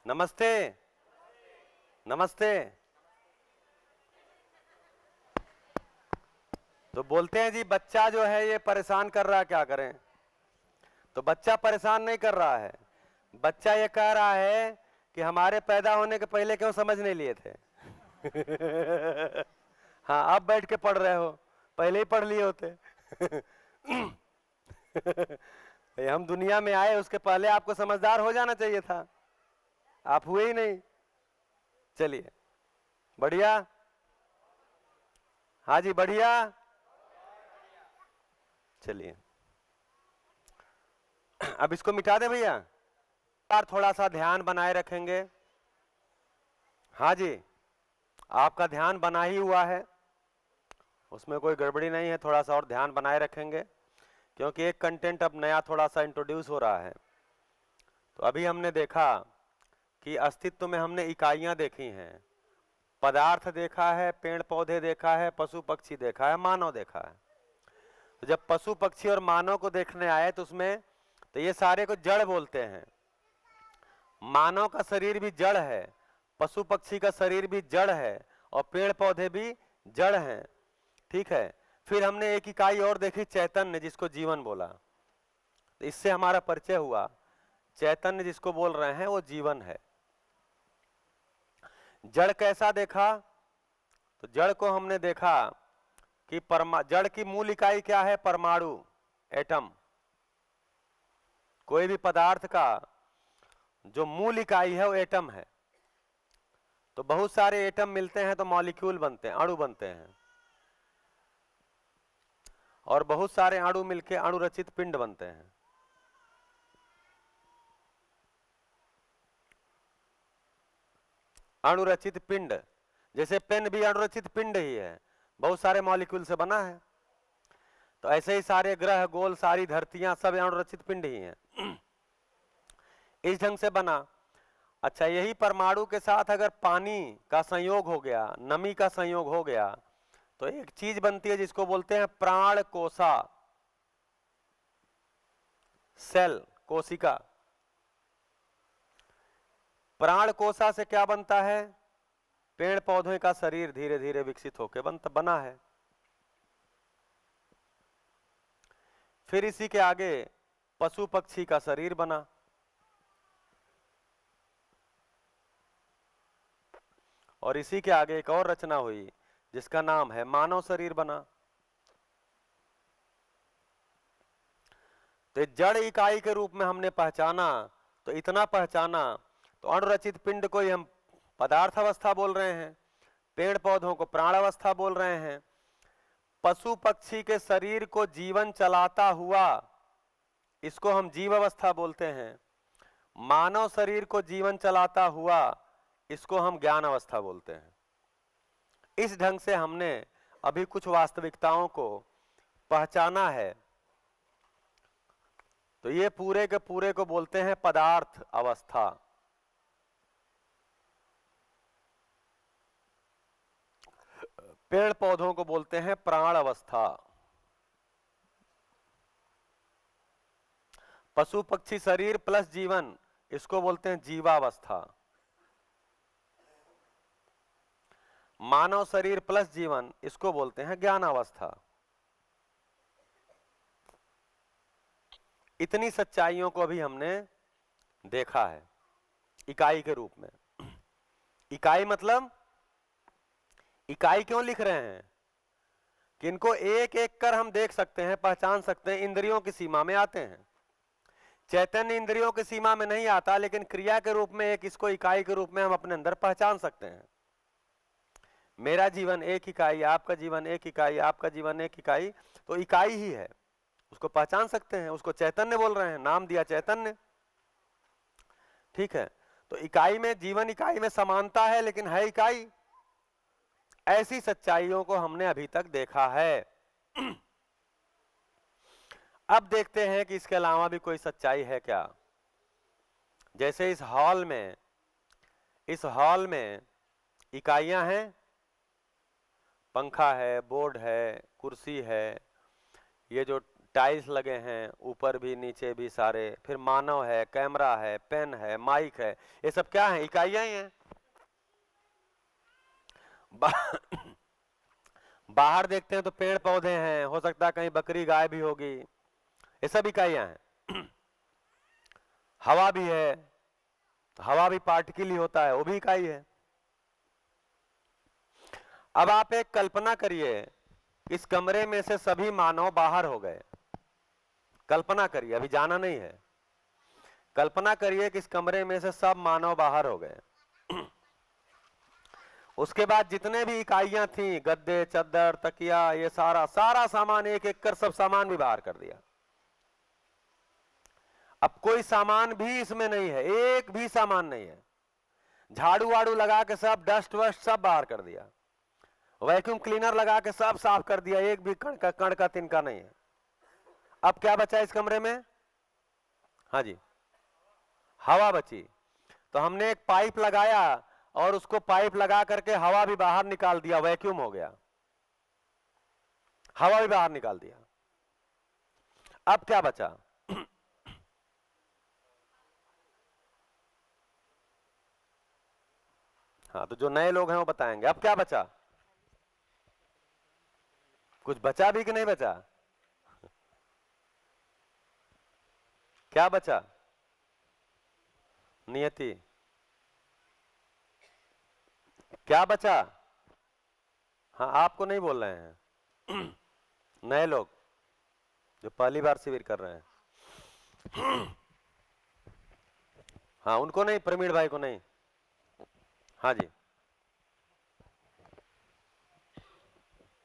नमस्ते नमस्ते। तो बोलते हैं जी बच्चा जो है ये परेशान कर रहा है, क्या करें? तो बच्चा परेशान नहीं कर रहा है, बच्चा ये कह रहा है कि हमारे पैदा होने के पहले क्यों समझ नहीं लिए थे। हाँ, अब बैठ के पढ़ रहे हो, पहले ही पढ़ लिए होते। हम दुनिया में आए उसके पहले आपको समझदार हो जाना चाहिए था, आप हुए ही नहीं। चलिए बढ़िया, हाँ जी बढ़िया। चलिए अब इसको मिटा दे भैया, यार थोड़ा सा ध्यान बनाए रखेंगे। हाँ जी, आपका ध्यान बना ही हुआ है, उसमें कोई गड़बड़ी नहीं है, थोड़ा सा और ध्यान बनाए रखेंगे क्योंकि एक कंटेंट अब नया थोड़ा सा इंट्रोड्यूस हो रहा है। तो अभी हमने देखा कि अस्तित्व में हमने इकाइयां देखी हैं, पदार्थ देखा है, पेड़ पौधे देखा है, पशु पक्षी देखा है, मानव देखा है। तो जब पशु पक्षी और मानव को देखने आए तो उसमें तो ये सारे को जड़ बोलते हैं। मानव का शरीर भी जड़ है, पशु पक्षी का शरीर भी जड़ है और पेड़ पौधे भी जड़ हैं, ठीक है। फिर हमने एक इकाई और देखी, चैतन्य, जिसको जीवन बोला। तो इससे हमारा परिचय हुआ, चैतन्य जिसको बोल रहे हैं वो जीवन है। जड़ कैसा देखा? तो जड़ को हमने देखा कि जड़ की मूल इकाई क्या है? परमाणु, एटम। कोई भी पदार्थ का जो मूल इकाई है वो एटम है। तो बहुत सारे एटम मिलते हैं तो मॉलिक्यूल बनते हैं, अणु बनते हैं, और बहुत सारे अणु मिलकर अणुरचित पिंड बनते हैं। अणुरचित पिंड, जैसे पेन भी अणुरचित पिंड ही है, बहुत सारे मॉलिक्यूल से बना है। तो ऐसे ही सारे ग्रह गोल, सारी धरतियां सब अणुरचित पिंड ही हैं, इस ढंग से बना। अच्छा, यही परमाणु के साथ अगर पानी का संयोग हो गया, नमी का संयोग हो गया, तो एक चीज बनती है जिसको बोलते हैं प्राण कोशा, सेल, कोशिका। प्राण कोशा से क्या बनता है? पेड़ पौधों का शरीर धीरे धीरे विकसित होकर बना है। फिर इसी के आगे पशु पक्षी का शरीर बना, और इसी के आगे एक और रचना हुई जिसका नाम है मानव शरीर बना। तो जड़ इकाई के रूप में हमने पहचाना, तो इतना पहचाना तो अणुरचित पिंड को ही हम पदार्थ अवस्था बोल रहे हैं, पेड़ पौधों को प्राण अवस्था बोल रहे हैं, पशु पक्षी के शरीर को जीवन चलाता हुआ इसको हम जीव अवस्था बोलते हैं, मानव शरीर को जीवन चलाता हुआ इसको हम ज्ञान अवस्था बोलते हैं। इस ढंग से हमने अभी कुछ वास्तविकताओं को पहचाना है। तो ये पूरे के पूरे को बोलते हैं पदार्थ अवस्था। पेड़ पौधों को बोलते हैं प्राण अवस्था, पशु पक्षी शरीर प्लस जीवन इसको बोलते हैं जीवावस्था, मानव शरीर प्लस जीवन इसको बोलते हैं ज्ञानावस्था। इतनी सच्चाइयों को अभी हमने देखा है इकाई के रूप में। इकाई मतलब, इकाई क्यों लिख रहे हैं कि इनको एक एक कर हम देख सकते हैं, पहचान सकते हैं, इंद्रियों की सीमा में आते हैं। चैतन्य इंद्रियों की सीमा में नहीं आता, लेकिन क्रिया के रूप में एक इसको इकाई के रूप में हम अपने अंदर पहचान सकते हैं। मेरा जीवन एक इकाई, आपका जीवन एक इकाई, आपका जीवन एक इकाई, तो इकाई ही है, उसको पहचान सकते हैं, उसको चैतन्य बोल रहे हैं, नाम दिया चैतन्य, ठीक है। तो इकाई में, जीवन इकाई में समानता है लेकिन है इकाई। ऐसी सच्चाइयों को हमने अभी तक देखा है। अब देखते हैं कि इसके अलावा भी कोई सच्चाई है क्या। जैसे इस हॉल में इकाइयां हैं, पंखा है, बोर्ड है, कुर्सी है, ये जो टाइल्स लगे हैं, ऊपर भी नीचे भी सारे, फिर मानव है, कैमरा है, पेन है, माइक है, ये सब क्या है? इकाइयां ही हैं। बाहर देखते हैं तो पेड़ पौधे हैं, हो सकता है कहीं बकरी गाय भी होगी, ये सब इकाइयां हैं। हवा भी है, हवा भी पार्टिकल ही होता है, वो भी इकाई है। अब आप एक कल्पना करिए, इस कमरे में से सभी मानव बाहर हो गए। कल्पना करिए, अभी जाना नहीं है, कल्पना करिए कि इस कमरे में से सब मानव बाहर हो गए। उसके बाद जितने भी इकाइयां थी, गद्दे, चद्दर, तकिया, ये सारा सारा सामान एक एक कर सब सामान भी बाहर कर दिया। अब कोई सामान भी इसमें नहीं है, एक भी सामान नहीं है। झाड़ू वाड़ू लगा के सब डस्ट वस्ट सब बाहर कर दिया, वैक्यूम क्लीनर लगा के सब साफ कर दिया, एक भी कण का तिनका नहीं है। अब क्या बचा इस कमरे में? हाँ जी, हवा बची। तो हमने एक पाइप लगाया और उसको पाइप लगा करके हवा भी बाहर निकाल दिया, वैक्यूम हो गया, हवा भी बाहर निकाल दिया। अब क्या बचा? हाँ, तो जो नए लोग हैं वो बताएंगे। अब क्या बचा? कुछ बचा भी कि नहीं बचा? क्या बचा? नियति, क्या बचा? हाँ, आपको नहीं बोल रहे हैं, नए लोग जो पहली बार शिविर कर रहे हैं। हाँ, उनको नहीं, प्रवीण भाई को नहीं। हाँ जी,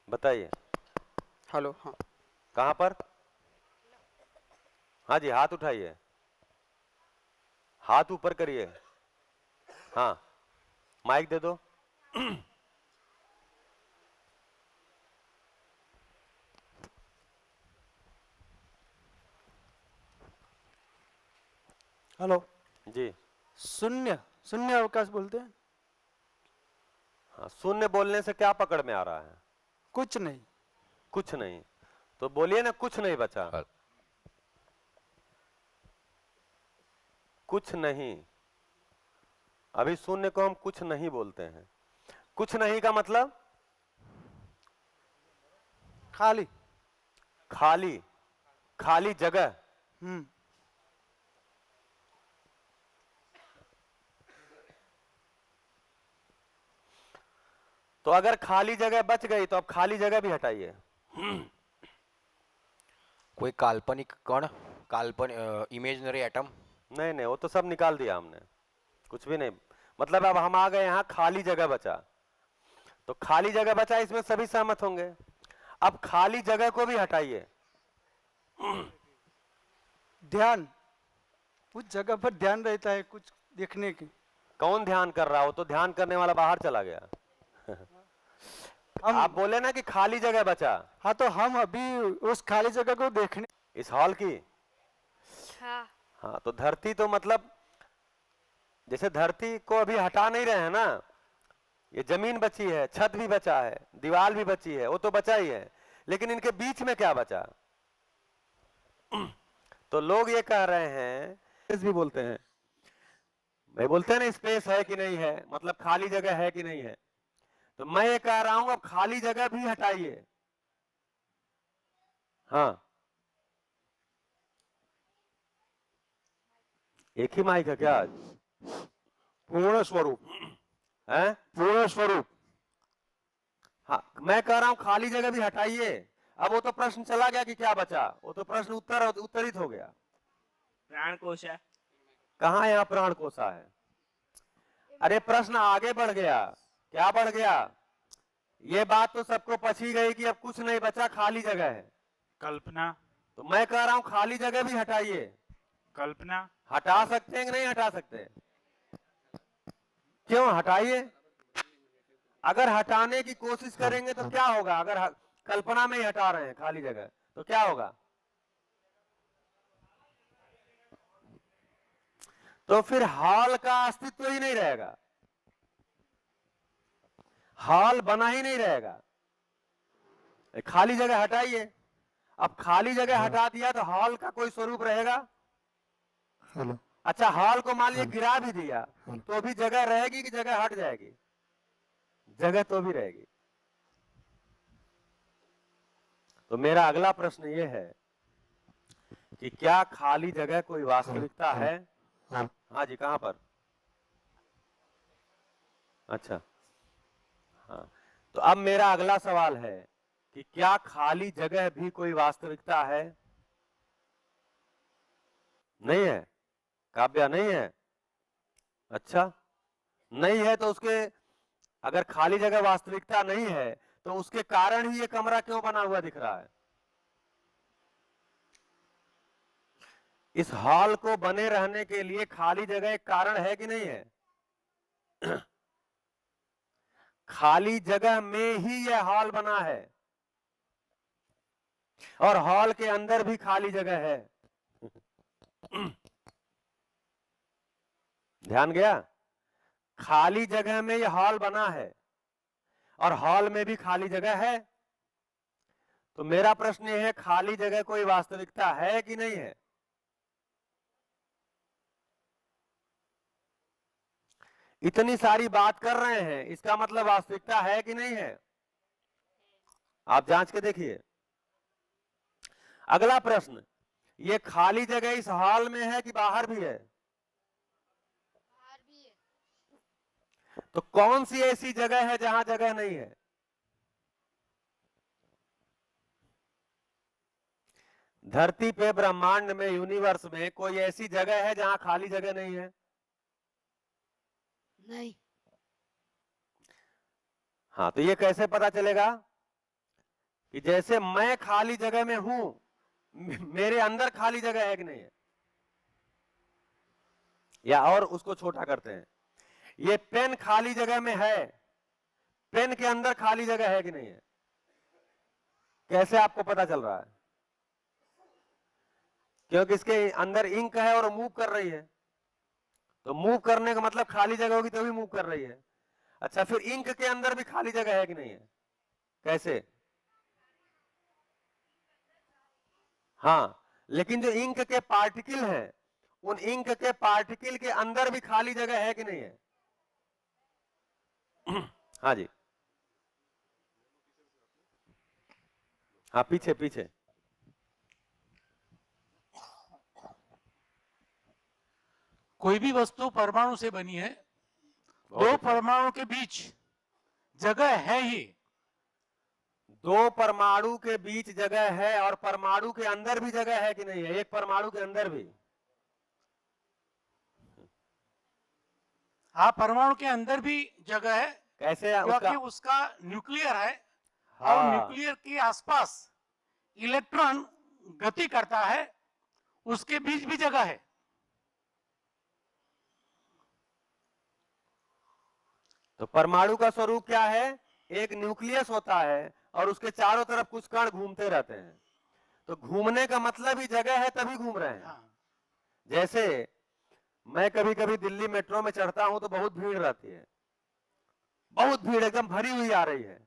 बताइए। हेलो। हाँ, कहाँ पर? हाँ जी, हाथ उठाइए, हाथ ऊपर करिए। हाँ, माइक दे दो। हेलो। जी, शून्य शून्य अवकाश बोलते हैं। हाँ, शून्य बोलने से क्या पकड़ में आ रहा है? कुछ नहीं। कुछ नहीं, तो बोलिए ना, कुछ नहीं बचा। कुछ नहीं, अभी शून्य को हम कुछ नहीं बोलते हैं। कुछ नहीं का मतलब खाली। खाली, खाली जगह। हम्म। तो अगर खाली जगह बच गई तो अब खाली जगह भी हटाइए। कोई काल्पनिक कण, काल्पनिक इमेजिनरी एटम? नहीं नहीं, वो तो सब निकाल दिया हमने, कुछ भी नहीं। मतलब अब हम आ गए यहाँ, खाली जगह बचा, तो खाली जगह बचा, इसमें सभी सहमत होंगे। अब खाली जगह को भी हटाइए। ध्यान, उस जगह पर ध्यान रहता है कुछ देखने की। कौन ध्यान कर रहा हो? तो ध्यान करने वाला बाहर चला गया। हम आप बोले ना कि खाली जगह बचा। हाँ, तो हम अभी उस खाली जगह को देखने। इस हॉल की? हाँ। हाँ, तो धरती तो मतलब जैसे धरती को अभी हटा नहीं रहे हैं ना, ये जमीन बची है, छत भी बचा है, दीवार भी बची है, वो तो बचा ही है, लेकिन इनके बीच में क्या बचा? तो लोग ये कह रहे हैं, स्पेस भी बोलते हैं, भाई बोलते हैं ना, स्पेस है कि नहीं है, मतलब खाली जगह है कि नहीं है। तो मैं ये कह रहा हूं अब खाली जगह भी हटाइए। हाँ, एक ही माइक है क्या आज? पूर्ण स्वरूप है? पूर्ण स्वरूप। हाँ, मैं कह रहा हूं खाली जगह भी हटाइए। अब वो तो प्रश्न चला गया कि क्या बचा, वो तो प्रश्न उत्तरित हो गया। प्राण कोश है। कहाँ यहाँ प्राण कोशा है? अरे प्रश्न आगे बढ़ गया। क्या बढ़ गया? ये बात तो सबको पची गई कि अब कुछ नहीं बचा, खाली जगह है। कल्पना। तो मैं कह रहा हूं खाली जगह भी हटाइए। कल्पना। हटा सकते हैं कि नहीं हटा सकते? क्यों? हटाइए। अगर हटाने की कोशिश करेंगे तो क्या होगा? अगर कल्पना में ही हटा रहे हैं खाली जगह तो क्या होगा? तो फिर हॉल का अस्तित्व ही नहीं रहेगा, हॉल बना ही नहीं रहेगा। खाली जगह हटाइए। अब खाली जगह हटा दिया तो हॉल का कोई स्वरूप रहेगा? हेलो। अच्छा, हॉल को मान लीजिए गिरा भी दिया तो भी जगह रहेगी कि जगह हट जाएगी? जगह तो भी रहेगी। तो मेरा अगला प्रश्न ये है कि क्या खाली जगह कोई वास्तविकता है? हाँ जी, कहां पर? अच्छा, हाँ। तो अब मेरा अगला सवाल है कि क्या खाली जगह भी कोई वास्तविकता है? नहीं है? काव्या, नहीं है? अच्छा, नहीं है तो उसके, अगर खाली जगह वास्तविकता नहीं है तो उसके कारण ही ये कमरा क्यों बना हुआ दिख रहा है? इस हॉल को बने रहने के लिए खाली जगह एक कारण है कि नहीं है? खाली जगह में ही यह हॉल बना है और हॉल के अंदर भी खाली जगह है। ध्यान गया? खाली जगह में यह हॉल बना है और हॉल में भी खाली जगह है। तो मेरा प्रश्न यह है, खाली जगह कोई वास्तविकता है कि नहीं है? इतनी सारी बात कर रहे हैं, इसका मतलब वास्तविकता है कि नहीं है? आप जांच के देखिए। अगला प्रश्न, ये खाली जगह इस हॉल में है कि बाहर भी है? बाहर भी है। तो कौन सी ऐसी जगह है जहां जगह नहीं है? धरती पे, ब्रह्मांड में, यूनिवर्स में कोई ऐसी जगह है जहां खाली जगह नहीं है? नहीं। हाँ, तो ये कैसे पता चलेगा कि जैसे मैं खाली जगह में हूं, मेरे अंदर खाली जगह है कि नहीं है? या और उसको छोटा करते हैं, ये पेन खाली जगह में है, पेन के अंदर खाली जगह है कि नहीं है? कैसे आपको पता चल रहा है? क्योंकि इसके अंदर इंक है और मूव कर रही है, तो मूव करने का मतलब खाली जगह होगी तभी मूव कर रही है। अच्छा, फिर इंक के अंदर भी खाली जगह है कि नहीं है? कैसे? हाँ, लेकिन जो इंक के पार्टिकल हैं, उन इंक के पार्टिकल के अंदर भी खाली जगह है कि नहीं है? हाँ जी, हाँ, पीछे पीछे। कोई भी वस्तु परमाणु से बनी है, बहुत दो अच्छा। परमाणु के बीच जगह है ही। दो परमाणु के बीच जगह है और परमाणु के अंदर भी जगह है कि नहीं है? एक परमाणु के अंदर भी? हाँ, परमाणु के अंदर भी जगह है, कैसे क्योंकि उसका? उसका न्यूक्लियर है और हाँ, न्यूक्लियर के आसपास इलेक्ट्रॉन गति करता है, उसके बीच भी जगह है। तो परमाणु का स्वरूप क्या है? एक न्यूक्लियस होता है और उसके चारों तरफ कुछ कण घूमते रहते हैं। तो घूमने का मतलब ही जगह है, तभी घूम रहे हैं। हाँ। जैसे मैं कभी कभी दिल्ली मेट्रो में चढ़ता हूं तो बहुत भीड़ रहती है, बहुत भीड़ एकदम भरी हुई आ रही है,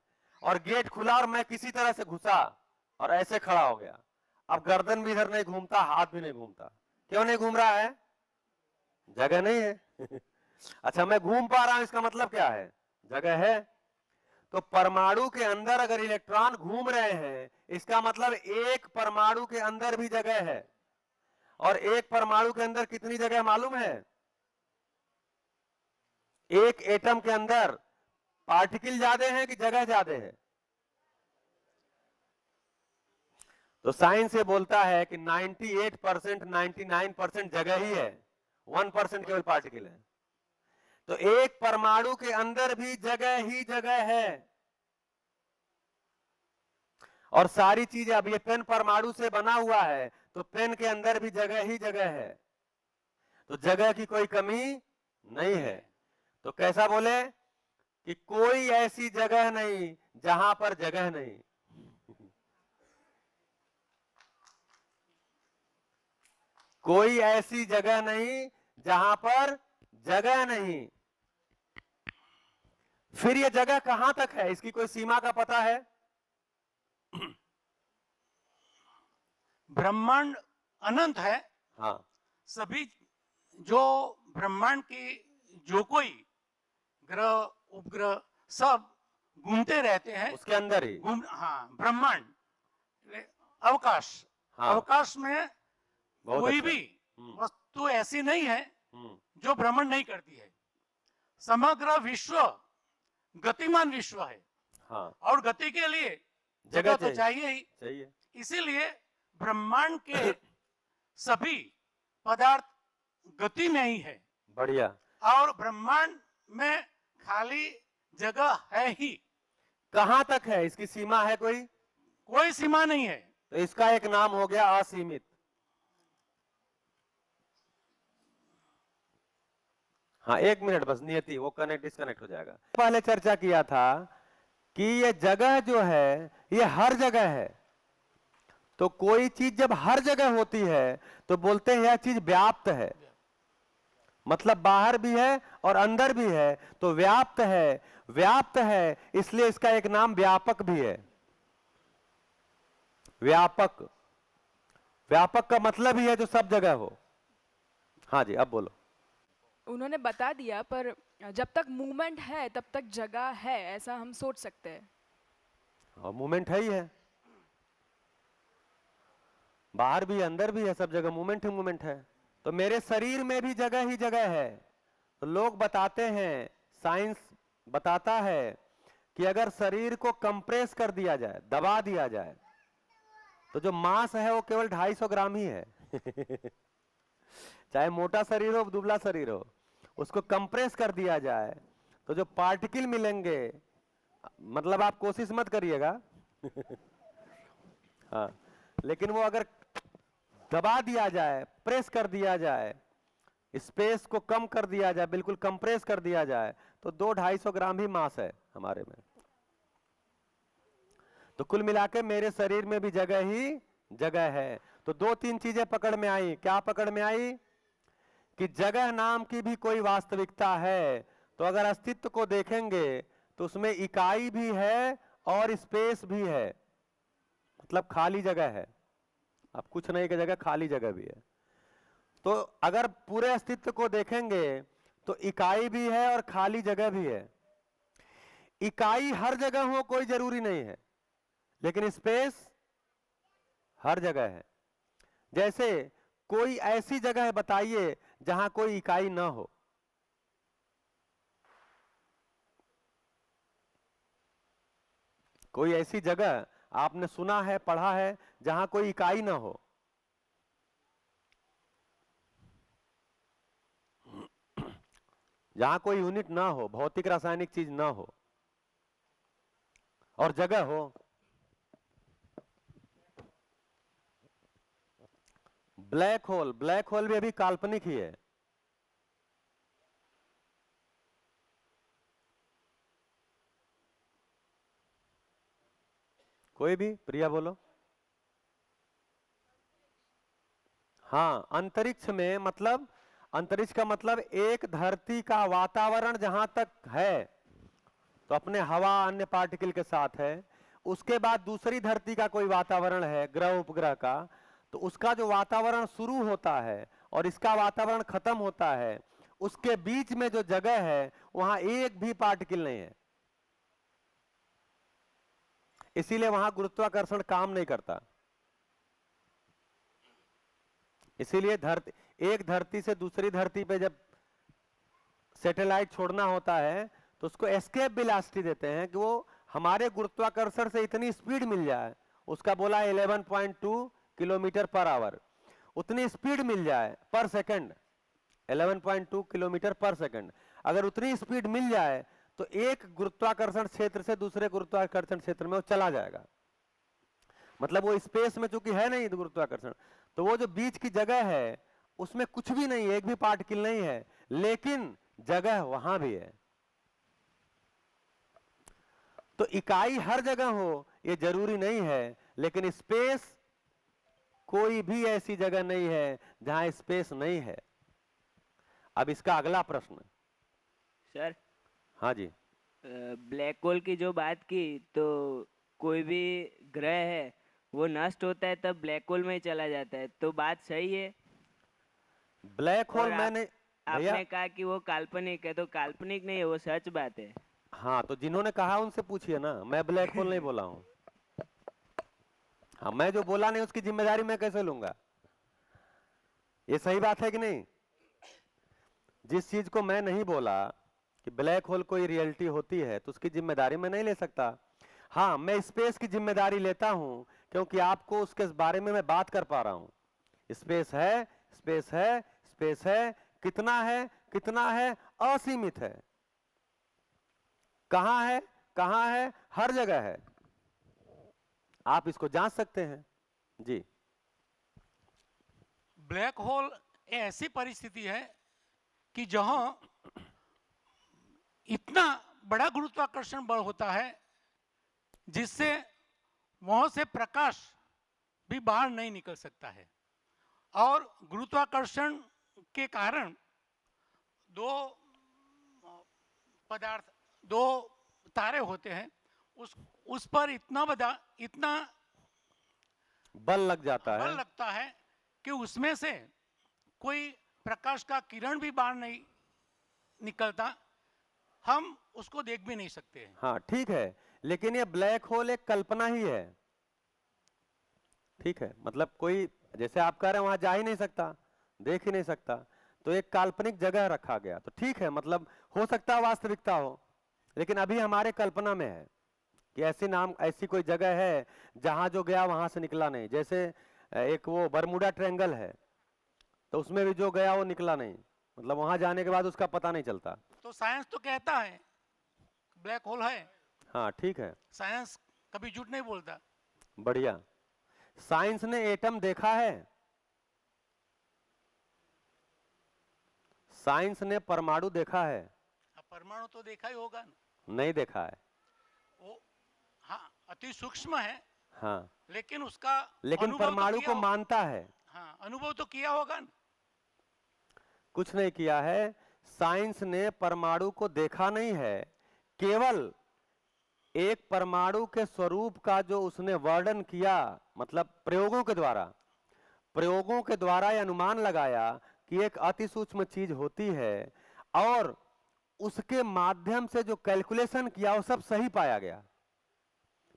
और गेट खुला और मैं किसी तरह से घुसा और ऐसे खड़ा हो गया। अब गर्दन भी इधर नहीं घूमता, हाथ भी नहीं घूमता। क्यों नहीं घूम रहा है? जगह नहीं है। अच्छा, मैं घूम पा रहा हूं, इसका मतलब क्या है? जगह है। तो परमाणु के अंदर अगर इलेक्ट्रॉन घूम रहे हैं, इसका मतलब एक परमाणु के अंदर भी जगह है। और एक परमाणु के अंदर कितनी जगह मालूम है? एक एटम के अंदर पार्टिकल ज्यादा है कि जगह ज्यादा है? तो साइंस ये बोलता है कि 98%, 99% जगह ही है, 1% केवल पार्टिकल है। तो एक परमाणु के अंदर भी जगह ही जगह है। और सारी चीजें, अब ये पेन परमाणु से बना हुआ है तो पेन के अंदर भी जगह ही जगह है, तो जगह की कोई कमी नहीं है। तो कैसा बोले कि कोई ऐसी जगह नहीं जहां पर जगह नहीं। कोई ऐसी जगह नहीं जहां पर जगह नहीं। फिर ये जगह कहां तक है, इसकी कोई सीमा का पता है? ब्रह्मांड अनंत है। हाँ सभी जो ब्रह्मांड की जो कोई ग्रह उपग्रह सब घूमते रहते हैं। उसके अंदर ही। हाँ, ब्रह्मांड अवकाश। हाँ। अवकाश में बहुत कोई अच्छा। भी वस्तु ऐसी नहीं है हम्म, जो भ्रमण नहीं करती है। समग्र विश्व गतिमान विश्व है हाँ और गति के लिए जगह जगह तो चाहिए ही। चाहिए। इसीलिए ब्रह्मांड के सभी पदार्थ गति में ही है बढ़िया। और ब्रह्मांड में खाली जगह है ही, कहाँ तक है, इसकी सीमा है कोई? कोई सीमा नहीं है। तो इसका एक नाम हो गया असीमित। हाँ 1 मिनट बस नियति, वो कनेक्ट डिस्कनेक्ट हो जाएगा। पहले चर्चा किया था कि ये जगह जो है ये हर जगह है। तो कोई चीज जब हर जगह होती है तो बोलते हैं यह चीज व्याप्त है, मतलब बाहर भी है और अंदर भी है, तो व्याप्त है। व्याप्त है इसलिए इसका एक नाम व्यापक भी है। व्यापक, व्यापक का मतलब ही है जो सब जगह हो। हाँ जी अब बोलो। उन्होंने बता दिया, पर जब तक मूवमेंट है तब तक जगह है, ऐसा हम सोच सकते हैं। और मूवमेंट है ही है, बाहर भी अंदर भी है, सब जगह मूवमेंट ही मूवमेंट है। तो मेरे शरीर में भी जगह ही जगह है। तो लोग बताते हैं, साइंस बताता है कि अगर शरीर को कंप्रेस कर दिया जाए, दबा दिया जाए, तो जो मांस है वो केवल 250 ग्राम ही है। चाहे मोटा शरीर हो दुबला शरीर हो, उसको कंप्रेस कर दिया जाए तो जो पार्टिकल मिलेंगे, मतलब आप कोशिश मत करिएगा। हाँ, लेकिन वो अगर दबा दिया जाए, प्रेस कर दिया जाए, स्पेस को कम कर दिया जाए, बिल्कुल कंप्रेस कर दिया जाए, तो 200-250 ग्राम ही मांस है हमारे में। तो कुल मिला के मेरे शरीर में भी जगह ही जगह है। तो 2-3 चीजें पकड़ में आई। क्या पकड़ में आई? कि जगह नाम की भी कोई वास्तविकता है। तो अगर अस्तित्व को देखेंगे तो उसमें इकाई भी है और स्पेस भी है, मतलब खाली जगह है। अब कुछ नहीं की जगह खाली जगह भी है। तो अगर पूरे अस्तित्व को देखेंगे तो इकाई भी है और खाली जगह भी है। इकाई हर जगह हो कोई जरूरी नहीं है, लेकिन स्पेस हर जगह है। जैसे कोई ऐसी जगह है बताइए जहां कोई इकाई ना हो। कोई ऐसी जगह आपने सुना है, पढ़ा है, जहां कोई इकाई ना हो? जहां कोई यूनिट ना हो, भौतिक रासायनिक चीज ना हो और जगह हो। ब्लैक होल, ब्लैक होल भी अभी काल्पनिक ही है। कोई भी, प्रिया बोलो। हाँ, अंतरिक्ष में, मतलब अंतरिक्ष का मतलब एक धरती का वातावरण जहां तक है तो अपने हवा अन्य पार्टिकल के साथ है। उसके बाद दूसरी धरती का कोई वातावरण है, ग्रह उपग्रह का, तो उसका जो वातावरण शुरू होता है और इसका वातावरण खत्म होता है, उसके बीच में जो जगह है वहां एक भी पार्टिकल नहीं है। इसीलिए वहां गुरुत्वाकर्षण काम नहीं करता। इसीलिए एक धरती से दूसरी धरती पे जब सैटेलाइट छोड़ना होता है तो उसको एस्केप वेलोसिटी देते हैं कि वो हमारे गुरुत्वाकर्षण से इतनी स्पीड मिल जाए, उसका बोला 11.2 किलोमीटर पर आवर, उतनी स्पीड मिल जाए पर सेकंड, 11.2 किलोमीटर पर सेकंड। अगर उतनी स्पीड मिल जाए तो एक गुरुत्वाकर्षण क्षेत्र से दूसरे गुरुत्वाकर्षण क्षेत्र में वो चला जाएगा। मतलब वो स्पेस में चूंकि है नहीं गुरुत्वाकर्षण, तो वो जो बीच की जगह है उसमें कुछ भी नहीं है, एक भी पार्टिकल नहीं है, लेकिन जगह वहां भी है। तो इकाई हर जगह हो ये जरूरी नहीं है, लेकिन स्पेस कोई भी ऐसी जगह नहीं है जहां स्पेस नहीं है। अब इसका अगला प्रश्न। सर, हाँ जी। ब्लैक होल की जो बात की, तो कोई भी ग्रह है वो नष्ट होता है तब ब्लैक होल में चला जाता है, तो बात सही है। ब्लैक होल और मैंने भैया, आपने कहा कि वो काल्पनिक है, तो काल्पनिक नहीं है, वो सच बात है। हाँ तो जिन्होंने कहा उनसे पूछिए ना, मैं ब्लैक होल नहीं बोला हूँ। हाँ, मैं जो बोला नहीं उसकी जिम्मेदारी मैं कैसे लूंगा? ये सही बात है कि नहीं? जिस चीज को मैं नहीं बोला कि ब्लैक होल कोई रियलिटी होती है, तो उसकी जिम्मेदारी मैं नहीं ले सकता। हाँ, मैं स्पेस की जिम्मेदारी लेता हूं, क्योंकि आपको उसके बारे में मैं बात कर पा रहा हूं। स्पेस है, स्पेस है, स्पेस है, कितना है, कितना है, असीमित है। कहां है, कहां है, हर जगह है। आप इसको जांच सकते हैं जी। ब्लैक होल ऐसी परिस्थिति है कि जहां इतना बड़ा गुरुत्वाकर्षण बल होता है जिससे वहां से प्रकाश भी बाहर नहीं निकल सकता है, और गुरुत्वाकर्षण के कारण दो तारे होते हैं, उस पर इतना बल लग जाता बल है। लगता है कि उसमें से कोई प्रकाश का किरण भी बाहर नहीं निकलता, हम उसको देख भी नहीं सकते हैं। हाँ ठीक है, लेकिन ये ब्लैक होल एक कल्पना ही है। ठीक है, मतलब कोई, जैसे आप कह रहे हैं वहां जा ही नहीं सकता, देख ही नहीं सकता, तो एक काल्पनिक जगह रखा गया, तो ठीक है, मतलब हो सकता है वास्तविकता हो, लेकिन अभी हमारे कल्पना में है कि ऐसी कोई जगह है जहां जो गया वहां से निकला नहीं। जैसे एक वो बरमुडा ट्रायंगल है, तो उसमें भी जो गया वो निकला नहीं, मतलब वहां जाने के बाद उसका पता नहीं चलता। तो साइंस तो कहता है ब्लैक होल है, हाँ ठीक है, साइंस कभी झूठ नहीं बोलता। बढ़िया। साइंस ने एटम देखा है, साइंस ने परमाणु देखा है? अब परमाणु तो देखा ही होगा ना। नहीं देखा है। वो हाँ अति सूक्ष्म है, हाँ, लेकिन उसका लेकिन अनुभव तो परमाणु किया को हो- मानता है। हाँ अनुभव तो किया होगा ना। कुछ नहीं किया है। साइंस ने परमाणु को देखा नहीं है, केवल एक परमाणु के स्वरूप का जो उसने वर्णन किया, मतलब प्रयोगों के द्वारा यह अनुमान लगाया कि एक अति सूक्ष्म चीज होती है, और उसके माध्यम से जो कैलकुलेशन किया वो सब सही पाया गया।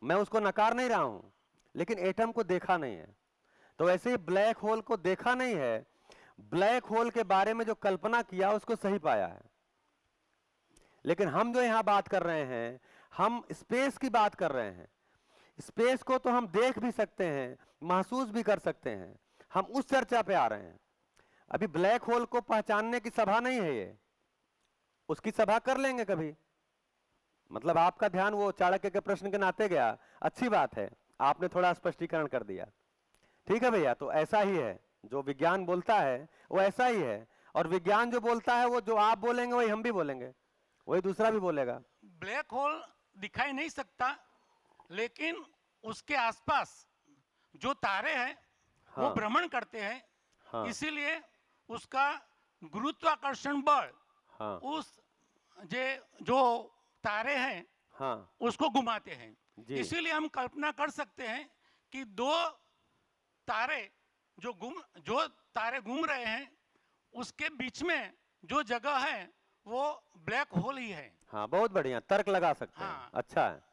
मैं उसको नकार नहीं रहा हूं, लेकिन एटम को देखा नहीं है। तो वैसे ही ब्लैक होल को देखा नहीं है, ब्लैक होल के बारे में जो कल्पना किया उसको सही पाया है। लेकिन हम जो यहां बात कर रहे हैं, हम स्पेस की बात कर रहे हैं। स्पेस को तो हम देख भी सकते हैं, महसूस भी कर सकते हैं, हम उस चर्चा पे आ रहे हैं। अभी ब्लैक होल को पहचानने की सभा नहीं है ये, उसकी सभा कर लेंगे कभी। मतलब आपका ध्यान वो चाणक्य के प्रश्न के नाते गया, अच्छी बात है, आपने थोड़ा स्पष्टीकरण कर दिया। ठीक है भैया, तो ऐसा ही है, जो विज्ञान बोलता है वो ऐसा ही है, और विज्ञान जो बोलता है वो जो आप बोलेंगे वही हम भी बोलेंगे, वही दूसरा भी बोलेगा। ब्लैक होल दिखाई नहीं सकता, लेकिन उसके आसपास जो तारे हैं वो हाँ। भ्रमण करते हैं, हाँ। इसीलिए उसका गुरुत्वाकर्षण बल हाँ। उस जो तारे हैं हाँ उसको घुमाते हैं। जी। इसीलिए हम कल्पना कर सकते हैं कि तारे जो तारे घूम रहे हैं उसके बीच में जो जगह है वो ब्लैक होल ही है। हाँ, बहुत बढ़िया, तर्क लगा सकते हैं। हाँ। अच्छा है,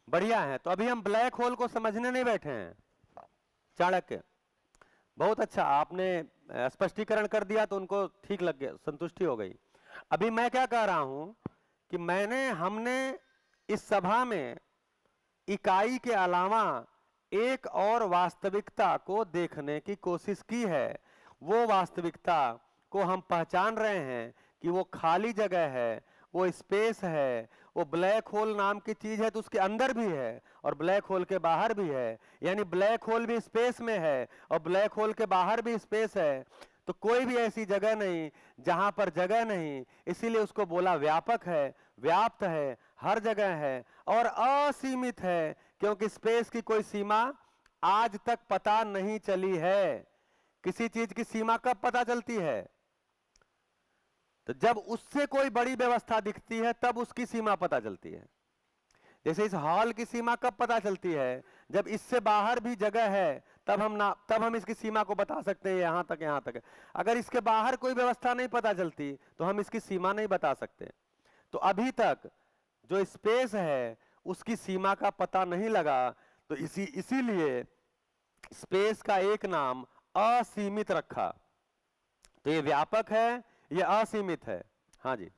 बढ़िया है। तो अभी हम ब्लैक होल को समझने नहीं बैठे हैं। चाणक्य, बहुत अच्छा, आपने स्पष्टीकरण कर दिया तो उनको ठीक लग गया, संतुष्टि हो गई। अभी मैं क्या कह रहा हूं कि हमने इस सभा में इकाई के अलावा एक और वास्तविकता को देखने की कोशिश की है। वो वास्तविकता को हम पहचान रहे हैं कि वो खाली जगह है, वो स्पेस है, वो ब्लैक होल नाम की चीज है, तो उसके अंदर भी है और ब्लैक होल के बाहर भी है। यानी ब्लैक होल भी स्पेस में है और ब्लैक होल के बाहर भी स्पेस है। तो कोई भी ऐसी जगह नहीं जहां पर जगह नहीं, इसीलिए उसको बोला व्यापक है, व्याप्त है, हर जगह है और असीमित है, क्योंकि स्पेस की कोई सीमा आज तक पता नहीं चली है। किसी चीज की सीमा कब पता चलती है? तो जब उससे कोई बड़ी व्यवस्था दिखती है तब उसकी सीमा पता चलती है। जैसे इस हॉल की सीमा कब पता चलती है? जब इससे बाहर भी जगह है तब हम इसकी सीमा को बता सकते हैं यहाँ तक है। अगर इसके बाहर कोई व्यवस्था नहीं पता चलती तो हम इसकी सीमा नहीं बता सकते। तो अभी तक जो स्पेस है उसकी सीमा का पता नहीं लगा, तो इसीलिए स्पेस का एक नाम असीमित रखा। तो ये व्यापक है, ये असीमित है। हाँ जी।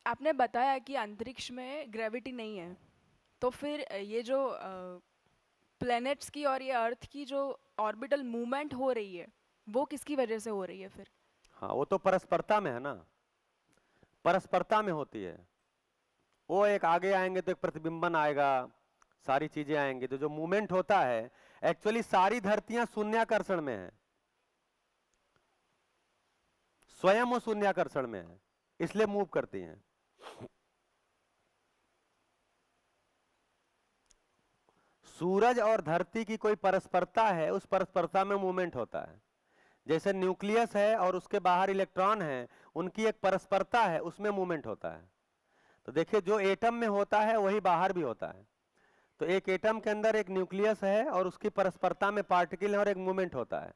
आपने बताया कि अंतरिक्ष में ग्रेविटी नहीं है, तो फिर ये जो प्लैनेट्स की और ये अर्थ की जो ऑर्बिटल मूवमेंट हो रही है वो किसकी वजह से हो रही है फिर? हाँ, वो तो परस्परता में है ना, परस्परता में होती है। वो एक आगे आएंगे तो एक प्रतिबिंबन आएगा, सारी चीजें आएंगी। तो जो मूवमेंट होता है, एक्चुअली सारी धरतियां शून्याकर्षण में है, स्वयं वो शून्याकर्षण में है, इसलिए मूव करती हैं। सूरज और धरती की कोई परस्परता है, उस परस्परता में मूवमेंट होता है। जैसे न्यूक्लियस है और उसके बाहर इलेक्ट्रॉन है, उनकी एक परस्परता है, उसमें मूवमेंट होता है। तो देखिए, जो एटम में होता है वही बाहर भी होता है। तो एक एटम के अंदर एक न्यूक्लियस है और उसकी परस्परता में पार्टिकल है और एक मूवमेंट होता है।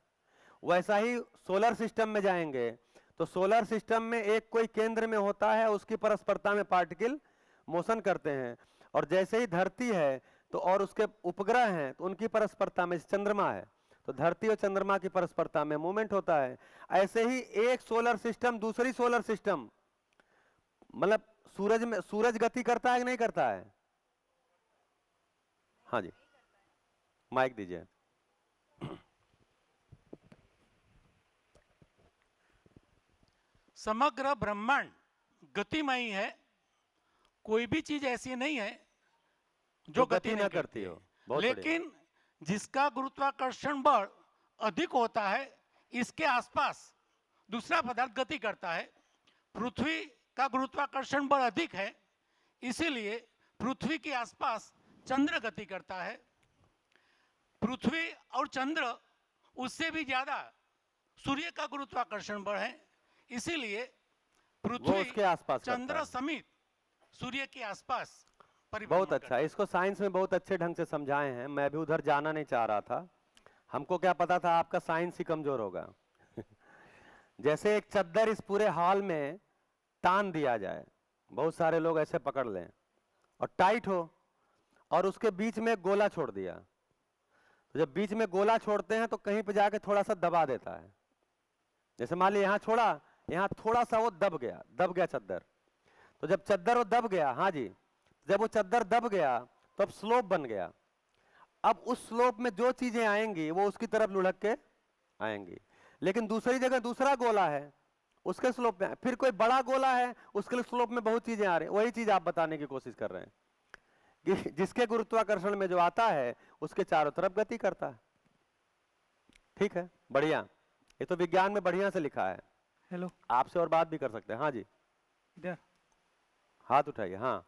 वैसा ही सोलर सिस्टम में जाएंगे तो सोलर सिस्टम में एक कोई केंद्र में होता है, उसकी परस्परता में पार्टिकल मोशन करते हैं। और जैसे ही धरती है तो और उसके उपग्रह हैं तो उनकी परस्परता में, चंद्रमा है तो धरती और चंद्रमा की परस्परता में मूवमेंट होता है। ऐसे ही एक सोलर सिस्टम दूसरी सोलर सिस्टम, मतलब सूरज में, सूरज गति करता है कि नहीं करता है? हाँ जी, माइक दीजिए। समग्र ब्रह्मांड गतिमय है, कोई भी चीज ऐसी नहीं है जो गति न करती हो। लेकिन जिसका गुरुत्वाकर्षण बल अधिक होता है, इसके आसपास दूसरा पदार्थ गति करता है। पृथ्वी का गुरुत्वाकर्षण बल अधिक है, इसीलिए पृथ्वी के आसपास चंद्र गति करता है। पृथ्वी और चंद्र उससे भी ज्यादा सूर्य का गुरुत्वाकर्षण बल है, इसीलिए पृथ्वी उसके आसपास करता चंद्र है। समेत सूर्य के आसपास परिभ्रमण बहुत अच्छा, इसको साइंस में बहुत अच्छे ढंग से समझाए हैं। मैं भी उधर जाना नहीं चाह रहा था, हमको क्या पता था आपका साइंस ही कमजोर होगा। जैसे एक चद्दर इस पूरे हॉल में तान दिया जाए, बहुत सारे लोग ऐसे पकड़ लें और टाइट हो, और उसके बीच में एक गोला छोड़ दिया। तो जब बीच में गोला छोड़ते हैं तो कहीं पे जाके थोड़ा सा दबा देता है। जैसे मान लिया यहाँ छोड़ा, यहाँ थोड़ा सा वो दब गया चद्दर। तो जब चद्दर वो दब गया, हाँ जी, जब वो चद्दर दब गया तो अब स्लोप बन गया। अब उस स्लोप में जो चीजें आएंगी वो उसकी तरफ लुढ़क के आएंगी। लेकिन दूसरी जगह दूसरा गोला है, उसके स्लोप में, फिर कोई बड़ा गोला है, उसके स्लोप में बहुत चीजें आ रही हैं। वही चीज आप बताने की कोशिश कर रहे हैं कि जिसके गुरुत्वाकर्षण में जो आता है उसके चारों तरफ गति करता है। ठीक है, बढ़िया, ये तो विज्ञान में बढ़िया से लिखा है। हेलो, आपसे और बात भी कर सकते हैं। हाँ जी, इधर हाथ उठाइए। हाँ,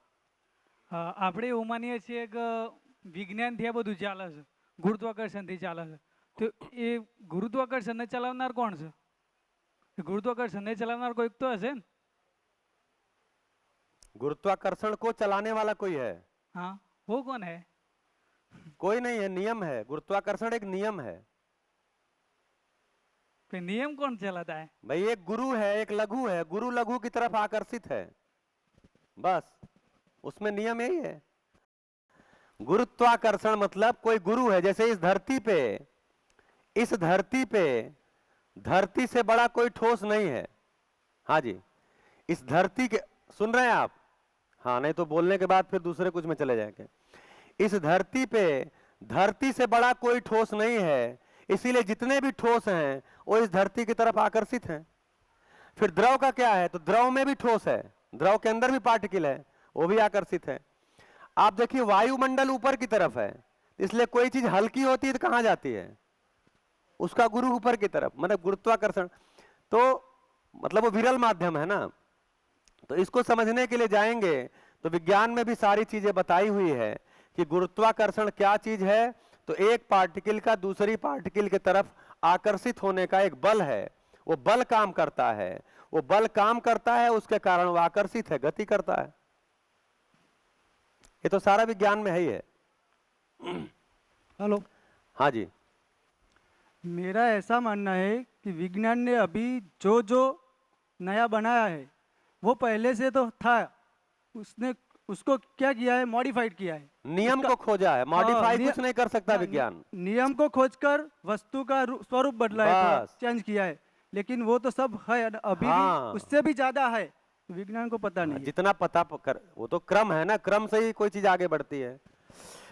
આપણે એવું માનીએ છીએ કે વિજ્ઞાનથી આ બધું ચાલે છે, ગુરુત્વાકર્ષણથી ચાલે છે, તો એ ગુરુત્વાકર્ષણને ચલાવનાર કોણ છે? ગુરુત્વાકર્ષણને ચલાવનાર કોઈક તો હશે ને? गुरुत्वाकर्षण को चलाने वाला कोई है? हाँ, वो कौन है? कोई नहीं है, नियम है। गुरुत्वाकर्षण एक नियम है फिर नियम कौन चलाता है? भाई। एक गुरु है, एक लघु है। गुरु लघु की तरफ आकर्षित है, बस उसमें नियम यही है। गुरुत्वाकर्षण मतलब कोई गुरु है। जैसे इस धरती पे धरती से बड़ा कोई ठोस नहीं है। हाँ जी, इस धरती के, सुन रहे हैं आप? हाँ, नहीं तो बोलने के बाद फिर दूसरे कुछ में चले जाएंगे। इस धरती पे धरती से बड़ा कोई ठोस नहीं है, इसीलिए जितने भी ठोस हैं वो इस धरती की तरफ आकर्षित हैं। फिर द्रव का क्या है? तो द्रव में भी ठोस है, द्रव के अंदर भी पार्टिकल है, वो भी आकर्षित है। आप देखिए, वायुमंडल ऊपर की तरफ है, इसलिए कोई चीज हल्की होती है तो कहां जाती है? उसका गुरु ऊपर की तरफ, मतलब गुरुत्वाकर्षण। तो मतलब वो विरल माध्यम है ना। तो इसको समझने के लिए जाएंगे तो विज्ञान में भी सारी चीजें बताई हुई है कि गुरुत्वाकर्षण क्या चीज है। तो एक पार्टिकल का दूसरी पार्टिकल की तरफ आकर्षित होने का एक बल है, वो बल काम करता है। वो बल काम करता है, उसके कारण वो आकर्षित है, गति करता है। ये तो सारा विज्ञान में है ही है। हेलो। हाँ जी। मेरा ऐसा मानना है कि विज्ञान ने अभी जो जो नया बनाया है वो पहले से तो था, उसने उसको क्या किया है, मॉडिफाइड किया है। नियम उसका- को खोजा है, मॉडिफाई निय- कुछ नहीं कर सकता हाँ, विज्ञान। नियम को खोजकर वस्तु का स्वरूप बदला है, थोड़ा बस। चेंज किया है, लेकिन वो तो सब है अभी हाँ। भी उससे भी ज्यादा है, विज्ञान को पता नहीं है। जितना पता कर, वो तो क्रम है ना, क्रम से ही कोई चीज आगे बढ़ती है।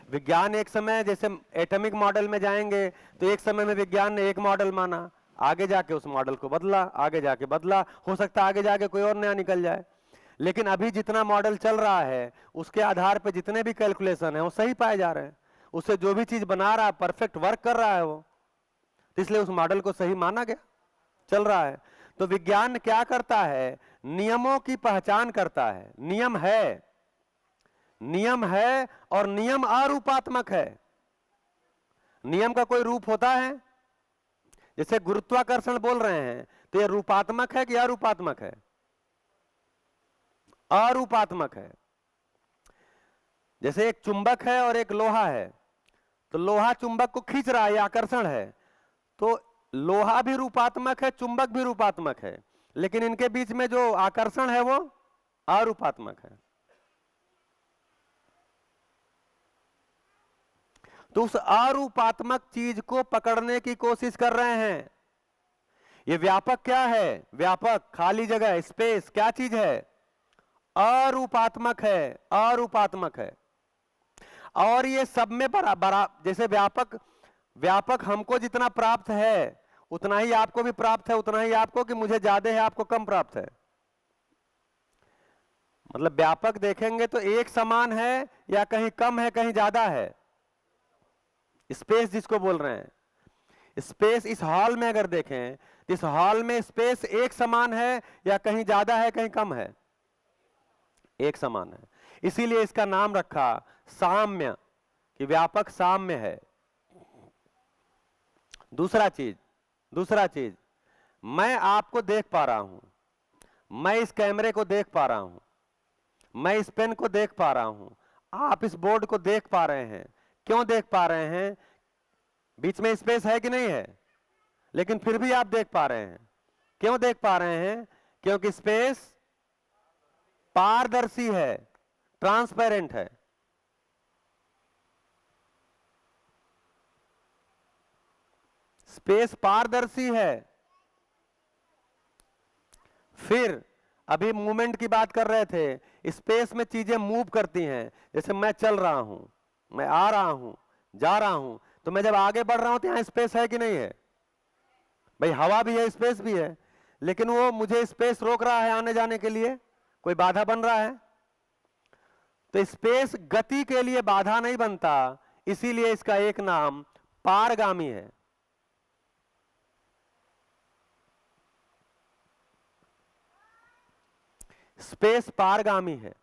विज्ञान एक समय जैसे एटॉमिक मॉडल में जाएंगे तो एक समय में विज्ञान ने एक मॉडल माना, आगे जाके उस मॉडल को बदला, आगे जाके बदला, हो सकता है आगे जाके कोई और नया निकल जाए। लेकिन अभी जितना मॉडल चल रहा है उसके आधार पे जितने भी कैलकुलेशन है वो सही पाए जा रहे हैं, उससे जो भी चीज बना रहा है परफेक्ट वर्क कर रहा है वो, तो इसलिए उस मॉडल को सही माना गया, चल रहा है। तो विज्ञान क्या करता है, नियमों की पहचान करता है। नियम है, नियम है और नियम अरूपात्मक है। नियम का कोई रूप होता है? जैसे गुरुत्वाकर्षण बोल रहे हैं तो ये रूपात्मक है कि अरूपात्मक है? अरूपात्मक है। जैसे एक चुंबक है और एक लोहा है, तो लोहा चुंबक को खींच रहा है, ये आकर्षण है, तो लोहा भी रूपात्मक है, चुंबक भी रूपात्मक है, लेकिन इनके बीच में जो आकर्षण है वो अरूपात्मक है। तो उस अरूपात्मक चीज को पकड़ने की कोशिश कर रहे हैं। ये व्यापक क्या है? व्यापक खाली जगह, स्पेस, क्या चीज है? अरूपात्मक है, अरूपात्मक है। और ये सब में बराबर, जैसे व्यापक, व्यापक हमको जितना प्राप्त है उतना ही आपको भी प्राप्त है, उतना ही आपको कि मुझे ज्यादा है आपको कम प्राप्त है। मतलब व्यापक देखेंगे तो एक समान है या कहीं कम है कहीं ज्यादा है। स्पेस जिसको बोल रहे हैं, स्पेस इस हॉल में अगर देखें तो इस हॉल में स्पेस एक समान है या कहीं ज्यादा है कहीं कम है? एक समान है। इसीलिए इसका नाम रखा साम्य, कि व्यापक साम्य है। दूसरा चीज, मैं आपको देख पा रहा हूं, मैं इस कैमरे को देख पा रहा हूं, मैं इस पेन को देख पा रहा हूं, आप इस बोर्ड को देख पा रहे हैं। क्यों देख पा रहे हैं? बीच में स्पेस है कि नहीं है? लेकिन फिर भी आप देख पा रहे हैं। क्यों देख पा रहे हैं? क्योंकि स्पेस पारदर्शी है, ट्रांसपेरेंट है। स्पेस पारदर्शी है। फिर अभी मूवमेंट की बात कर रहे थे, स्पेस में चीजें मूव करती हैं। जैसे मैं चल रहा हूं, मैं आ रहा हूं, जा रहा हूं, तो मैं जब आगे बढ़ रहा हूं तो यहां स्पेस है कि नहीं है? भाई हवा भी है, स्पेस भी है, लेकिन वो मुझे स्पेस रोक रहा है आने जाने के लिए, कोई बाधा बन रहा है। तो स्पेस गति के लिए बाधा नहीं बनता, इसीलिए इसका एक नाम पारगामी है। स्पेस पारगामी है,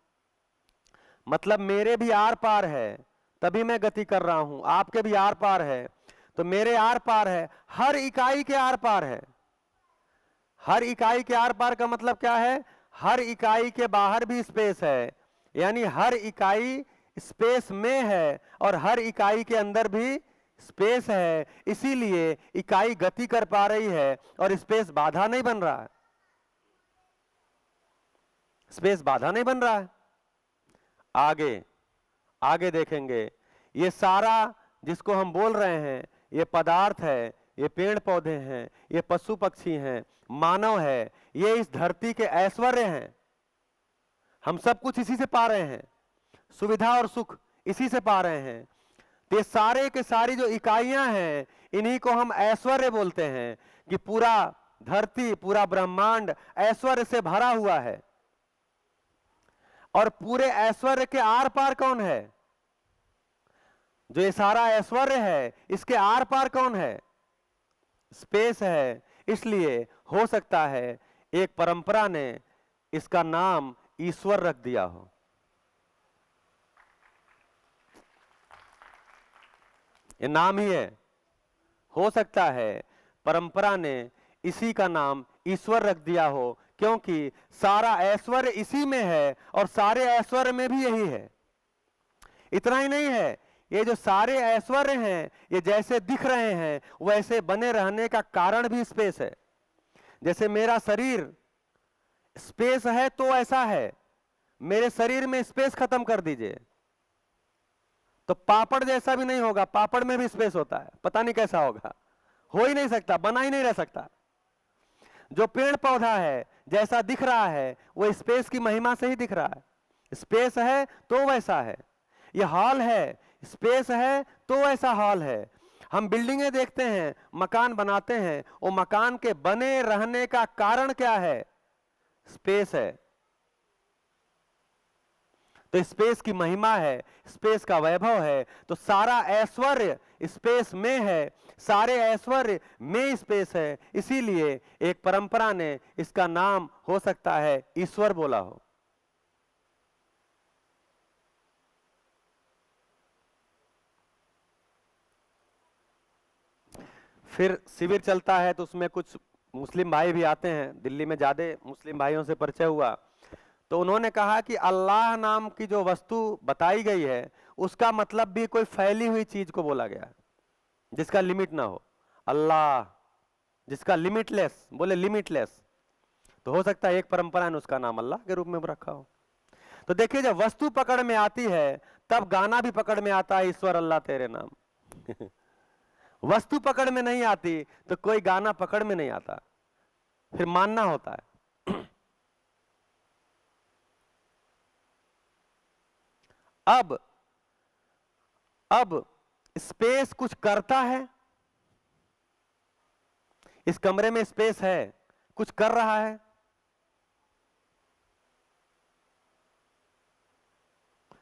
मतलब मेरे भी आर पार है तभी मैं गति कर रहा हूं, आपके भी आर पार है तो मेरे आर पार है, हर इकाई के आर पार है। हर इकाई के आर पार का मतलब क्या है? हर इकाई के बाहर भी स्पेस है, यानी हर इकाई स्पेस में है और हर इकाई के अंदर भी स्पेस है। इसीलिए इकाई गति कर पा रही है और स्पेस बाधा नहीं बन रहा है। स्पेस बाधा नहीं बन रहा है। आगे देखेंगे, ये सारा जिसको हम बोल रहे हैं, ये पदार्थ है, ये पेड़ पौधे हैं, ये पशु पक्षी हैं, मानव है, ये इस धरती के ऐश्वर्य हैं। हम सब कुछ इसी से पा रहे हैं, सुविधा और सुख इसी से पा रहे हैं। तो ये सारे के सारी जो इकाइयां हैं, इन्हीं को हम ऐश्वर्य बोलते हैं, कि पूरा धरती, पूरा ब्रह्मांड ऐश्वर्य से भरा हुआ है। और पूरे ऐश्वर्य के आर पार कौन है? जो ये सारा ऐश्वर्य है, इसके आर पार कौन है? स्पेस है। इसलिए हो सकता है एक परंपरा ने इसका नाम ईश्वर रख दिया हो। ये नाम ही है। हो सकता है परंपरा ने इसी का नाम ईश्वर रख दिया हो, क्योंकि सारा ऐश्वर्य इसी में है और सारे ऐश्वर्य में भी यही है। इतना ही नहीं है, ये जो सारे ऐश्वर्य हैं ये जैसे दिख रहे हैं वैसे बने रहने का कारण भी स्पेस है। जैसे मेरा शरीर स्पेस है तो ऐसा है, मेरे शरीर में स्पेस खत्म कर दीजिए तो पापड़ जैसा भी नहीं होगा, पापड़ में भी स्पेस होता है, पता नहीं कैसा होगा, हो ही नहीं सकता, बना ही नहीं रह सकता। जो पेड़ पौधा है जैसा दिख रहा है वो स्पेस की महिमा से ही दिख रहा है, स्पेस है तो वैसा है। ये हॉल है, स्पेस है तो ऐसा हॉल है। हम बिल्डिंगें देखते हैं, मकान बनाते हैं, वो मकान के बने रहने का कारण क्या है? स्पेस है। तो स्पेस की महिमा है, स्पेस का वैभव है। तो सारा ऐश्वर्य स्पेस में है, सारे ऐश्वर्य में स्पेस है। इसीलिए एक परंपरा ने इसका नाम हो सकता है ईश्वर बोला हो। फिर शिविर चलता है तो उसमें कुछ मुस्लिम भाई भी आते हैं, दिल्ली में ज्यादा मुस्लिम भाइयों से परिचय हुआ तो उन्होंने कहा कि अल्लाह नाम की जो वस्तु बताई गई है उसका मतलब भी कोई फैली हुई चीज को बोला गया है जिसका लिमिट ना हो। अल्लाह जिसका लिमिटलेस, बोले लिमिटलेस, तो हो सकता है एक परंपरा ने उसका नाम अल्लाह के रूप में रखा हो। तो देखिए जब वस्तु पकड़ में आती है तब गाना भी पकड़ में आता है, ईश्वर अल्लाह तेरे नाम। वस्तु पकड़ में नहीं आती तो कोई गाना पकड़ में नहीं आता, फिर मानना होता है। अब स्पेस कुछ करता है, इस कमरे में स्पेस है, कुछ कर रहा है?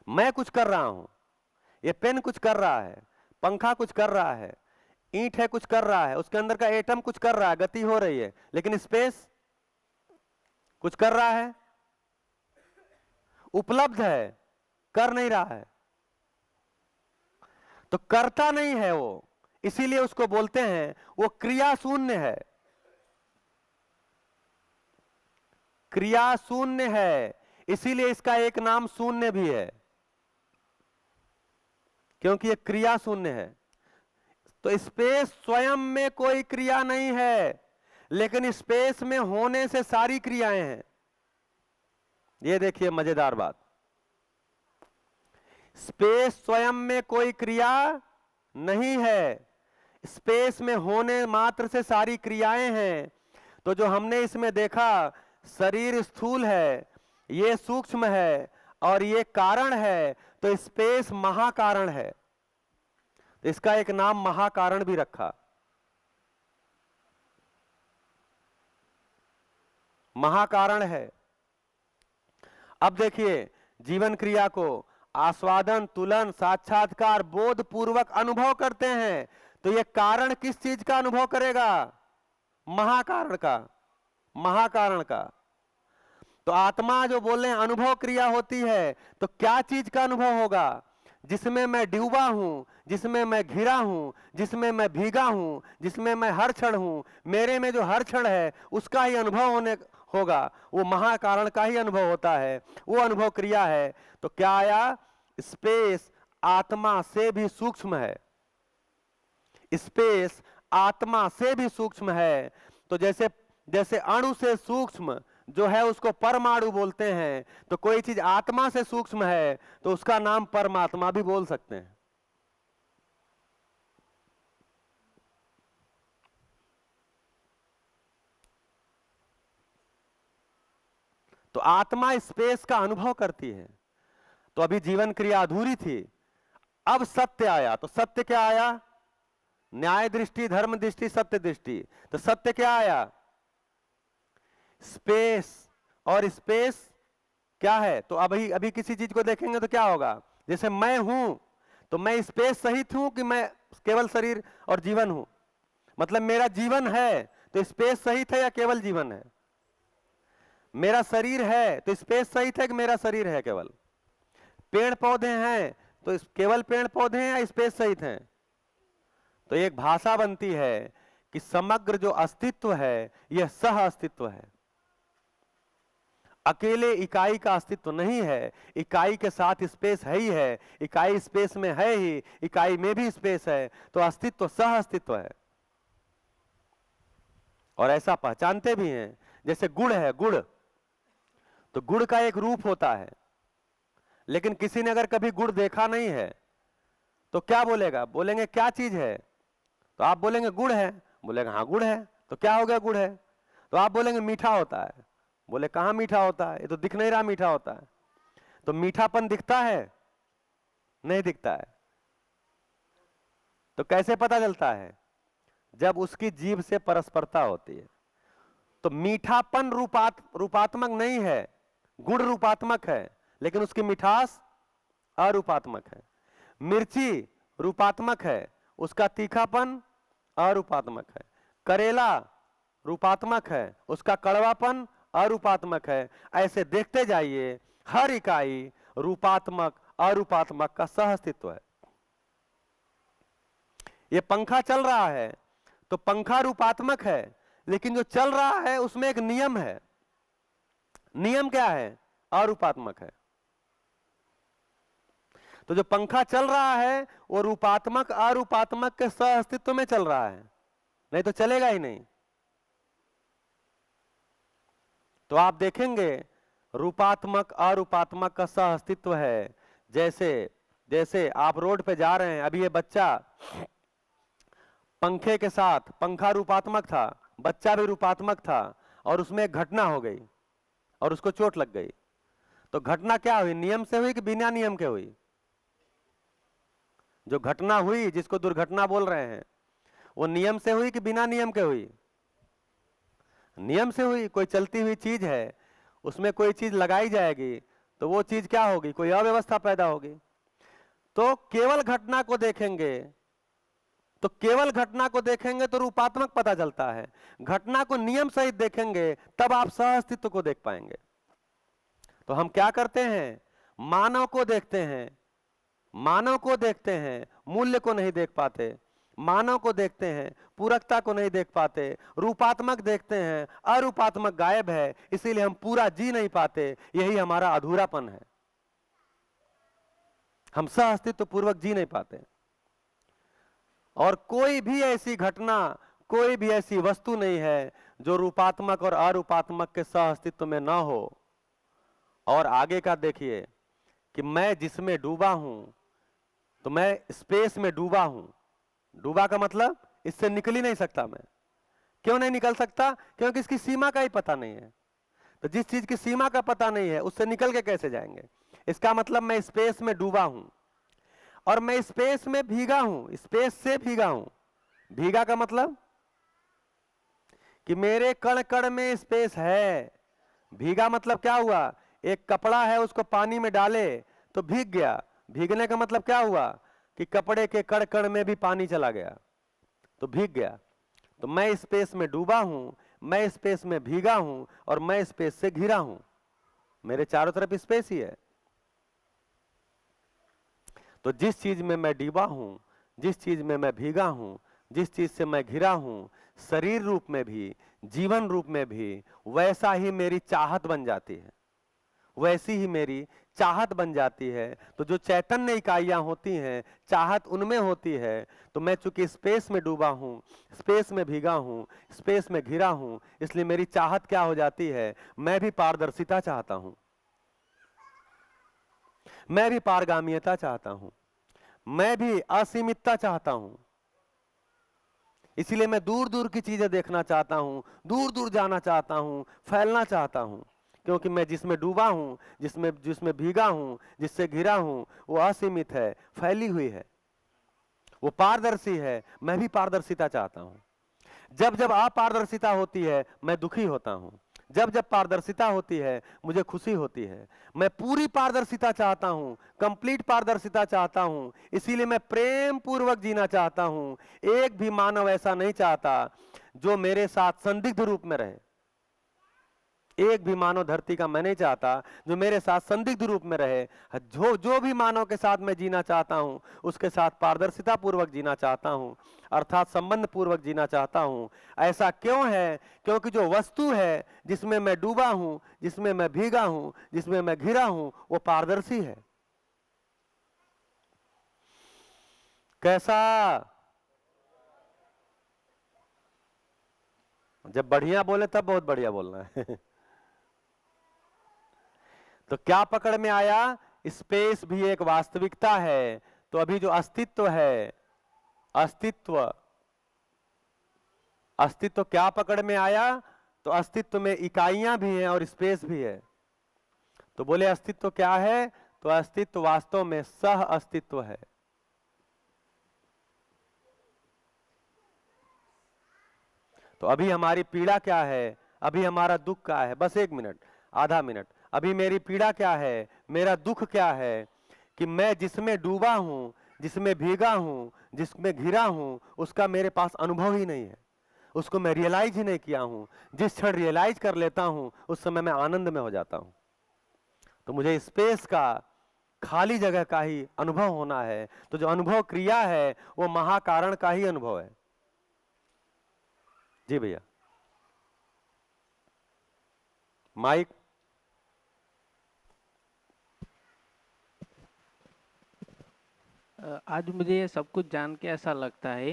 मैं कुछ कर रहा हूं, ये पेन कुछ कर रहा है, पंखा कुछ कर रहा है, ईंट है कुछ कर रहा है, उसके अंदर का एटम कुछ कर रहा है, गति हो रही है, लेकिन स्पेस कुछ कर रहा है? उपलब्ध है, कर नहीं रहा है। तो करता नहीं है वो, इसीलिए उसको बोलते हैं वो क्रिया शून्य है। क्रिया शून्य है, इसीलिए इसका एक नाम शून्य भी है, क्योंकि ये क्रिया शून्य है। तो स्पेस स्वयं में कोई क्रिया नहीं है, लेकिन स्पेस में होने से सारी क्रियाएं हैं। ये देखिए मजेदार बात, स्पेस स्वयं में कोई क्रिया नहीं है, स्पेस में होने मात्र से सारी क्रियाएं हैं। तो जो हमने इसमें देखा, शरीर स्थूल है, ये सूक्ष्म है और ये कारण है, तो स्पेस महाकारण है, तो इसका एक नाम महाकारण भी रखा। महाकारण है। अब देखिए जीवन क्रिया को आस्वादन, तुलन, साक्षात्कार, बोध पूर्वक अनुभव करते हैं, तो ये कारण किस चीज का अनुभव करेगा? महाकारण का, महाकारण का। तो आत्मा जो बोले अनुभव क्रिया होती है, तो क्या चीज का अनुभव होगा? जिसमें मैं डूबा हूं, जिसमें मैं घिरा हूं, जिसमें मैं भीगा हूं, जिसमें मैं हर क्षण हूं, मेरे में जो हर क्षण है उसका ही अनुभव होने होगा, वो महाकारण का ही अनुभव होता है, वो अनुभव क्रिया है। तो क्या आया? स्पेस आत्मा से भी सूक्ष्म है, स्पेस आत्मा से भी सूक्ष्म है। तो जैसे जैसे अणु से सूक्ष्म जो है उसको परमाणु बोलते हैं, तो कोई चीज आत्मा से सूक्ष्म है तो उसका नाम परमात्मा भी बोल सकते हैं। तो आत्मा स्पेस का अनुभव करती है। तो अभी जीवन क्रिया अधूरी थी, अब सत्य आया। तो सत्य क्या आया? न्याय दृष्टि, धर्म दृष्टि, सत्य दृष्टि। तो सत्य क्या आया? स्पेस। और स्पेस क्या है? तो अभी किसी चीज को देखेंगे तो क्या होगा? जैसे मैं हूं, तो मैं स्पेस सहित हूं कि मैं केवल शरीर और जीवन हूं? मतलब मेरा जीवन है तो स्पेस सहित है या केवल जीवन है? मेरा शरीर है तो स्पेस सहित है कि मेरा शरीर है केवल? पेड़ पौधे हैं तो केवल पेड़ पौधे हैं या स्पेस सहित हैं? तो एक भाषा बनती है कि समग्र जो अस्तित्व है यह सह अस्तित्व है। अकेले इकाई का अस्तित्व नहीं है, इकाई के साथ स्पेस है ही है, इकाई स्पेस में है ही, इकाई में भी स्पेस है, तो अस्तित्व सह अस्तित्व है। और ऐसा पहचानते भी हैं। जैसे गुड़ है, गुड़ तो गुड़ का एक रूप होता है, लेकिन किसी ने अगर कभी गुड़ देखा नहीं है तो क्या बोलेगा? बोलेंगे क्या चीज है? तो आप बोलेंगे गुड़ है, बोलेगा हाँ गुड़ है। तो क्या हो गया? गुड़ है। तो आप बोलेंगे मीठा होता है, बोले कहाँ मीठा होता है, ये तो दिख नहीं रहा मीठा होता है। तो मीठापन दिखता है? नहीं दिखता है। तो कैसे पता चलता है? जब उसकी जीभ से परस्परता होती है। तो मीठापन रूपात्मक नहीं है, गुण रूपात्मक है, लेकिन उसकी मिठास अरूपात्मक है। मिर्ची रूपात्मक है, उसका तीखापन अरूपात्मक है। करेला रूपात्मक है, उसका कड़वापन अरूपात्मक है। ऐसे देखते जाइए, हर इकाई रूपात्मक अरूपात्मक का सह अस्तित्व है। ये पंखा चल रहा है तो पंखा रूपात्मक है, लेकिन जो चल रहा है उसमें एक नियम है। नियम क्या है? अरूपात्मक है। तो जो पंखा चल रहा है वो रूपात्मक अरूपात्मक के सह अस्तित्व में चल रहा है, नहीं तो चलेगा ही नहीं। तो आप देखेंगे रूपात्मक अरूपात्मक का सह अस्तित्व है। जैसे जैसे आप रोड पे जा रहे हैं, अभी ये बच्चा पंखे के साथ, पंखा रूपात्मक था, बच्चा भी रूपात्मक था, और उसमें एक घटना हो गई और उसको चोट लग गई। तो घटना क्या हुई? नियम से हुई कि बिना नियम के हुई? जो घटना हुई, जिसको दुर्घटना बोल रहे हैं, वो नियम से हुई कि बिना नियम के हुई? नियम से हुई। कोई चलती हुई चीज है, उसमें कोई चीज लगाई जाएगी तो वो चीज क्या होगी? कोई अव्यवस्था पैदा होगी। तो केवल घटना को देखेंगे, तो केवल घटना को देखेंगे तो रूपात्मक पता चलता है। घटना को नियम सहित देखेंगे तब आप सह अस्तित्व को देख पाएंगे। तो हम क्या करते हैं? मानव को देखते हैं, मानव को देखते हैं, मूल्य को नहीं देख पाते। मानव को देखते हैं, पूरकता को नहीं देख पाते। रूपात्मक देखते हैं, अरूपात्मक गायब है, इसीलिए हम पूरा जी नहीं पाते। यही हमारा अधूरापन है, हम सह अस्तित्व पूर्वक जी नहीं पाते। और कोई भी ऐसी घटना, कोई भी ऐसी वस्तु नहीं है जो रूपात्मक और अरूपात्मक के सह अस्तित्व में ना हो। और आगे का देखिए कि मैं जिसमें डूबा हूं, तो मैं स्पेस में डूबा हूं। डूबा का मतलब इससे निकल ही नहीं सकता मैं। क्यों नहीं निकल सकता? क्योंकि इसकी सीमा का ही पता नहीं है। तो जिस चीज की सीमा का पता नहीं है उससे निकल के कैसे जाएंगे? इसका मतलब मैं स्पेस में डूबा हूं और मैं स्पेस में भीगा हूं, स्पेस से भीगा हूं। भीगा का मतलब कि मेरे कण कण में स्पेस है। भीगा मतलब क्या हुआ? एक कपड़ा है, उसको पानी में डाले तो भीग गया। भीगने का मतलब क्या हुआ? कि कपड़े के कण कण में भी पानी चला गया तो भीग गया। तो मैं स्पेस में डूबा हूं, मैं स्पेस में भीगा हूं और मैं स्पेस से घिरा हूं। मेरे चारों तरफ स्पेस ही है। तो जिस चीज में मैं डूबा हूं, जिस चीज में मैं भीगा हूं, जिस चीज से मैं घिरा हूं, शरीर रूप में भी, जीवन रूप में भी, वैसा ही मेरी चाहत बन जाती है, वैसी ही मेरी चाहत बन जाती है। तो जो चैतन्य इकाइयां होती हैं, चाहत उनमें होती है। तो मैं चूंकि स्पेस में डूबा हूं, स्पेस में भीगा हूं, स्पेस में घिरा हूं, इसलिए मेरी चाहत क्या हो जाती है? मैं भी पारदर्शिता चाहता हूं, मैं भी पारगामियता चाहता हूं, मैं भी असीमितता चाहता हूं। इसीलिए मैं दूर दूर की चीजें देखना चाहता हूं, दूर दूर जाना चाहता हूं, फैलना चाहता हूं। क्योंकि मैं जिसमें डूबा हूं, जिसमें जिसमें भीगा हूं, जिससे घिरा हूं, वो असीमित है, फैली हुई है, वो पारदर्शी है। मैं भी पारदर्शिता चाहता हूं। जब जब अपारदर्शिता होती है मैं दुखी होता हूं, जब जब पारदर्शिता होती है मुझे खुशी होती है। मैं पूरी पारदर्शिता चाहता हूं, कंप्लीट पारदर्शिता चाहता हूं। इसीलिए मैं प्रेम पूर्वक जीना चाहता हूं। एक भी मानव ऐसा नहीं चाहता जो मेरे साथ संदिग्ध रूप में रहे। एक भी मानव धरती का मैं नहीं चाहता जो मेरे साथ संदिग्ध रूप में रहे। जो भी मानव के साथ मैं जीना चाहता हूं उसके साथ पारदर्शिता पूर्वक जीना चाहता हूं, अर्थात संबंध पूर्वक जीना चाहता हूं। ऐसा क्यों है? क्योंकि जो वस्तु है जिसमें मैं डूबा हूं, जिसमें मैं भीगा हूं, जिसमें मैं घिरा हूं, वो पारदर्शी है। कैसा? जब बढ़िया बोले तब बहुत बढ़िया बोलना है। तो क्या पकड़ में आया? स्पेस भी एक वास्तविकता है। तो अभी जो अस्तित्व है, अस्तित्व क्या पकड़ में आया? तो अस्तित्व में इकाइयां भी हैं और स्पेस भी है। तो बोले अस्तित्व क्या है? तो अस्तित्व वास्तव में सह अस्तित्व है। तो अभी हमारी पीड़ा क्या है? अभी हमारा दुख क्या है? बस 1 मिनट, आधा मिनट। अभी मेरी पीड़ा क्या है? मेरा दुख क्या है? कि मैं जिसमें डूबा हूं, जिसमें भीगा हूं, जिसमें घिरा हूं, उसका मेरे पास अनुभव ही नहीं है, उसको मैं रियलाइज ही नहीं किया हूं। जिस क्षण रियलाइज कर लेता हूं उस समय मैं आनंद में हो जाता हूं। तो मुझे स्पेस का, खाली जगह का ही अनुभव होना है। तो जो अनुभव क्रिया है वो महाकारण का ही अनुभव है। जी भैया, माइक। आज मुझे ये सब कुछ जान के ऐसा लगता है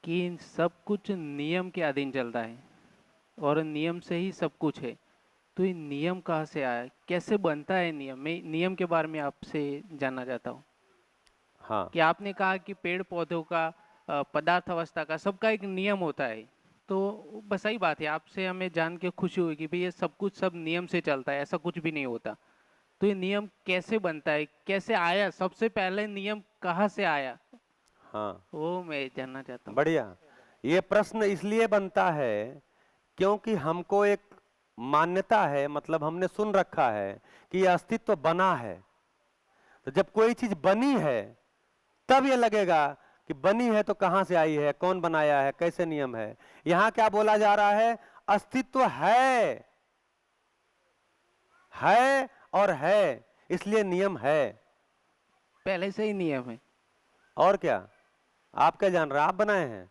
कि इन सब कुछ नियम के अधीन चलता है और नियम से ही सब कुछ है। तो ये नियम कहाँ से आया, कैसे बनता है नियम? मैं नियम के बारे में आपसे जानना चाहता हूँ। हाँ, कि आपने कहा कि पेड़ पौधों का, पदार्थ अवस्था का, सबका एक नियम होता है। तो बस सही बात है, आपसे हमें जान के खुशी हुई कि भाई ये सब कुछ सब नियम से चलता है, ऐसा कुछ भी नहीं होता। तो ये नियम कैसे बनता है, कैसे आया, सबसे पहले नियम कहाँ से आया? हाँ, वो मैं जानना चाहता हूँ। बढ़िया। ये प्रश्न इसलिए बनता है क्योंकि हमको एक मान्यता है, मतलब हमने सुन रखा है कि यह अस्तित्व बना है। तो जब कोई चीज बनी है तब ये लगेगा कि बनी है तो कहां से आई है, कौन बनाया है, कैसे नियम है। यहां क्या बोला जा रहा है? अस्तित्व है और है, इसलिए नियम है। पहले से ही नियम है। और क्या? आप क्या जान रहे हैं? आप बनाए हैं।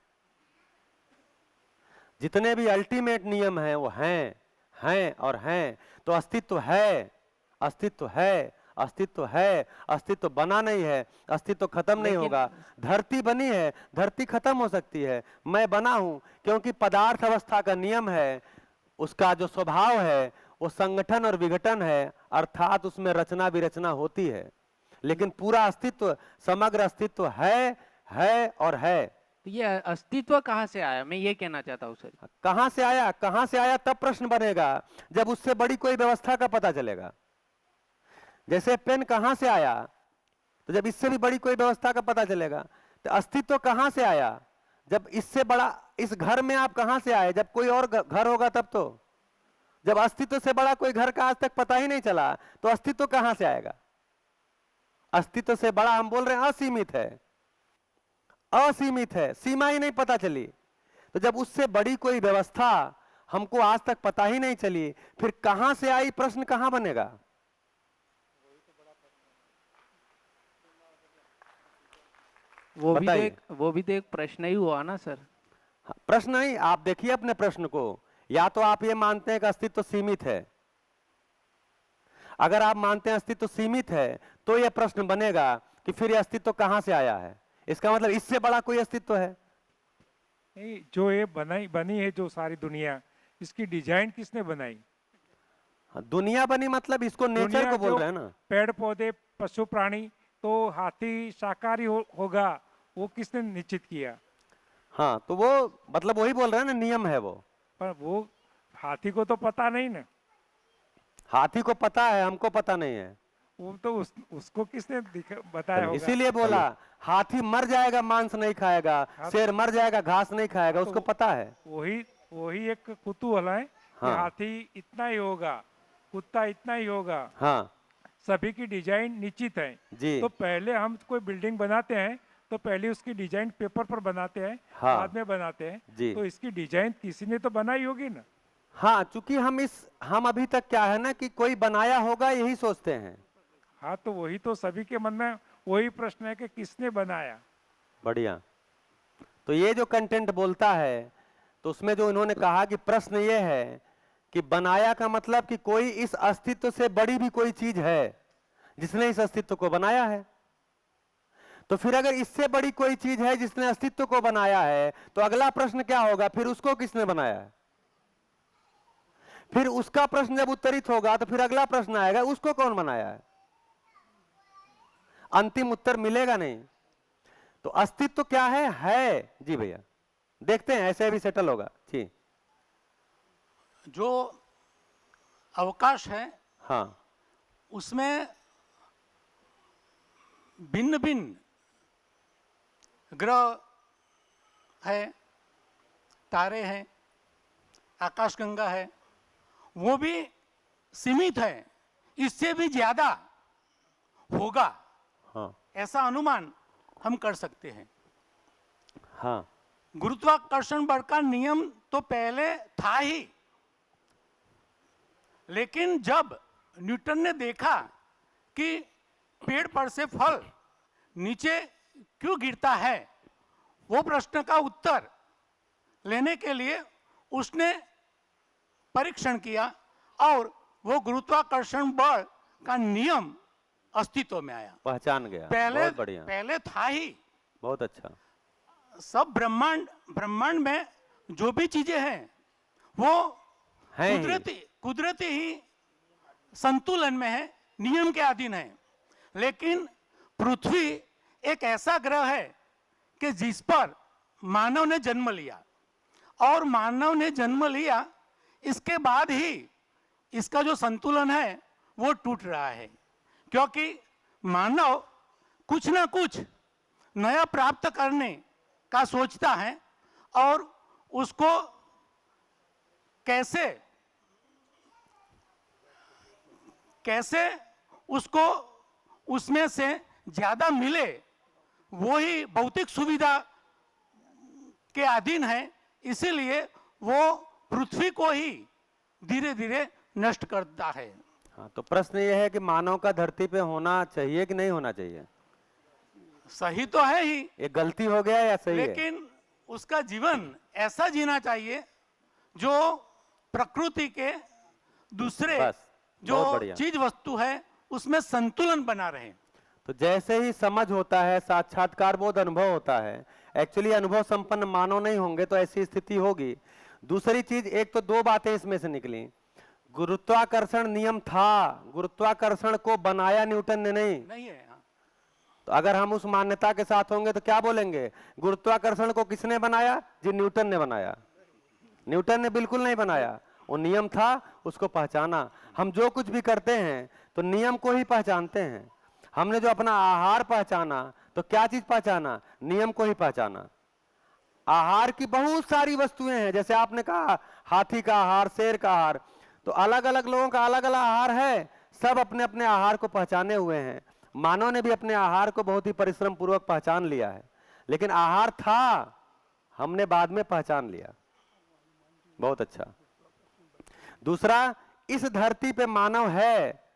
जितने भी अल्टीमेट नियम हैं वो हैं और हैं। तो अस्तित्व है, अस्तित्व है, अस्तित्व है। अस्तित्व बना नहीं है, अस्तित्व खत्म नहीं होगा। धरती बनी है, धरती खत्म हो सकती है, मैं बना हूं क्योंकि पदार्थ अवस्था का नियम है। उसका जो स्वभाव है वो संगठन और विघटन है, अर्थात उसमें रचना विरचना होती है। लेकिन पूरा अस्तित्व, समग्र अस्तित्व है और है। तो ये अस्तित्व कहाँ से आया, मैं ये कहना चाहता हूँ सर। कहां से आया? कहां से आया तब प्रश्न बनेगा जब उससे बड़ी कोई व्यवस्था का पता चलेगा। जैसे पेन कहां से आया, तो जब इससे भी बड़ी कोई व्यवस्था का पता चलेगा। तो अस्तित्व कहां से आया? जब इससे बड़ा, इस घर में आप कहां से आए? जब कोई और घर होगा तब तो। जब अस्तित्व से बड़ा कोई घर का आज तक पता ही नहीं चला तो अस्तित्व कहां से आएगा? अस्तित्व से बड़ा हम बोल रहे हैं असीमित है, असीमित है, सीमा ही नहीं पता चली। तो जब उससे बड़ी कोई व्यवस्था हमको आज तक पता ही नहीं चली, फिर कहां से आई, प्रश्न कहां बनेगा? वो बताइए। भी तो एक प्रश्न ही हुआ ना सर। प्रश्न नहीं, आप देखिए अपने प्रश्न को। या तो आप ये मानते हैं कि अस्तित्व सीमित है। अगर आप मानते हैं अस्तित्व सीमित है तो यह प्रश्न बनेगा कि फिर यह अस्तित्व कहां से आया है। इसका मतलब इससे बड़ा कोई अस्तित्व है? नहीं, जो ये बनी है जो सारी दुनिया, इसकी डिजाइन किसने बनाई? दुनिया बनी मतलब इसको नेचर को बोल रहे हैं ना। पेड़ पौधे, पशु प्राणी, तो हाथी शाकाहारी होगा, वो किसने निश्चित किया? हाँ, तो वो मतलब वही बोल रहे हैं ना, नियम है वो। पर वो हाथी को तो पता नहीं ना। हाथी को पता है, हमको पता नहीं है। वो तो उसको किसने बताया होगा? इसीलिए बोला हाथी मर जाएगा मांस नहीं खाएगा, शेर मर जाएगा घास नहीं खाएगा, उसको पता है। वही एक कुतूहल है कि हाथी इतना ही होगा, कुत्ता इतना ही होगा। हाँ, सभी की डिजाइन निश्चित है जी। तो पहले हम कोई बिल्डिंग बनाते हैं तो पहले उसकी डिजाइन पेपर पर बनाते हैं, बाद में बनाते हैं। तो इसकी डिजाइन किसी ने तो बनाई होगी ना। हाँ, चूंकि हम अभी तक क्या है ना कि कोई बनाया होगा यही सोचते हैं। हाँ, तो वही तो सभी के मन में वही प्रश्न है कि किसने बनाया। बढ़िया। तो ये जो कंटेंट बोलता है, तो उसमें जो इन्होंने कहा कि प्रश्न ये है कि बनाया का मतलब कि कोई इस अस्तित्व से बड़ी भी कोई चीज है जिसने इस अस्तित्व को बनाया है। तो फिर अगर इससे बड़ी कोई चीज है जिसने अस्तित्व को बनाया है, तो अगला प्रश्न क्या होगा, फिर उसको किसने बनाया है? फिर उसका प्रश्न जब उत्तरित होगा तो फिर अगला प्रश्न आएगा, उसको कौन बनाया है? अंतिम उत्तर मिलेगा नहीं। तो अस्तित्व क्या है जी भैया, देखते हैं, ऐसे भी सेटल होगा जी। जो अवकाश है, हाँ, उसमें भिन्न भिन्न ग्रह है, तारे हैं, आकाशगंगा है, वो भी सीमित है, इससे भी ज्यादा होगा, हाँ, ऐसा अनुमान हम कर सकते हैं। हाँ, गुरुत्वाकर्षण बल का नियम तो पहले था ही, लेकिन जब न्यूटन ने देखा कि पेड़ पर से फल नीचे क्यों गिरता है, वो प्रश्न का उत्तर लेने के लिए उसने परीक्षण किया और वो गुरुत्वाकर्षण बल का नियम अस्तित्व में आया। पहचान गया। पहले बहुत बढ़िया, पहले था ही। बहुत अच्छा। सब ब्रह्मांड में जो भी चीजें हैं वो है ही। कुदरती ही संतुलन में है, नियम के अधीन है। लेकिन पृथ्वी एक ऐसा ग्रह है कि जिस पर मानव ने जन्म लिया, और मानव ने जन्म लिया इसके बाद ही इसका जो संतुलन है वो टूट रहा है, क्योंकि मानव कुछ ना कुछ नया प्राप्त करने का सोचता है और उसको कैसे उसको उसमें से ज्यादा मिले, वो ही भौतिक सुविधा के अधीन है। इसीलिए वो पृथ्वी को ही धीरे धीरे नष्ट करता है। हाँ, तो प्रश्न ये है कि मानव का धरती पे होना चाहिए कि नहीं होना चाहिए? सही तो है ही, ये गलती हो गया या सही है? लेकिन उसका जीवन ऐसा जीना चाहिए जो प्रकृति के दूसरे बस, जो बहुत बढ़िया। चीज वस्तु है उसमें संतुलन बना रहे। तो जैसे ही समझ होता है, साक्षात्कार बोध अनुभव होता है, एक्चुअली अनुभव संपन्न मानव नहीं होंगे तो ऐसी स्थिति होगी। दूसरी चीज, एक तो दो बातें इसमें से निकली। गुरुत्वाकर्षण नियम था, गुरुत्वाकर्षण को बनाया न्यूटन ने नहीं है। तो अगर हम उस मान्यता के साथ होंगे तो क्या बोलेंगे, गुरुत्वाकर्षण को किसने बनाया? जी न्यूटन ने बनाया। न्यूटन ने बिल्कुल नहीं बनाया, वो नियम था, उसको पहचाना। हम जो कुछ भी करते हैं तो नियम को ही पहचानते हैं। हमने जो अपना आहार पहचाना तो क्या चीज पहचाना? नियम को ही पहचाना। आहार की बहुत सारी वस्तुएं हैं, जैसे आपने कहा हाथी का आहार, शेर का आहार, तो अलग अलग लोगों का अलग अलग आहार है, सब अपने अपने आहार को पहचाने हुए हैं। मानव ने भी अपने आहार को बहुत ही परिश्रम पूर्वक पहचान लिया है, लेकिन आहार था, हमने बाद में पहचान लिया। बहुत अच्छा। दूसरा, इस धरती पे मानव है,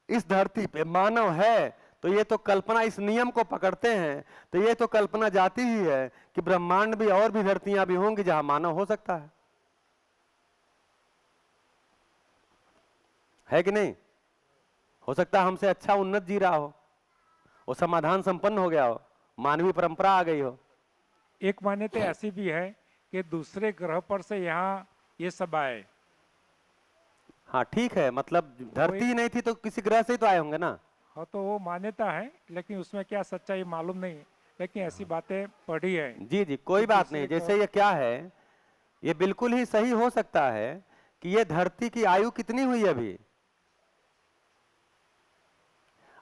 इस धरती पे मानव है, तो ये तो कल्पना, इस नियम को पकड़ते हैं तो ये तो कल्पना जाती ही है कि ब्रह्मांड भी और भी धरतियां भी होंगी जहां मानव हो सकता है कि नहीं? हो सकता है हमसे अच्छा उन्नत जी रहा हो, वो समाधान संपन्न हो गया हो, मानवीय परंपरा आ गई हो। एक मान्यता ऐसी भी है कि दूसरे ग्रह पर से यहाँ ये सब आए। हाँ ठीक है, मतलब धरती ही नहीं थी तो किसी ग्रह से ही तो आए होंगे ना। हाँ, तो वो मान्यता है, लेकिन उसमें क्या सच्चाई मालूम नहीं है, लेकिन ऐसी बातें पढ़ी है। जी जी, कोई बात नहीं। जैसे ये क्या है, ये बिल्कुल ही सही हो सकता है कि ये धरती की आयु कितनी हुई अभी?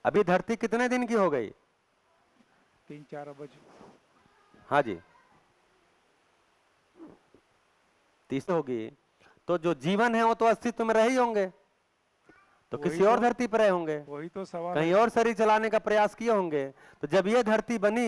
अभी धरती कितने दिन की हो गई? 3-4 अरब। हाँ जी, 30 होगी, तो जो जीवन है वो तो अस्तित्व में रहे ही होंगे, तो किसी और धरती पर रहे होंगे, वही तो सवाल कहीं और शरीर चलाने का प्रयास किए होंगे। तो जब ये धरती बनी,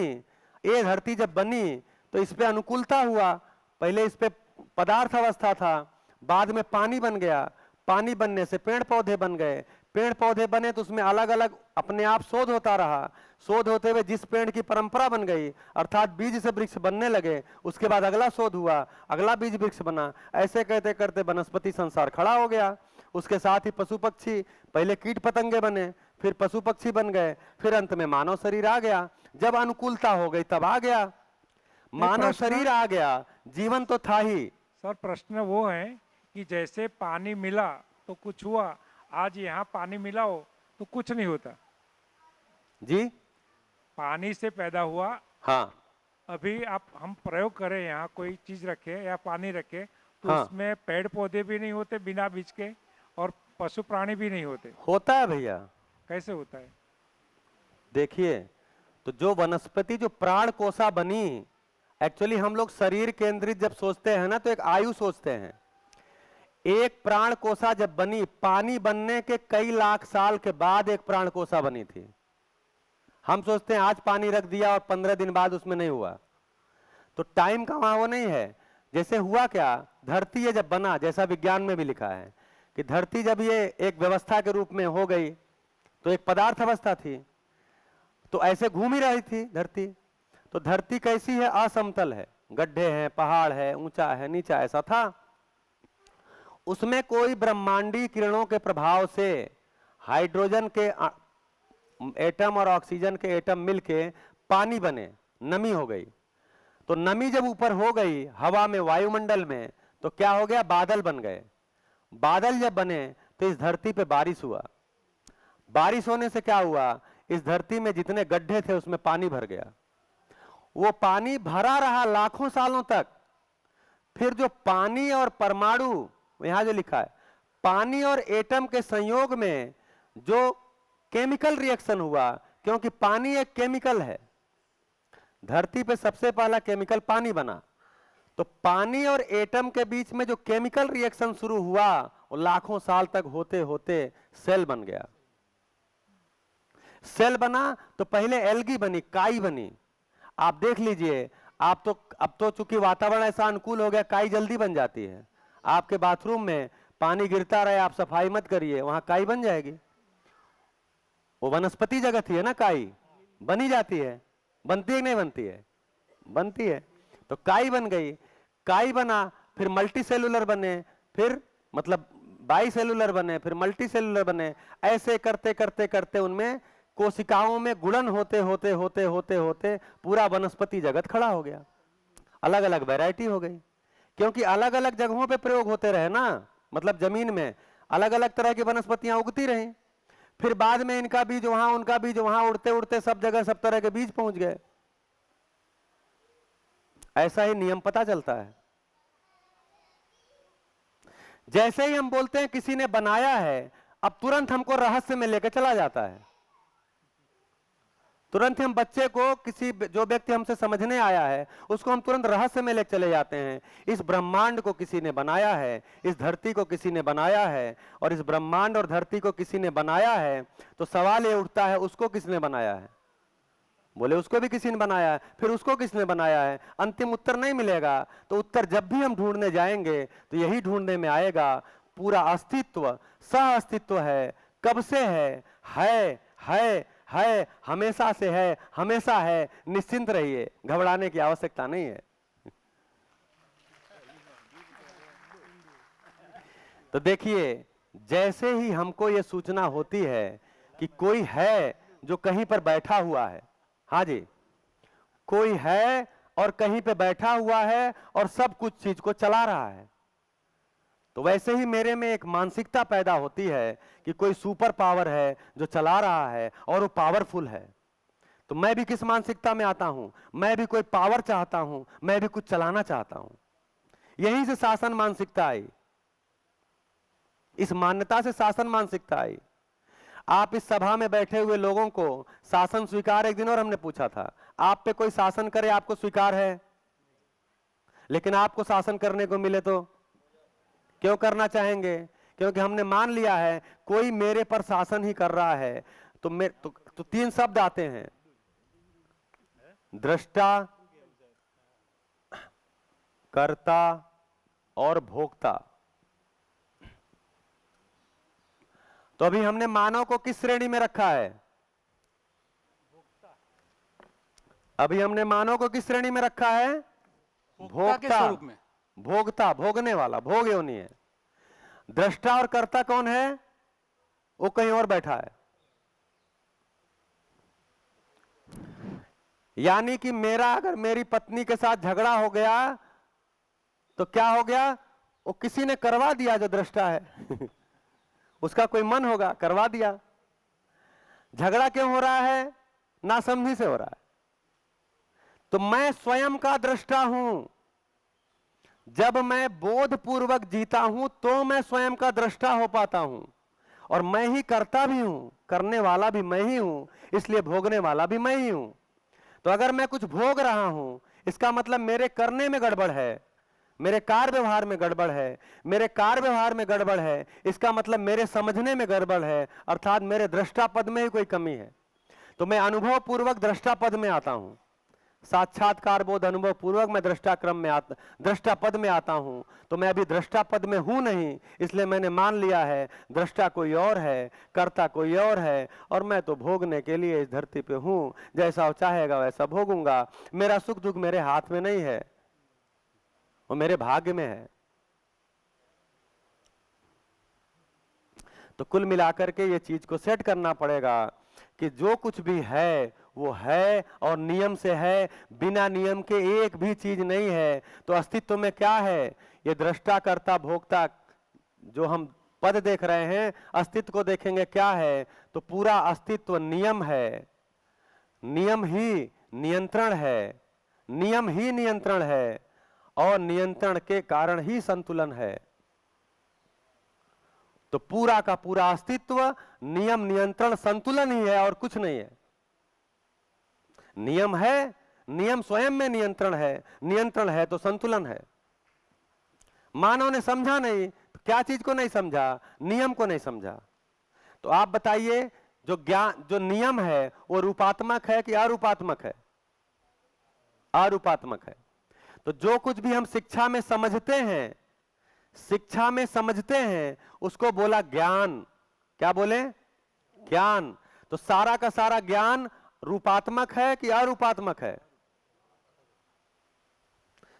ये धरती जब बनी तो इस पे अनुकूलता हुआ। पहले इस पे पदार्थ अवस्था था, बाद में पानी बन गया, पानी बनने से पेड़ पौधे बन गए, पेड़ पौधे बने तो उसमें अलग अलग अपने आप शोध होता रहा, शोध होते हुए जिस पेड़ की परंपरा बन गई, अर्थात बीज से वृक्ष बनने लगे, उसके बाद अगला शोध हुआ, अगला बीज वृक्ष बना, ऐसे करते करते वनस्पति संसार खड़ा हो गया। उसके साथ ही पशु पक्षी, पहले कीट पतंगे बने, फिर पशु पक्षी बन गए, फिर अंत में मानव शरीर आ गया। जब अनुकूलता हो गई तब आ गया मानव प्रश्न- शरीर, आ गया, जीवन तो था ही। सर प्रश्न वो है कि जैसे पानी मिला तो कुछ हुआ, आज यहाँ पानी मिला हो तो कुछ नहीं होता। जी पानी से पैदा हुआ, हाँ अभी आप हम प्रयोग करें यहाँ कोई चीज रखे या पानी रखे तो हाँ। उसमें पेड़ पौधे भी नहीं होते बिना बीज के, और पशु प्राणी भी नहीं होते। होता है भैया। कैसे होता है? देखिए, तो जो वनस्पति जो प्राण कोशा बनी, एक्चुअली हम लोग शरीर केंद्रित जब सोचते हैं ना तो एक आयु सोचते हैं। एक प्राण कोशा जब बनी, पानी बनने के कई लाख साल के बाद एक प्राण कोशा बनी थी। हम सोचते हैं आज पानी रख दिया और 15 दिन बाद उसमें नहीं हुआ, तो टाइम का वहां वो नहीं है। जैसे हुआ क्या, धरती ये जब बना, जैसा विज्ञान में भी लिखा है कि धरती जब ये एक व्यवस्था के रूप में हो गई तो एक पदार्थ अवस्था थी, तो ऐसे घूम ही रही थी धरती। तो धरती कैसी है, असमतल है, गड्ढे हैं, पहाड़ है, ऊंचा है, नीचा, ऐसा था। उसमें कोई ब्रह्मांडीय किरणों के प्रभाव से हाइड्रोजन के एटम और ऑक्सीजन के एटम मिलके पानी बने, नमी हो गई। तो नमी जब ऊपर हो गई हवा में, वायुमंडल में, तो क्या हो गया, बादल बन गए। बादल जब बने तो इस धरती पे बारिश हुआ। बारिश होने से क्या हुआ, इस धरती में जितने गड्ढे थे उसमें पानी भर गया। वो पानी भरा रहा लाखों सालों तक। फिर जो पानी और परमाणु, यहां जो लिखा है, पानी और एटम के संयोग में जो केमिकल रिएक्शन हुआ, क्योंकि पानी एक केमिकल है, धरती पे सबसे पहला केमिकल पानी बना, तो पानी और एटम के बीच में जो केमिकल रिएक्शन शुरू हुआ वो लाखों साल तक होते होते सेल बन गया। सेल बना तो पहले एल्गी बनी, काई बनी। आप देख लीजिए, आप तो अब तो चूंकि वातावरण ऐसा अनुकूल हो गया, काई जल्दी बन जाती है। आपके बाथरूम में पानी गिरता रहे, आप सफाई मत करिए, वहां काई बन जाएगी। वो वनस्पति जगत ही है ना, काई बनी जाती है। बनती है नहीं बनती है? बनती है। तो काई बन गई, काई बना, फिर मल्टी सेलुलर बने, फिर मतलब बाई सेलुलर बने, फिर मल्टी सेलुलर बने। ऐसे करते करते करते उनमें कोशिकाओं में गुणन होते होते होते होते होते पूरा वनस्पति जगत खड़ा हो गया। अलग अलग वैरायटी हो गई, क्योंकि अलग अलग जगहों पे प्रयोग होते रहे ना, मतलब जमीन में अलग अलग तरह की वनस्पतियां उगती रहीं। फिर बाद में इनका बीज वहां, उनका बीज वहां, उड़ते उड़ते सब जगह सब तरह के बीज पहुंच गए। ऐसा ही नियम पता चलता है। जैसे ही हम बोलते हैं किसी ने बनाया है, अब तुरंत हमको रहस्य में लेकर चला जाता है। तुरंत हम बच्चे को, किसी जो व्यक्ति हमसे समझने आया है उसको हम तुरंत रहस्य में ले चले जाते हैं। इस ब्रह्मांड को किसी ने बनाया है, इस धरती को किसी ने बनाया है, और इस ब्रह्मांड और धरती को किसी ने बनाया है, तो सवाल ये उठता है उसको किसने बनाया है? बोले उसको भी किसी ने बनाया है, फिर उसको किसने बनाया है? अंतिम उत्तर नहीं मिलेगा। तो उत्तर जब भी हम ढूंढने जाएंगे तो यही ढूंढने में आएगा, पूरा अस्तित्व सह अस्तित्व है, कब से है, हमेशा से है, हमेशा है। निश्चिंत रहिए, घबराने की आवश्यकता नहीं है। तो देखिए, जैसे ही हमको ये सूचना होती है कि कोई है जो कहीं पर बैठा हुआ है, हाँ जी, कोई है और कहीं पे बैठा हुआ है और सब कुछ चीज को चला रहा है, तो वैसे ही मेरे में एक मानसिकता पैदा होती है कि कोई सुपर पावर है जो चला रहा है और वो पावरफुल है। तो मैं भी किस मानसिकता में आता हूं? मैं भी कोई पावर चाहता हूं, मैं भी कुछ चलाना चाहता हूं। यहीं से शासन मानसिकता आई, इस मान्यता से शासन मानसिकता आई। आप इस सभा में बैठे हुए लोगों को शासन स्वीकार, एक दिन और हमने पूछा था, आप पे कोई शासन करे आपको स्वीकार है? लेकिन आपको शासन करने को मिले तो क्यों करना चाहेंगे? क्योंकि हमने मान लिया है कोई मेरे पर शासन ही कर रहा है। तो तीन शब्द आते हैं, दृष्टा, कर्ता और भोक्ता। तो अभी हमने मानव को किस श्रेणी में रखा है? अभी हमने मानव को किस श्रेणी में रखा है? भोक्ता के स्वरूप में। भोक्ता, भोगने वाला, भोग योनि है। दृष्टा और कर्ता कौन है? वो कहीं और बैठा है। यानी कि मेरा अगर मेरी पत्नी के साथ झगड़ा हो गया तो क्या हो गया? वो किसी ने करवा दिया जो दृष्टा है उसका कोई मन होगा, करवा दिया। झगड़ा क्यों हो रहा है? नासमझी से हो रहा है। तो मैं स्वयं का दृष्टा हूं। जब मैं बोध पूर्वक जीता हूं तो मैं स्वयं का दृष्टा हो पाता हूं, और मैं ही करता भी हूं, करने वाला भी मैं ही हूं, इसलिए भोगने वाला भी मैं ही हूं। तो अगर मैं कुछ भोग रहा हूं, इसका मतलब मेरे करने में गड़बड़ है, मेरे कार्य व्यवहार में गड़बड़ है। मेरे कार्य व्यवहार में गड़बड़ है, इसका मतलब मेरे समझने में गड़बड़ है, अर्थात मेरे दृष्टा पद में ही कोई कमी है। तो मैं अनुभव पूर्वक दृष्टा पद में आता हूं। साक्षात्कार बोध अनुभव पूर्वक मैं दृष्टा पद में आता हूं। तो मैं अभी दृष्टा पद में हूं नहीं, इसलिए मैंने मान लिया है दृष्टा कोई और है, कर्ता कोई और है, और मैं तो भोगने के लिए इस धरती पे हूं। जैसा वो चाहेगा वैसा भोगूंगा। मेरा सुख दुख मेरे हाथ में नहीं है, वो मेरे भाग्य में है। तो कुल मिलाकर के ये चीज को सेट करना पड़ेगा कि जो कुछ भी है वो है और नियम से है, बिना नियम के एक भी चीज नहीं है। तो अस्तित्व में क्या है? ये दृष्टा कर्ता भोक्ता जो हम पद देख रहे हैं, अस्तित्व को देखेंगे क्या है? तो पूरा अस्तित्व नियम है। नियम ही नियंत्रण है, नियम ही नियंत्रण है, और नियंत्रण के कारण ही संतुलन है। तो पूरा का पूरा अस्तित्व नियम नियंत्रण संतुलन ही है और कुछ नहीं है। नियम है, नियम स्वयं में नियंत्रण है, नियंत्रण है तो संतुलन है। मानव ने समझा नहीं, तो क्या चीज को नहीं समझा? नियम को नहीं समझा। तो आप बताइए, जो ज्ञान, जो नियम है वो रूपात्मक है कि अरूपात्मक है? अरूपात्मक है। तो जो कुछ भी हम शिक्षा में समझते हैं, शिक्षा में समझते हैं, उसको बोला ज्ञान। क्या बोले? ज्ञान। तो सारा का सारा ज्ञान रूपात्मक है कि अरूपात्मक है?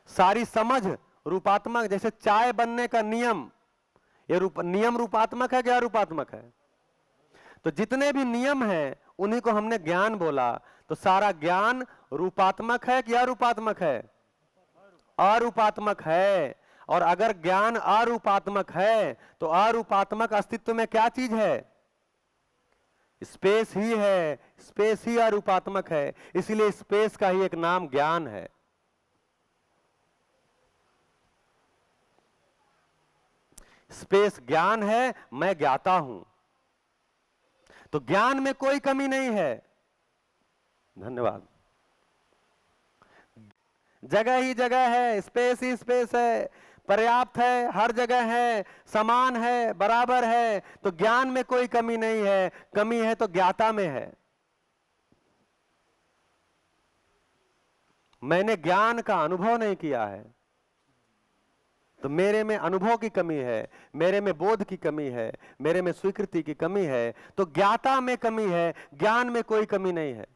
सारी समझ रूपात्मक। जैसे चाय बनने का नियम, ये नियम रूपात्मक है कि अरूपात्मक है? तो जितने भी नियम हैं उन्हीं को हमने ज्ञान बोला। तो सारा ज्ञान रूपात्मक है कि अरूपात्मक है? अरूपात्मक है। और अगर ज्ञान अरूपात्मक है तो अरूपात्मक अस्तित्व में क्या चीज है? स्पेस ही है। स्पेस ही अरूपात्मक है, इसलिए स्पेस का ही एक नाम ज्ञान है। स्पेस ज्ञान है, मैं ज्ञाता हूं। तो ज्ञान में कोई कमी नहीं है। धन्यवाद। जगह ही जगह है, स्पेस ही स्पेस है, पर्याप्त है, हर जगह है, समान है, बराबर है। तो ज्ञान में कोई कमी नहीं है। कमी है तो ज्ञाता में है। मैंने ज्ञान का अनुभव नहीं किया है, तो मेरे में अनुभव की कमी है, मेरे में बोध की कमी है, मेरे में स्वीकृति की कमी है। तो ज्ञाता में कमी है, ज्ञान में कोई कमी नहीं है।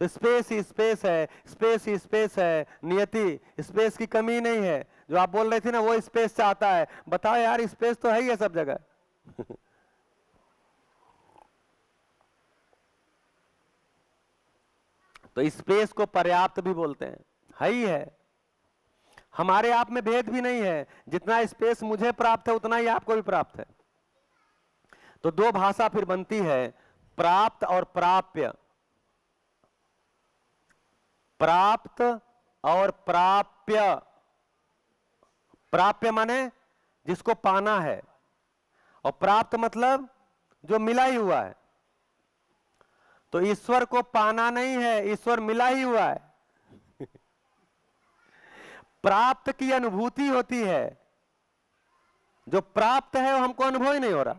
तो स्पेस ही स्पेस है, स्पेस ही स्पेस है, नियति, स्पेस की कमी नहीं है। जो आप बोल रहे थे ना, वो स्पेस चाहता है। बताओ यार, स्पेस तो है ही है सब जगह तो स्पेस को पर्याप्त भी बोलते हैं, है ही है। हमारे आप में भेद भी नहीं है। जितना स्पेस मुझे प्राप्त है उतना ही आपको भी प्राप्त है। तो दो भाषा फिर बनती है, प्राप्त और प्राप्य। प्राप्त और प्राप्य। प्राप्य माने जिसको पाना है, और प्राप्त मतलब जो मिला ही हुआ है। तो ईश्वर को पाना नहीं है, ईश्वर मिला ही हुआ है प्राप्त की अनुभूति होती है, जो प्राप्त है वो हमको अनुभव ही नहीं हो रहा।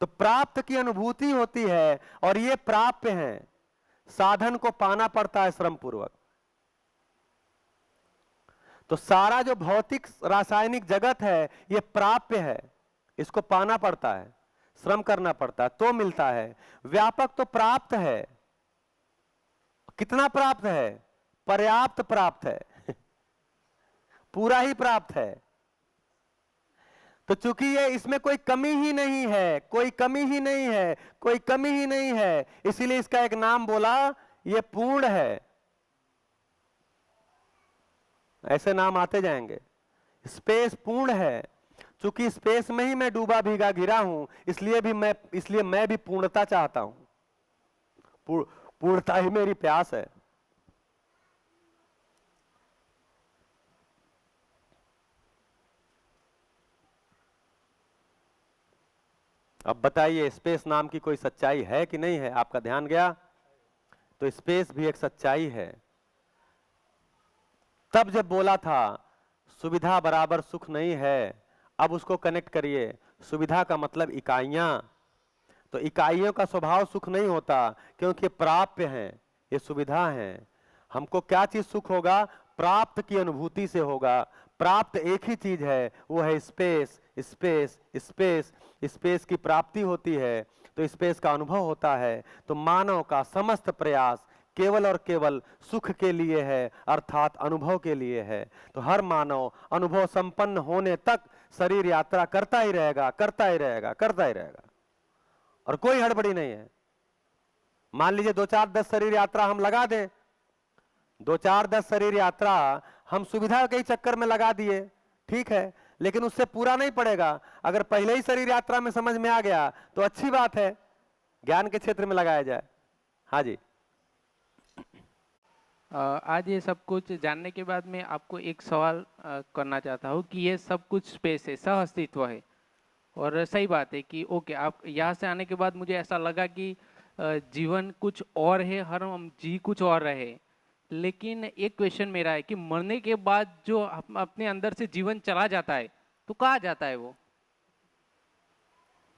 तो प्राप्त की अनुभूति होती है, और ये प्राप्य है। साधन को पाना पड़ता है श्रम पूर्वक। तो सारा जो भौतिक रासायनिक जगत है ये प्राप्य है, इसको पाना पड़ता है, श्रम करना पड़ता है तो मिलता है। व्यापक तो प्राप्त है। कितना प्राप्त है? पर्याप्त प्राप्त है पूरा ही प्राप्त है। तो चूंकि ये इसमें कोई कमी ही नहीं है, कोई कमी ही नहीं है, कोई कमी ही नहीं है, इसीलिए इसका एक नाम बोला, ये पूर्ण है। ऐसे नाम आते जाएंगे। स्पेस पूर्ण है। चूंकि स्पेस में ही मैं डूबा भीगा घिरा हूं, इसलिए मैं भी पूर्णता चाहता हूं। पूर्णता ही मेरी प्यास है। अब बताइए, स्पेस नाम की कोई सच्चाई है कि नहीं है? आपका ध्यान गया? तो स्पेस भी एक सच्चाई है। तब जब बोला था सुविधा बराबर सुख नहीं है, अब उसको कनेक्ट करिए। सुविधा का मतलब इकाइयां। तो इकाइयों का स्वभाव सुख नहीं होता, क्योंकि ये प्राप्य हैं, ये सुविधा हैं। हमको क्या चीज सुख होगा? प्राप्त की अनुभूति से होगा। प्राप्त एक ही चीज है, वो है स्पेस। स्पेस स्पेस स्पेस की प्राप्ति होती है तो स्पेस का अनुभव होता है। तो मानव का समस्त प्रयास केवल और केवल सुख के लिए है, अर्थात अनुभव के लिए है। तो हर मानव अनुभव संपन्न होने तक शरीर यात्रा करता ही रहेगा, करता ही रहेगा, करता ही रहेगा, और कोई हड़बड़ी नहीं है। मान लीजिए 2 4 10 शरीर यात्रा हम लगा दें, 2 4 10 शरीर यात्रा हम सुविधा के चक्कर में लगा दिए, ठीक है, लेकिन उससे पूरा नहीं पड़ेगा। अगर पहले ही शरीर यात्रा में समझ में आ गया तो अच्छी बात है, ज्ञान के क्षेत्र में लगाया जाए। हाँ जी। आज ये सब कुछ जानने के बाद मैं आपको एक सवाल करना चाहता हूँ कि ये सब कुछ स्पेस है, सह अस्तित्व है, और सही बात है कि ओके, आप यहाँ से आने के बाद मुझे ऐसा लगा कि जीवन कुछ और है, हर हम जी कुछ और रहे। लेकिन एक क्वेश्चन मेरा है कि मरने के बाद जो अपने अंदर से जीवन चला जाता है तो कहाँ जाता है वो?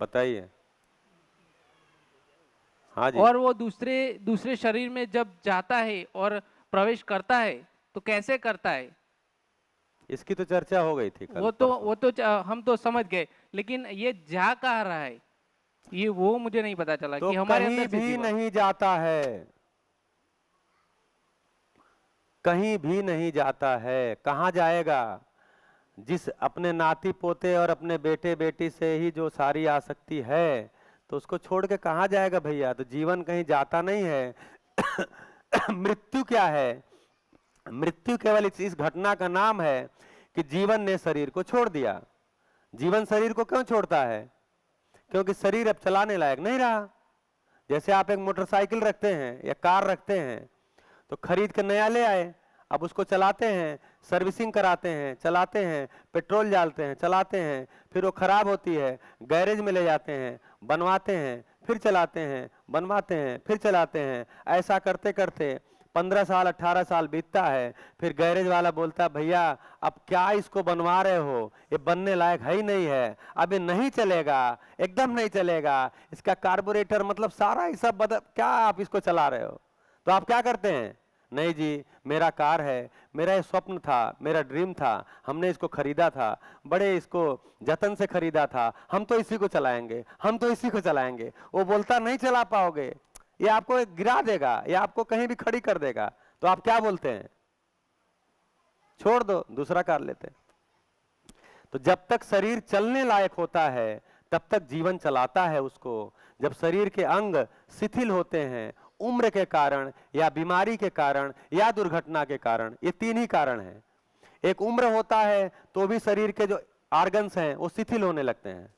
बताइए। हाँ जी। और वो दूसरे शरीर में जब जाता है और प्रवेश करता है तो कैसे करता है? इसकी तो चर्चा हो गई थी कल। वो तो हम तो समझ गए, लेकिन ये जा कहाँ रहा है ये वो मुझे नहीं पता चला। तो कि हमारे कहीं अंदर से भी जीवन नहीं जाता है, कहीं भी नहीं जाता है। कहाँ जाएगा? जिस अपने नाती पोते और अपने बेटे बेटी से ही जो सारी आसक्ति है, तो उसको छोड़ के कहाँ जाएगा भैया? तो जीवन कहीं जाता नहीं है। मृत्यु क्या है? मृत्यु केवल इस घटना का नाम है कि जीवन ने शरीर को छोड़ दिया। जीवन शरीर को क्यों छोड़ता है? क्योंकि शरीर अब चलाने लायक नहीं रहा। जैसे आप एक मोटरसाइकिल रखते हैं या कार रखते हैं, तो खरीद के नया ले आए, अब उसको चलाते हैं, सर्विसिंग कराते हैं, चलाते हैं, पेट्रोल डालते हैं, चलाते हैं, फिर वो खराब होती है, गैरेज में ले जाते हैं, बनवाते हैं, फिर चलाते हैं, बनवाते हैं, फिर चलाते हैं। ऐसा करते करते 15 साल 18 साल बीतता है। फिर गैरेज वाला बोलता है, भैया अब क्या इसको बनवा रहे हो, ये बनने लायक है ही नहीं है, अब ये नहीं चलेगा, एकदम नहीं चलेगा, इसका कार्बोरेटर मतलब सारा ही सब क्या आप इसको चला रहे हो? तो आप क्या करते हैं? नहीं जी, मेरा कार है, मेरा ये स्वप्न था, मेरा ड्रीम था, हमने इसको खरीदा था, बड़े इसको जतन से खरीदा था, हम तो इसी को चलाएंगे, हम तो इसी को चलाएंगे। वो बोलता नहीं चला पाओगे, ये आपको गिरा देगा, ये आपको कहीं भी खड़ी कर देगा। तो आप क्या बोलते हैं? छोड़ दो, दूसरा कार लेते हैं। तो जब तक शरीर चलने लायक होता है तब तक जीवन चलाता है उसको। जब शरीर के अंग शिथिल होते हैं, उम्र के कारण या बीमारी के कारण या दुर्घटना के कारण, ये 3 ही कारण हैं। एक उम्र होता है तो भी शरीर के जो ऑर्गन्स हैं वो शिथिल होने लगते हैं।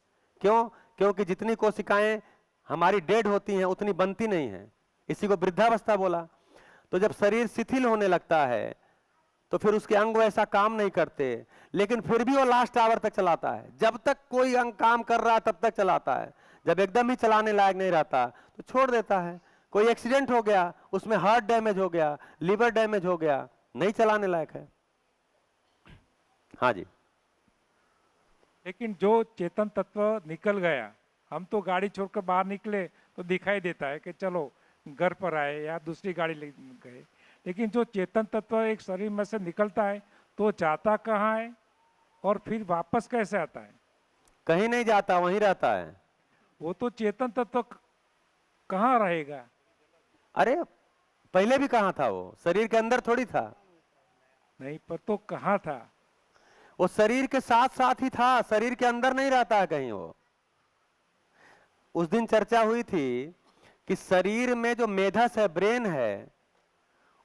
क्यों? क्योंकि जितनी कोशिकाएं हमारी डेड होती हैं उतनी बनती नहीं हैं, इसी को वृद्धावस्था बोला। तो जब शरीर शिथिल होने लगता है तो फिर उसके अंग वैसा काम नहीं करते, लेकिन फिर भी वो लास्ट आवर तक चलाता है। जब तक कोई अंग काम कर रहा है तब तक चलाता है, जब एकदम ही चलाने लायक नहीं रहता तो छोड़ देता है। कोई एक्सीडेंट हो गया, उसमें हार्ट डैमेज हो गया, लीवर डैमेज हो गया, नहीं चलाने लायक है। हाँ जी। लेकिन जो चेतन तत्व निकल गया, हम तो गाड़ी छोड़कर बाहर निकले तो दिखाई देता है कि चलो घर पर आए या दूसरी गाड़ी ले गए, लेकिन जो चेतन तत्व एक शरीर में से निकलता है तो जाता कहाँ है और फिर वापस कैसे आता है? कहीं नहीं जाता, वहीं रहता है। वो तो चेतन तत्व कहाँ रहेगा? अरे पहले भी कहाँ था? वो शरीर के अंदर थोड़ी था। नहीं, पर तो कहाँ था? वो शरीर के साथ साथ ही था, शरीर के अंदर नहीं रहता है कहीं। वो उस दिन चर्चा हुई थी कि शरीर में जो मेधस है, ब्रेन है,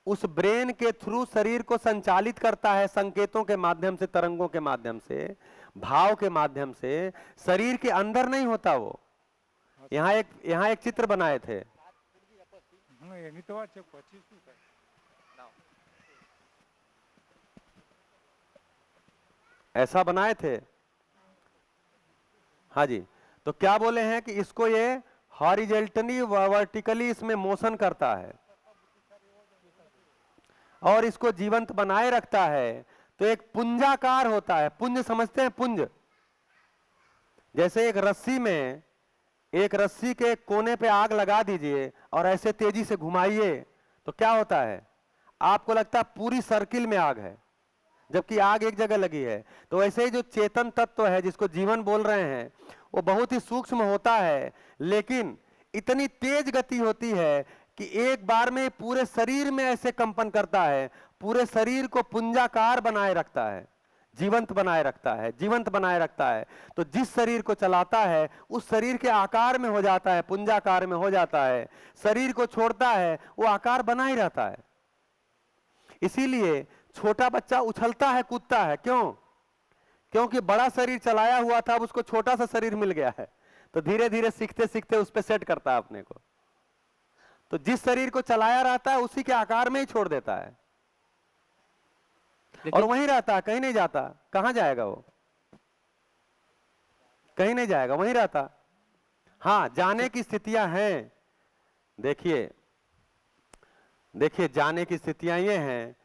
उस ब्रेन के थ्रू शरीर को संचालित करता है, संकेतों के माध्यम से, तरंगों के माध्यम से, भाव के माध्यम से। शरीर के अंदर नहीं होता वो। यहाँ एक चित्र बनाए थे। એની તો વાત છે, પછી શું થાય? ऐसा बनाए थे। हाँ जी, तो क्या बोले हैं कि इसको ये हॉरिजेंटली वर्टिकली इसमें मोशन करता है और इसको जीवंत बनाए रखता है। तो एक पुंजाकार होता है। पुंज समझते हैं? पुंज जैसे एक रस्सी के कोने पे आग लगा दीजिए और ऐसे तेजी से घुमाइए तो क्या होता है? आपको लगता है पूरी सर्किल में आग है, जबकि आग एक जगह लगी है। तो ऐसे ही जो चेतन तत्व है, जिसको जीवन बोल रहे हैं, वो बहुत ही सूक्ष्म होता है, लेकिन इतनी तेज गति होती है कि एक बार में पूरे शरीर में ऐसे कंपन करता है, पूरे शरीर को पुंजाकार बनाए रखता है, जीवंत बनाए रखता है, जीवंत बनाए रखता है। तो जिस शरीर को चलाता है उस शरीर के आकार में हो जाता है, पुंजाकार में हो जाता है। शरीर को छोड़ता है, वो आकार बना ही रहता है। इसीलिए छोटा बच्चा उछलता है, कूदता है। क्यों? क्योंकि बड़ा शरीर चलाया हुआ था, अब उसको छोटा सा शरीर मिल गया है, तो धीरे धीरे सीखते सीखते उस पर सेट करता है अपने को। तो जिस शरीर को चलाया रहता है उसी के आकार में ही छोड़ देता है और वहीं रहता है, कहीं नहीं जाता। कहां जाएगा वो? कहीं नहीं जाएगा, वहीं रहता। हाँ, जाने की स्थितियां हैं। देखिए जाने की स्थितियां ये हैं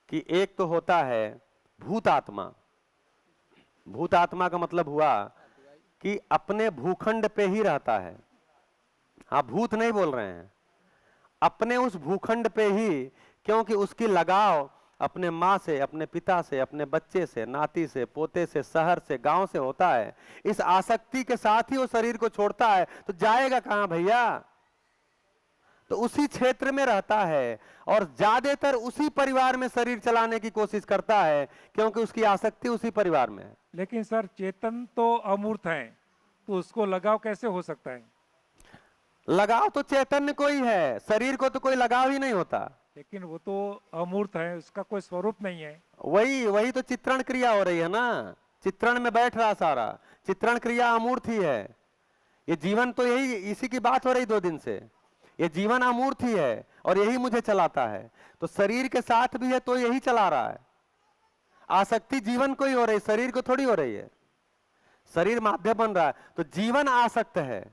कि एक तो होता है भूतात्मा। भूतात्मा का मतलब हुआ कि अपने भूखंड पे ही रहता है। हाँ, भूत नहीं बोल रहे हैं, अपने उस भूखंड पे ही, क्योंकि उसकी लगाव अपने माँ से, अपने पिता से, अपने बच्चे से, नाती से, पोते से, शहर से, गांव से होता है। इस आसक्ति के साथ ही वो शरीर को छोड़ता है, तो जाएगा कहां भैया? तो उसी क्षेत्र में रहता है और ज्यादातर उसी परिवार में शरीर चलाने की कोशिश करता है, क्योंकि उसकी आसक्ति उसी परिवार में है। लेकिन सर, चेतन तो अमूर्त है, तो उसको लगाव कैसे हो सकता है? लगाव तो चैतन्य को ही है, शरीर को तो कोई लगाव ही नहीं होता। लेकिन वो तो अमूर्त है, उसका कोई स्वरूप नहीं है। वही तो चित्रण क्रिया हो रही है ना, चित्रण में बैठ रहा सारा। चित्रण क्रिया अमूर्त ही है। ये जीवन तो यही, इसी की बात हो रही 2 दिन से। ये जीवन अमूर्त ही है और यही मुझे चलाता है। तो शरीर के साथ भी है तो यही चला रहा है। आसक्ति जीवन को ही हो रही, शरीर को थोड़ी हो रही है। शरीर माध्यम बन रहा है, तो जीवन आसक्त है।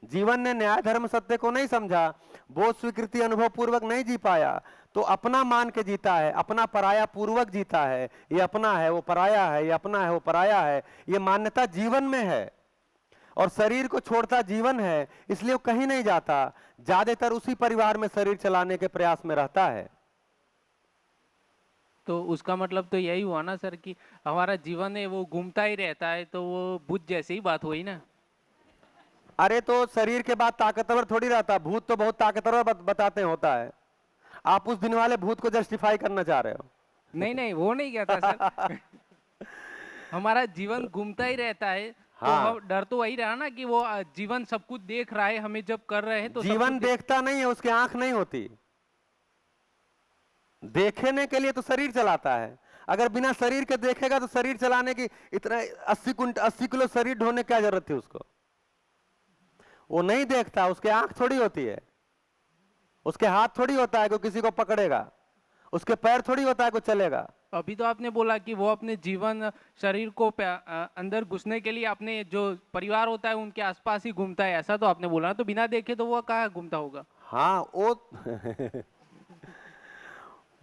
जीवन ने न्याय धर्म सत्य को नहीं समझा, बोध स्वीकृति अनुभव पूर्वक नहीं जी पाया, तो अपना मान के जीता है, अपना पराया पूर्वक जीता है। ये अपना है, वो पराया है, ये अपना है, वो पराया है। ये मान्यता जीवन में है और शरीर को छोड़ता जीवन है, इसलिए वो कहीं नहीं जाता। ज्यादातर उसी परिवार में शरीर चलाने के प्रयास में रहता है। तो उसका मतलब तो यही हुआ ना सर कि हमारा जीवन है वो घूमता ही रहता है, तो वो भूत जैसी ही बात हुई ना। अरे तो शरीर के बाद ताकतवर थोड़ी रहता, भूत तो बहुत ताकतवर बताते होता है। आप उस दिन वाले भूत को जस्टिफाई करना चाह रहे हो? नहीं, वो नहीं कहता सर। हमारा जीवन घूमता ही रहता है। हाँ। तो डर तो वही रहा ना कि वो जीवन सब कुछ देख रहा है, हमें जब कर रहे हैं तो जीवन देखता नहीं है, उसकी आंख नहीं होती। देखने के लिए तो शरीर चलाता है। अगर बिना शरीर के देखेगा तो शरीर चलाने की इतना 80 किलो शरीर ढोने की क्या जरूरत थी उसको? वो नहीं देखता, उसके आंख थोड़ी होती है, उसके हाथ थोड़ी होता है कोई किसी को पकड़ेगा, उसके पैर थोड़ी होता है कोई चलेगा। अभी तो आपने बोला कि वो अपने जीवन शरीर को अंदर घुसने के लिए अपने जो परिवार होता है उनके आसपास ही घूमता है, ऐसा तो आपने बोला ना। तो बिना देखे तो वो कहाँ घूमता होगा? हाँ, वो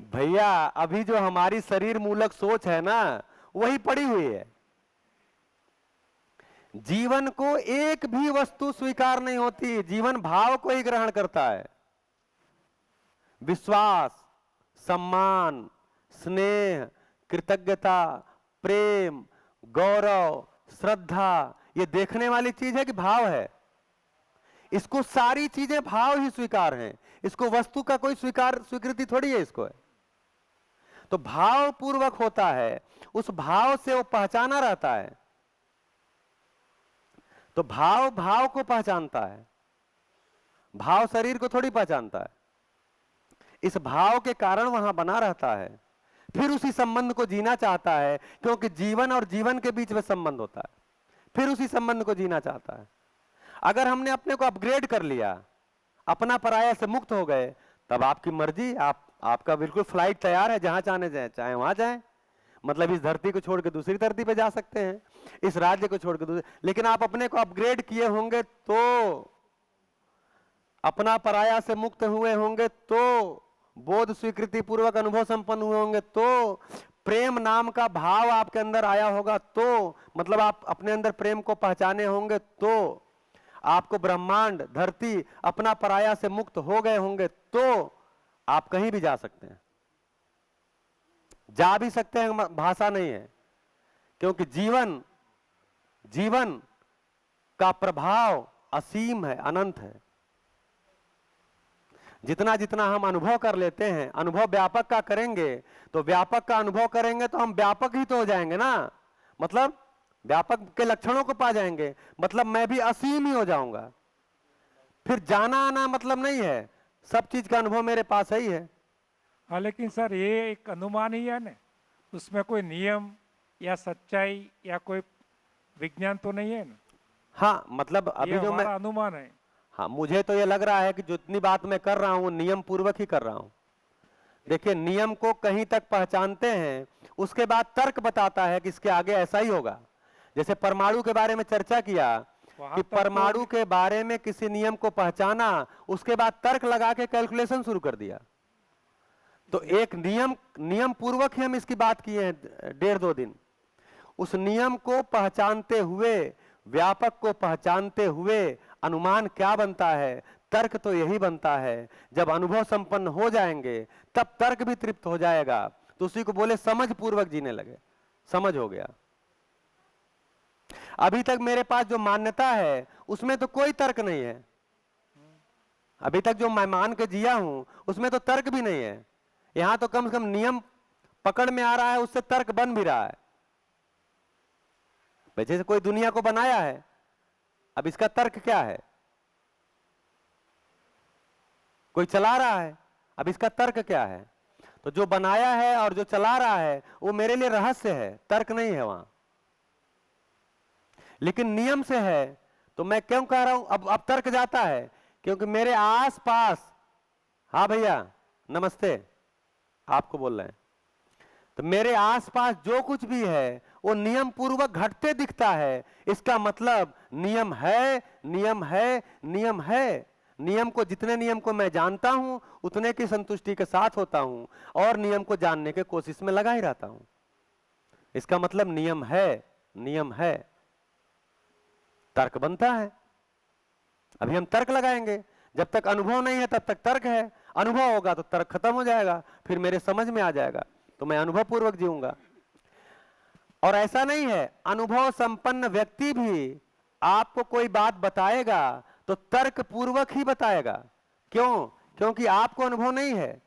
भैया अभी जो हमारी शरीर मूलक सोच है ना, वही पड़ी हुई है। जीवन को एक भी वस्तु स्वीकार नहीं होती, जीवन भाव को ही ग्रहण करता है। विश्वास, सम्मान, स्नेह, कृतज्ञता, प्रेम, गौरव, श्रद्धा, ये देखने वाली चीज है कि भाव है? इसको सारी चीजें भाव ही स्वीकार हैं, इसको वस्तु का कोई स्वीकृति थोड़ी है इसको है। तो भाव पूर्वक होता है, उस भाव से वो पहचाना रहता है। तो भाव भाव को पहचानता है, भाव शरीर को थोड़ी पहचानता है। इस भाव के कारण वहां बना रहता है, फिर उसी संबंध को जीना चाहता है, क्योंकि जीवन और जीवन के बीच में संबंध होता है, फिर उसी संबंध को जीना चाहता है। अगर हमने अपने को अपग्रेड कर लिया, अपना पराया से मुक्त हो गए, तब आपकी मर्जी, आपका बिल्कुल फ्लाइट तैयार है, जहां चाहने जाए चाहे वहां जाए। मतलब इस धरती को छोड़ के दूसरी धरती पे जा सकते हैं, इस राज्य को छोड़ के दूसरे। लेकिन आप अपने को अपग्रेड किए होंगे तो, अपना पराया से मुक्त हुए होंगे तो, बोध स्वीकृति पूर्वक अनुभव संपन्न हुए होंगे तो, प्रेम नाम का भाव आपके अंदर आया होगा तो, मतलब आप अपने अंदर प्रेम को पहचाने होंगे तो, आपको ब्रह्मांड धरती अपना पराया से मुक्त हो गए होंगे तो आप कहीं भी जा सकते हैं। जा भी सकते हैं, भाषा नहीं है, क्योंकि जीवन का प्रभाव असीम है, अनंत है। जितना जितना हम अनुभव कर लेते हैं, अनुभव व्यापक का करेंगे तो व्यापक का अनुभव करेंगे तो हम व्यापक ही तो हो जाएंगे ना, मतलब व्यापक के लक्षणों को पा जाएंगे, मतलब मैं भी असीम ही हो जाऊंगा। फिर जाना आना मतलब नहीं है, सब चीज का अनुभव मेरे पास ही है। हाँ, लेकिन सर ये एक अनुमान ही है ना, उसमें कोई नियम या सच्चाई या कोई विज्ञान तो नहीं है ना। हाँ, मतलब अभी जो मैं अनुमान है। हाँ, मुझे तो ये लग रहा है कि जितनी बात मैं कर रहा हूँ नियम पूर्वक ही कर रहा हूँ। देखिए, नियम को कहीं तक पहचानते हैं, उसके बाद तर्क बताता है कि इसके आगे ऐसा ही होगा। जैसे परमाणु के बारे में चर्चा किया कि परमाणु के बारे में किसी नियम को पहचाना, उसके बाद तर्क लगा के कैलकुलेशन शुरू कर दिया। तो एक नियम पूर्वक ही हम इसकी बात किए हैं 1.5-2 दिन। उस नियम को पहचानते हुए, व्यापक को पहचानते हुए अनुमान क्या बनता है, तर्क तो यही बनता है। जब अनुभव संपन्न हो जाएंगे तब तर्क भी तृप्त हो जाएगा, तो उसी को बोले समझ पूर्वक जीने लगे, समझ हो गया। अभी तक मेरे पास जो मान्यता है उसमें तो कोई तर्क नहीं है, अभी तक जो मैं मान के जिया हूं उसमें तो तर्क भी नहीं है। यहां तो कम से कम नियम पकड़ में आ रहा है, उससे तर्क बन भी रहा है। जैसे कोई दुनिया को बनाया है, अब इसका तर्क क्या है? कोई चला रहा है, अब इसका तर्क क्या है? तो जो बनाया है और जो चला रहा है वो मेरे लिए रहस्य है, तर्क नहीं है वहां। लेकिन नियम से है, तो मैं क्यों कह रहा हूं अब तर्क जाता है, क्योंकि मेरे आसपास, हाँ भैया नमस्ते, आपको बोल रहे हैं, तो मेरे आसपास जो कुछ भी है वो नियम पूर्वक घटते दिखता है। इसका मतलब नियम है, नियम है, नियम है। नियम को, जितने नियम को मैं जानता हूं उतने की संतुष्टि के साथ होता हूं और नियम को जानने के कोशिश में लगा ही रहता हूं। इसका मतलब नियम है, नियम है, तर्क बनता है। अभी हम तर्क लगाएंगे, जब तक अनुभव नहीं है तब तक तर्क है, अनुभव होगा तो तर्क खत्म हो जाएगा, फिर मेरे समझ में आ जाएगा, तो मैं अनुभव पूर्वक जीऊंगा। और ऐसा नहीं है, अनुभव संपन्न व्यक्ति भी आपको कोई बात बताएगा तो तर्क पूर्वक ही बताएगा। क्यों? क्योंकि आपको अनुभव नहीं है,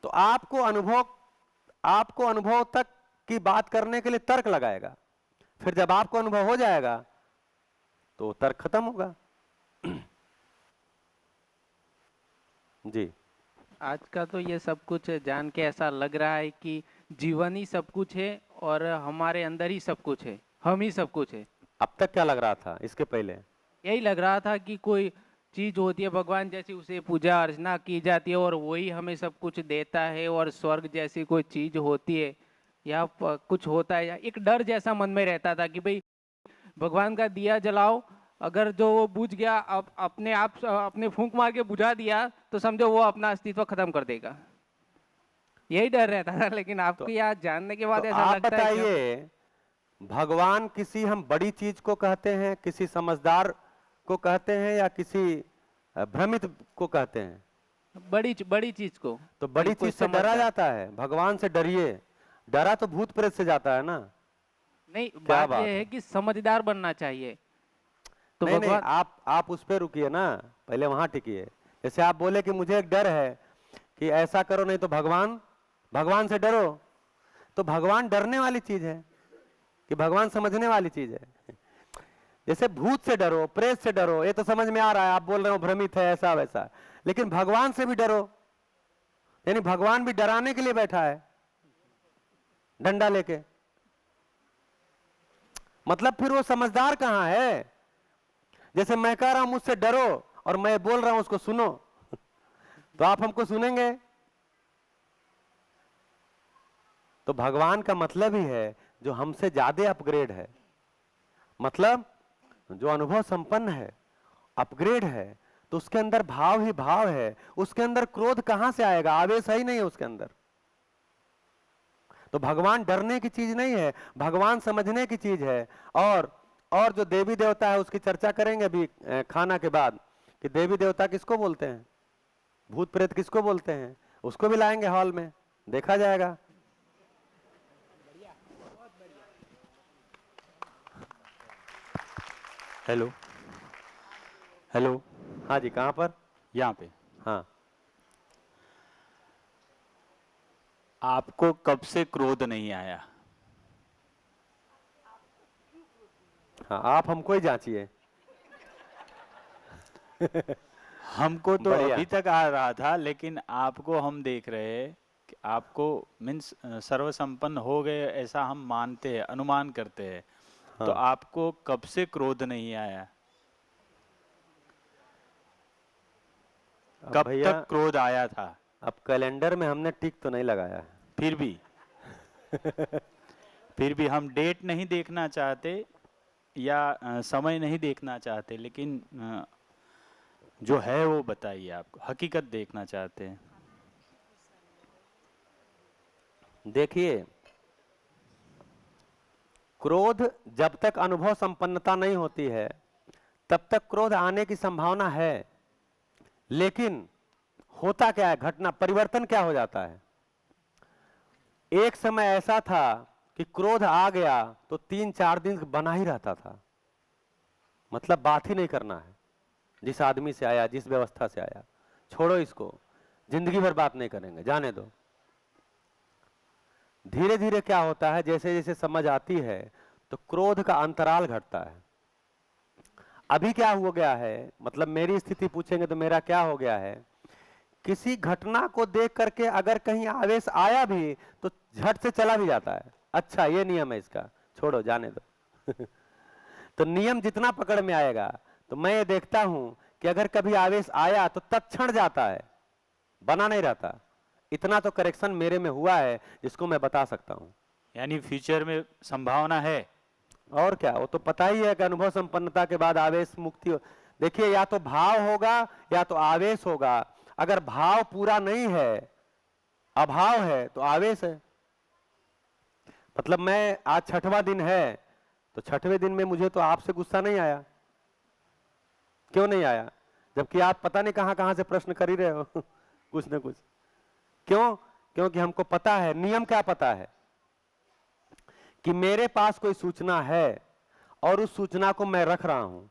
तो आपको अनुभव तक की बात करने के लिए तर्क लगाएगा। फिर जब आपको अनुभव हो जाएगा तो तर्क खत्म होगा। जी, आज का तो ये सब कुछ जान के ऐसा लग रहा है कि जीवन ही सब कुछ है और हमारे अंदर ही सब कुछ है, हम ही सब कुछ है। अब तक क्या लग रहा था इसके पहले? यही लग रहा था कि कोई चीज होती है भगवान जैसी, उसे पूजा अर्चना की जाती है और वही हमें सब कुछ देता है, और स्वर्ग जैसी कोई चीज होती है या कुछ होता है। एक डर जैसा मन में रहता था कि भाई भगवान का दिया जलाओ, अगर जो वो बुझ गया, अब अपने फूंक मार के बुझा दिया तो समझो वो अपना अस्तित्व खत्म कर देगा, यही डर रहता था। लेकिन आपको याद जानने के बाद तो ऐसा आप लगता है बताइए, भगवान किसी हम बड़ी चीज को कहते हैं, किसी समझदार को कहते हैं, या किसी भ्रमित को कहते हैं? बड़ी चीज को। तो बड़ी चीज से डरा जाता है, भगवान से डरिए। डरा तो भूत प्रेत से जाता है ना। नहीं, बात यह है कि समझदार बनना चाहिए। तो नहीं नहीं, भगवान आप उस पे रुकिए ना, पहले वहां टिकिए। जैसे आप बोले कि मुझे एक डर है कि ऐसा करो नहीं तो भगवान से डरो, तो भगवान डरने वाली चीज है कि भगवान समझने वाली चीज है। जैसे भूत से डरो, प्रेत से डरो, ये तो समझ में आ रहा है, आप बोल रहे हो भ्रमित है ऐसा वैसा, लेकिन भगवान से भी डरो, यानी भगवान भी डराने के लिए बैठा है डंडा लेके। मतलब फिर वो समझदार कहां है? जैसे मैं कह रहा हूं मुझसे डरो और मैं बोल रहा हूं उसको सुनो, तो आप हमको सुनेंगे? तो भगवान का मतलब ही है जो हमसे ज्यादा अपग्रेड है, मतलब जो अनुभव संपन्न है, अपग्रेड है, तो उसके अंदर भाव ही भाव है। उसके अंदर क्रोध कहां से आएगा? आवेश ही नहीं है उसके अंदर। तो भगवान डरने की चीज नहीं है, भगवान समझने की चीज है। और जो देवी देवता है उसकी चर्चा करेंगे अभी खाना के बाद, कि देवी देवता किसको बोलते हैं, भूत प्रेत किसको बोलते हैं, उसको भी लाएंगे हॉल में, देखा जाएगा। हेलो हेलो, हाँ जी, कहां पर? यहाँ पे। हाँ, आपको कब से क्रोध नहीं आया? हाँ, आप हमको ही जांचिए। हमको तो बढ़िया। अभी तक आ रहा था, लेकिन आपको हम देख रहे हैं कि आपको मीन्स सर्वसंपन्न हो गए ऐसा हम मानते हैं, अनुमान करते हैं। तो हाँ। आपको कब से क्रोध नहीं आया? अब कब भैया, तक क्रोध आया था? अब कैलेंडर में हमने टिक तो नहीं लगाया है। फिर भी हम डेट नहीं देखना चाहते या समय नहीं देखना चाहते, लेकिन जो है वो बताइए, आपको हकीकत देखना चाहते हैं। देखिए, क्रोध जब तक अनुभव संपन्नता नहीं होती है तब तक क्रोध आने की संभावना है, लेकिन होता क्या है, घटना परिवर्तन क्या हो जाता है। एक समय ऐसा था कि क्रोध आ गया तो 3-4 दिन बना ही रहता था, मतलब बात ही नहीं करना है। जिस आदमी से आया, जिस व्यवस्था से आया, छोड़ो इसको, जिंदगी भर बात नहीं करेंगे, जाने दो। धीरे धीरे क्या होता है, जैसे जैसे समझ आती है तो क्रोध का अंतराल घटता है। अभी क्या हो गया है, मतलब मेरी स्थिति पूछेंगे तो मेरा क्या हो गया है, किसी घटना को देख करके अगर कहीं आवेश आया भी तो झट से चला भी जाता है। अच्छा, ये नियम है इसका, छोड़ो जाने दो। तो नियम जितना पकड़ में आएगा, तो मैं ये देखता हूं कि अगर कभी आवेश आया तो तत्क्षण जाता है, बना नहीं रहता। इतना तो करेक्शन मेरे में हुआ है जिसको मैं बता सकता हूं। यानी फ्यूचर में संभावना है? और क्या, वो तो पता ही है कि अनुभव संपन्नता के बाद आवेश मुक्ति हो। देखिए, या तो भाव होगा या तो आवेश होगा। अगर भाव पूरा नहीं है, अभाव है, तो आवेश है। मतलब मैं आज 6वां दिन है, तो 6वें दिन में मुझे तो आपसे गुस्सा नहीं आया। क्यों नहीं आया? जबकि आप पता नहीं कहां कहां से प्रश्न कर ही रहे हो कुछ न कुछ। क्यों? क्योंकि हमको पता है, नियम क्या पता है कि मेरे पास कोई सूचना है और उस सूचना को मैं रख रहा हूं,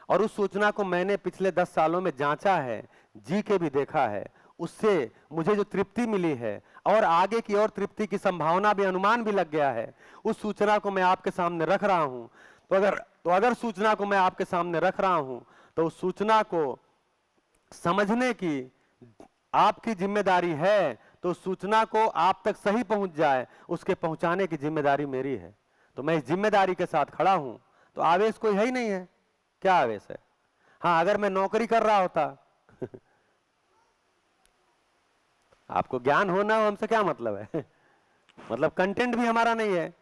और उस सूचना को मैंने पिछले 10 सालों में जांचा है, जी के भी देखा है। उससे मुझे जो तृप्ति मिली है और आगे की और तृप्ति की संभावना भी, अनुमान भी लग गया है, उस सूचना को मैं आपके सामने रख रहा हूं। तो अगर सूचना को मैं आपके सामने रख रहा हूं तो उस सूचना को समझने की आपकी जिम्मेदारी है, तो सूचना को आप तक सही पहुंच जाए, उसके पहुंचाने की जिम्मेदारी मेरी है। तो मैं इस जिम्मेदारी के साथ खड़ा हूं। तो आवेश कोई है ही नहीं है। क्या आवेश है? हाँ, अगर मैं नौकरी कर रहा होता आपको ज्ञान होना हो, हमसे क्या मतलब है? मतलब कंटेंट भी हमारा नहीं है।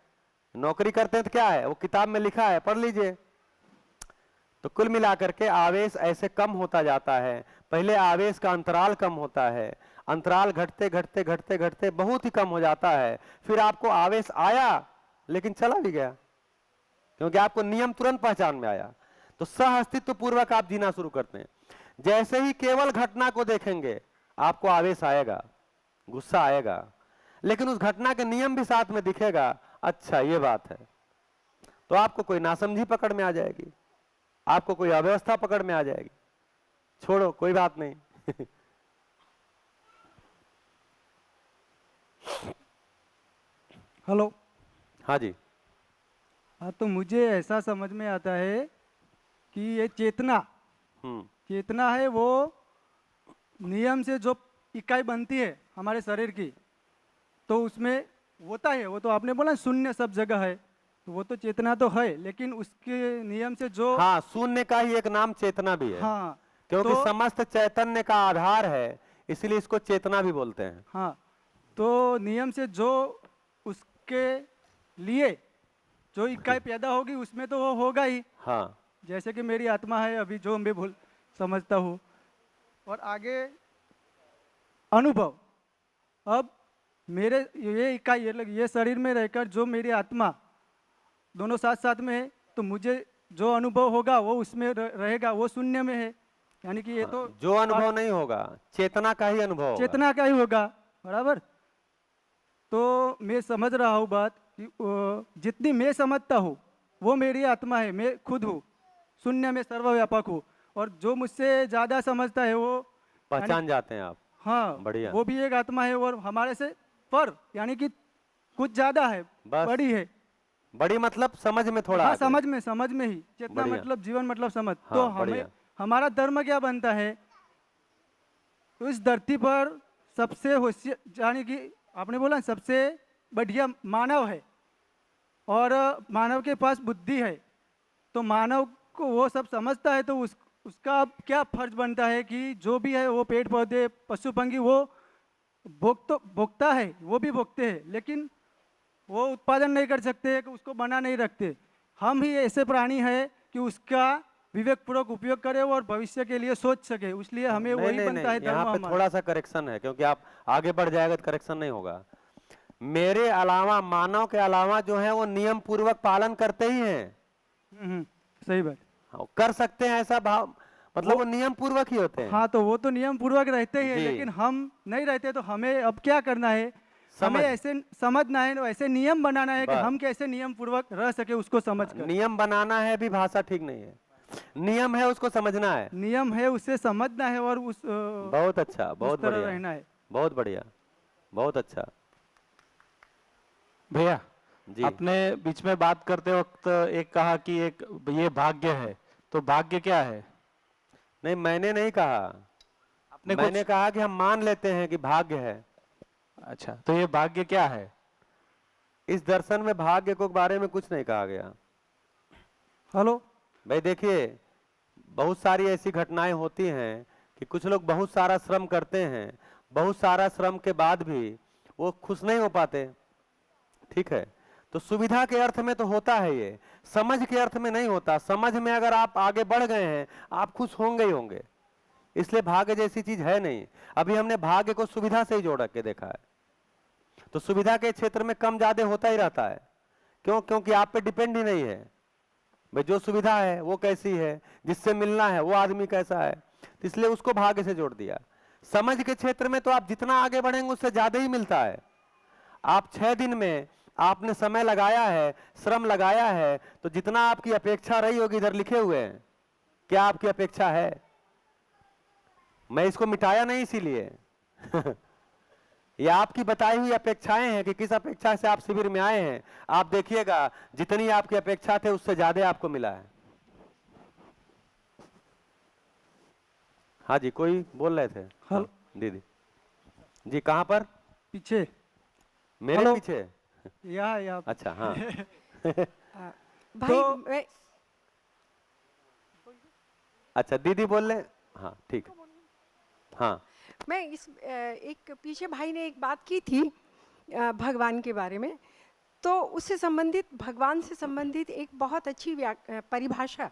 नौकरी करते हैं तो क्या है, वो किताब में लिखा है, पढ़ लीजिए। तो कुल मिलाकर के आवेश ऐसे कम होता जाता है। पहले आवेश का अंतराल कम होता है, अंतराल घटते घटते घटते घटते बहुत ही कम हो जाता है। फिर आपको आवेश आया लेकिन चला भी गया, क्योंकि आपको नियम तुरंत पहचान में आया। तो सह अस्तित्व पूर्वक आप जीना शुरू करते हैं। जैसे ही केवल घटना को देखेंगे, आपको आवेश आएगा, गुस्सा आएगा, लेकिन उस घटना के नियम भी साथ में दिखेगा। अच्छा, ये बात है, तो आपको कोई नासमझी पकड़ में आ जाएगी। आपको कोई अव्यवस्था पकड़ में आ जाएगी। छोड़ो, कोई बात नहीं। हेलो। हाँ जी। हाँ, तो मुझे ऐसा समझ में आता है कि ये चेतना चेतना है, वो नियम से जो इकाई बनती है हमारे शरीर की, तो उसमें होता है, वो तो आपने बोला शून्य सब जगह है, तो वो तो चेतना तो है, लेकिन उसके नियम से जो हाँ, शून्य का ही एक नाम चेतना भी है। हाँ, क्योंकि तो समस्त चैतन्य का आधार है, इसलिए इसको चेतना भी बोलते हैं। हाँ, तो नियम से जो उसके लिए जो इकाई पैदा होगी उसमें तो वो होगा ही। हाँ, जैसे कि मेरी आत्मा है अभी, जो मैं समझता हूँ, और आगे अनुभव। अब मेरे ये इकाई ये शरीर में रहकर जो मेरी आत्मा दोनों साथ साथ में है, तो मुझे जो अनुभव होगा वो उसमें रहेगा, वो शून्य में है। यानी कि ये तो जो अनुभव नहीं होगा, चेतना का ही अनुभव होगा। चेतना का ही होगा, बराबर। तो मैं समझ रहा हूँ बात कि जितनी मैं समझता हूँ वो मेरी आत्मा है, मैं खुद हूँ, शून्य में सर्वव्यापक हूँ। और जो मुझसे ज़्यादा समझता है वो पहचान जाते हैं आप। हाँ, बढ़िया। वो भी एक आत्मा है और हमारे से पर, यानी कि कुछ ज़्यादा है, बस। बड़ी है। बड़ी मतलब समझ में थोड़ा हाँ, आगे। समझ में ही। चेतना बढ़िया। मतलब जीवन मतलब समझ। हाँ, तो हमें बढ़िया। हमारा धर्म क्या बनता है, तो इस धरती पर सबसे होशियार, यानी कि आपने बोला सबसे बढ़िया मानव है, और मानव के पास बुद्धि है, तो मानव को वो सब समझता है, तो उसका अब क्या फर्ज बनता है कि जो भी है वो पेड़ पौधे पशु पंखी वो भोगता है, वो भी भोगते हैं, लेकिन वो उत्पादन नहीं कर सकते, कि उसको बना नहीं रखते। हम ही ऐसे प्राणी हैं कि उसका विवेक पूर्वक उपयोग करें और भविष्य के लिए सोच सके, इसलिए हमें नहीं, वही नहीं, बनता है नहीं, यहाँ धर्म पे हमारा। थोड़ा सा करेक्शन है, क्योंकि आप आगे बढ़ जाएगा तो करेक्शन नहीं होगा। मेरे अलावा, मानव के अलावा जो है वो नियम पूर्वक पालन करते ही हैं। सही बात। हाँ, कर सकते हैं ऐसा भाव, मतलब वो नियम पूर्वक ही होते हैं। हाँ, तो वो तो नियम पूर्वक रहते ही है, जी। लेकिन हम नहीं रहते, तो हमें अब क्या करना है, हमें समझ। ऐसे समझना है, ऐसे नियम बनाना है कि बस। हम कैसे नियम पूर्वक रह सके, उसको समझ कर। नियम बनाना है भी भाषा ठीक नहीं है, नियम है उसको समझना है। नियम है उसे समझना है और उस बहुत अच्छा, बहुत तरह बढ़िया, रहना है। बहुत बढ़िया, बहुत अच्छा। भैया जी। आपने बीच में बात करते वक्त एक कहा कि एक ये भाग्य है, तो भाग्य क्या है? नहीं, मैंने नहीं कहा, मैंने कहा कि हम मान लेते हैं कि भाग्य है। अच्छा, तो ये भाग्य क्या है? इस दर्शन में भाग्य को बारे में कुछ नहीं कहा गया। हेलो भाई देखिए, बहुत सारी ऐसी घटनाएं होती हैं कि कुछ लोग बहुत सारा श्रम करते हैं, बहुत सारा श्रम के बाद भी वो खुश नहीं हो पाते। ठीक है, तो सुविधा के अर्थ में तो होता है ये, समझ के अर्थ में नहीं होता। समझ में अगर आप आगे बढ़ गए हैं, आप खुश होंगे ही होंगे, इसलिए भाग्य जैसी चीज है नहीं। अभी हमने भाग्य को सुविधा से ही जोड़ के देखा है, तो सुविधा के क्षेत्र में कम ज्यादा होता ही रहता है। क्यों? क्योंकि आप पे डिपेंड ही नहीं है भाई, जो सुविधा है वो कैसी है, जिससे मिलना है वो आदमी कैसा है, तो इसलिए उसको भाग्य से जोड़ दिया। समझ के क्षेत्र में तो आप जितना आगे बढ़ेंगे उससे ज्यादा ही मिलता है। आप 6 दिन में आपने समय लगाया है, श्रम लगाया है, तो जितना आपकी अपेक्षा रही होगी, इधर लिखे हुए हैं क्या आपकी अपेक्षा है। मैं इसको मिटाया नहीं इसीलिए ये आपकी बताई हुई अपेक्षाएं हैं कि किस अपेक्षा से आप शिविर में आए हैं। आप देखिएगा जितनी आपकी अपेक्षा थे उससे ज्यादा आपको मिला है। हाँ जी, कोई बोल रहे थे? हाँ, दीदी जी, कहाँ पर? पीछे। मेरे हेलो। पीछे? यहाँ। अच्छा, हाँ। भाई तो मैं अच्छा, दीदी बोल रहे, हाँ ठीक है। हाँ, मैं इस एक पीछे भाई ने एक बात की थी भगवान के बारे में, तो उससे संबंधित, भगवान से संबंधित एक बहुत अच्छी परिभाषा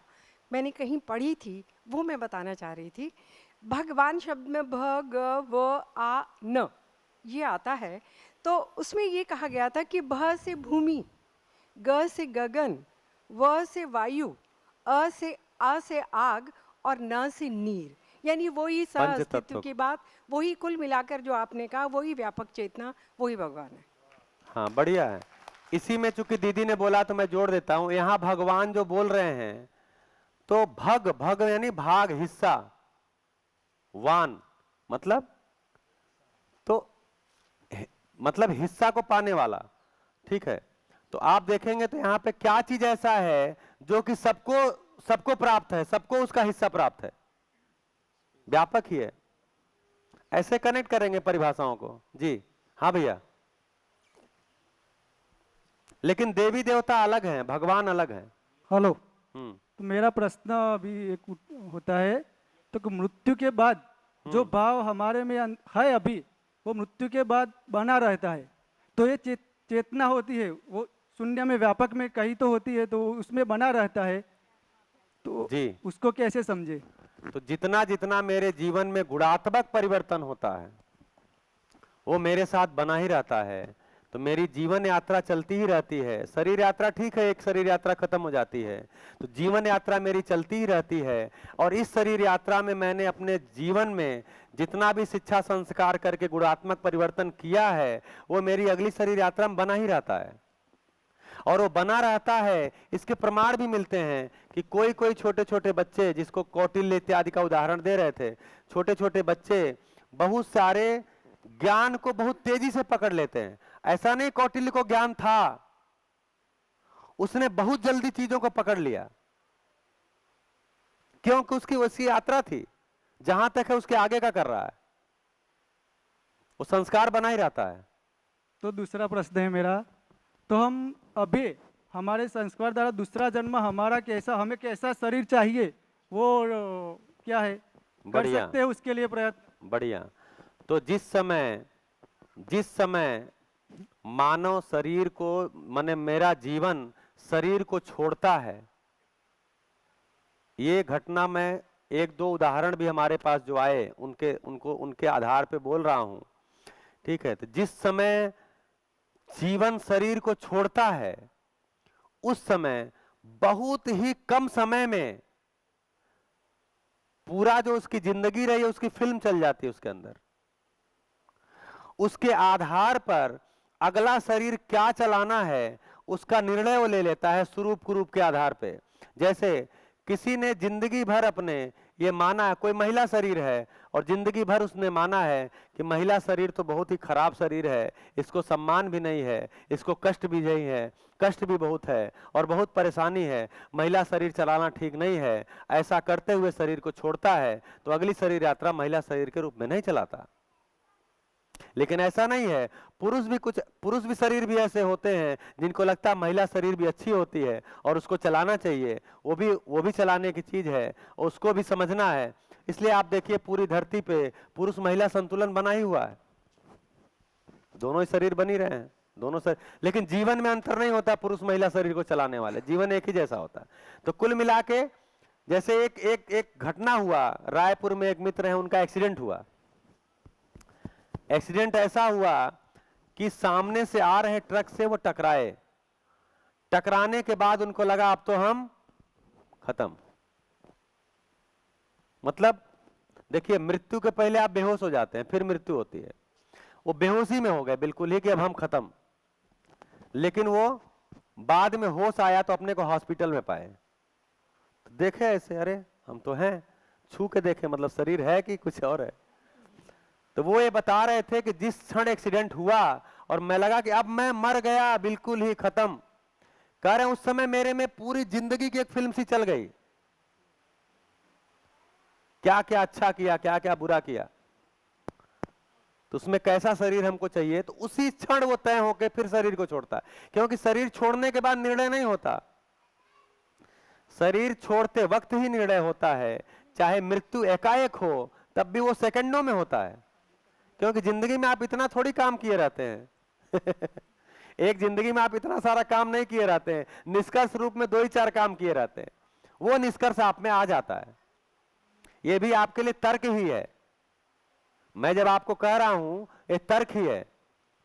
मैंने कहीं पढ़ी थी, वो मैं बताना चाह रही थी। भगवान शब्द में न ये आता है, तो उसमें ये कहा गया था कि भ से भूमि, ग से गगन, व से वायु, आ से आग और न से नीर, यानी वही सह-अस्तित्व की बात, वही कुल मिलाकर जो आपने कहा, वही व्यापक चेतना, वही भगवान है। हाँ, बढ़िया है। इसी में चूंकि दीदी ने बोला तो मैं जोड़ देता हूँ, यहाँ भगवान जो बोल रहे हैं तो भग, भग यानी भाग, हिस्सा, वान मतलब मतलब हिस्सा को पाने वाला, ठीक है। तो आप देखेंगे तो यहां पे क्या चीज ऐसा है जो कि सबको प्राप्त है, सबको उसका हिस्सा प्राप्त है, व्यापक ही है। ऐसे कनेक्ट करेंगे परिभाषाओं को जी। हाँ भैया, लेकिन देवी देवता अलग हैं, भगवान अलग हैं। हेलो, तो मेरा प्रश्न अभी एक होता है, तो कि मृत्यु के बाद जो भाव हमारे में है अभी, वो मृत्यु के बाद बना रहता है। तो ये चेतना होती है, वो शून्य में, व्यापक में कहीं तो होती है, तो उसमें बना रहता है, तो जी उसको कैसे समझे? तो जितना जितना मेरे जीवन में गुणात्मक परिवर्तन होता है वो मेरे साथ बना ही रहता है। तो मेरी जीवन यात्रा चलती ही रहती है। शरीर यात्रा ठीक है, एक शरीर यात्रा खत्म हो जाती है, तो जीवन यात्रा मेरी चलती ही रहती है। और इस शरीर यात्रा में मैंने अपने जीवन में जितना भी शिक्षा संस्कार करके गुणात्मक परिवर्तन किया है वो मेरी अगली शरीर यात्रा में बना ही रहता है। और वो बना रहता है, इसके प्रमाण भी मिलते हैं कि कोई कोई छोटे छोटे बच्चे, जिसको कौटिल्य इत्यादि का उदाहरण दे रहे थे, छोटे छोटे बच्चे बहुत सारे ज्ञान को बहुत तेजी से पकड़ लेते हैं। ऐसा नहीं कौटिल्य को ज्ञान था, उसने बहुत जल्दी चीजों को पकड़ लिया, क्योंकि उसकी वैसी यात्रा थी, जहां तक है उसके आगे का कर रहा है, वो संस्कार बना ही रहता है। तो दूसरा प्रश्न है मेरा, तो हम अभी हमारे संस्कार द्वारा दूसरा जन्म हमारा कैसा, हमें कैसा शरीर चाहिए, वो क्या है, कर बढ़िया, सकते हैं उसके लिए प्रयत्न? बढ़िया। तो जिस समय मानव शरीर को, माने मेरा जीवन शरीर को छोड़ता है, ये घटना मैं एक दो उदाहरण भी हमारे पास जो आए उनके आधार पे बोल रहा हूं, ठीक है। तो जिस समय जीवन शरीर को छोड़ता है उस समय बहुत ही कम समय में पूरा जो उसकी जिंदगी रही है उसकी फिल्म चल जाती है उसके अंदर। उसके आधार पर अगला शरीर क्या चलाना है उसका निर्णय वो ले लेता है स्वरूप कुरूप के आधार पे। जैसे किसी ने जिंदगी भर अपने ये माना है, कोई महिला शरीर है और जिंदगी भर उसने माना है कि महिला शरीर तो बहुत ही खराब शरीर है, इसको सम्मान भी नहीं है, इसको कष्ट भी नहीं है, कष्ट भी बहुत है और बहुत परेशानी है, महिला शरीर चलाना ठीक नहीं है। ऐसा करते हुए शरीर को छोड़ता है तो अगली शरीर यात्रा महिला शरीर के रूप में नहीं चलाता। लेकिन ऐसा नहीं है, पुरुष भी शरीर भी ऐसे होते हैं जिनको लगता है महिला शरीर भी अच्छी होती है और उसको चलाना चाहिए, वो भी चलाने की चीज है, उसको भी समझना है। इसलिए आप देखिए पूरी धरती पे पुरुष महिला संतुलन बना ही हुआ है, दोनों ही शरीर बनी रहे हैं, दोनों शरीर, लेकिन जीवन में अंतर नहीं होता पुरुष महिला शरीर को चलाने वाले, जीवन एक ही जैसा होता है। तो कुल मिला के जैसे एक घटना हुआ, रायपुर में एक मित्र है, उनका एक्सीडेंट हुआ। एक्सीडेंट ऐसा हुआ कि सामने से आ रहे ट्रक से वो टकराए, टकराने के बाद उनको लगा अब तो हम खत्म। मतलब देखिए, मृत्यु के पहले आप बेहोश हो जाते हैं, फिर मृत्यु होती है। वो बेहोशी में हो गए बिल्कुल ही कि अब हम खत्म, लेकिन वो बाद में होश आया तो अपने को हॉस्पिटल में पाए। तो देखे ऐसे, अरे हम तो हैं, छू के देखे, मतलब शरीर है कि कुछ और है। तो वो ये बता रहे थे कि जिस क्षण एक्सीडेंट हुआ और मैं लगा कि अब मैं मर गया, बिल्कुल ही खत्म, कह रहे उस समय मेरे में पूरी जिंदगी की एक फिल्म सी चल गई, क्या क्या अच्छा किया, क्या क्या बुरा किया, तो उसमें कैसा शरीर हमको चाहिए। तो उसी क्षण वो तय होकर फिर शरीर को छोड़ता है, क्योंकि शरीर छोड़ने के बाद निर्णय नहीं होता, शरीर छोड़ते वक्त ही निर्णय होता है। चाहे मृत्यु एकाएक हो तब भी वो सेकंडों में होता है, क्योंकि जिंदगी में आप इतना थोड़ी काम किए रहते हैं एक जिंदगी में आप इतना सारा काम नहीं किए रहते हैं, निष्कर्ष रूप में 2 ही 4 काम किए रहते हैं, वो निष्कर्ष आप में आ जाता है। ये भी आपके लिए तर्क ही है, मैं जब आपको कह रहा हूं ये तर्क ही है,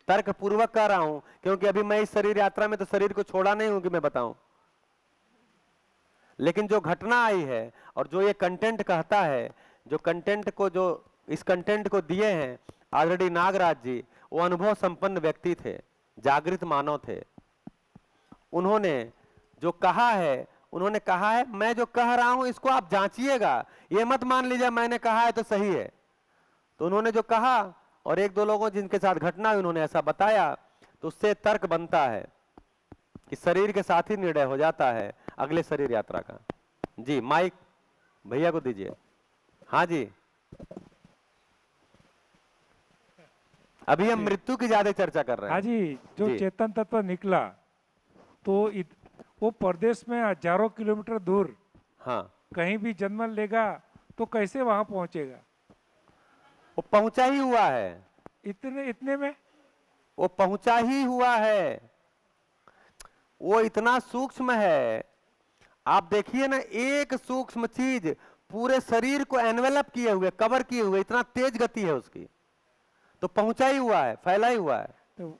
तर्क पूर्वक कह रहा हूं, क्योंकि अभी मैं इस शरीर यात्रा में तो शरीर को छोड़ा नहीं हूं कि मैं बताऊं। लेकिन जो घटना आई है और जो ये कंटेंट कहता है, जो कंटेंट को, जो इस कंटेंट को दिए हैं ऑलरेडी नागराज जी, वो अनुभव संपन्न व्यक्ति थे, जागृत मानव थे। उन्होंने जो कहा है उन्होंने कहा है मैं जो कह रहा हूं इसको आप जांचिएगा, ये मत मान लीजिए मैंने कहा है तो सही है। तो उन्होंने जो कहा और एक दो लोगों जिनके साथ घटना हुई उन्होंने ऐसा बताया, तो उससे तर्क बनता है कि शरीर के साथ ही निर्णय हो जाता है अगले शरीर यात्रा का। जी माइक भैया को दीजिए। हाँ जी, अभी हम मृत्यु की ज्यादा चर्चा कर रहे हैं। हाँ जी, जो जी। चेतन तत्व निकला तो वो प्रदेश में हजारों किलोमीटर दूर हाँ, कहीं भी जन्म लेगा तो कैसे वहां पहुंचेगा? वो पहुंचा ही हुआ है, इतने में वो पहुंचा ही हुआ है, वो इतना सूक्ष्म है। आप देखिए ना, एक सूक्ष्म चीज पूरे शरीर को एनवेलप किए हुए, कवर किए हुए, इतना तेज गति है उसकी, तो पहुंचा ही हुआ है, फैला ही हुआ है। तो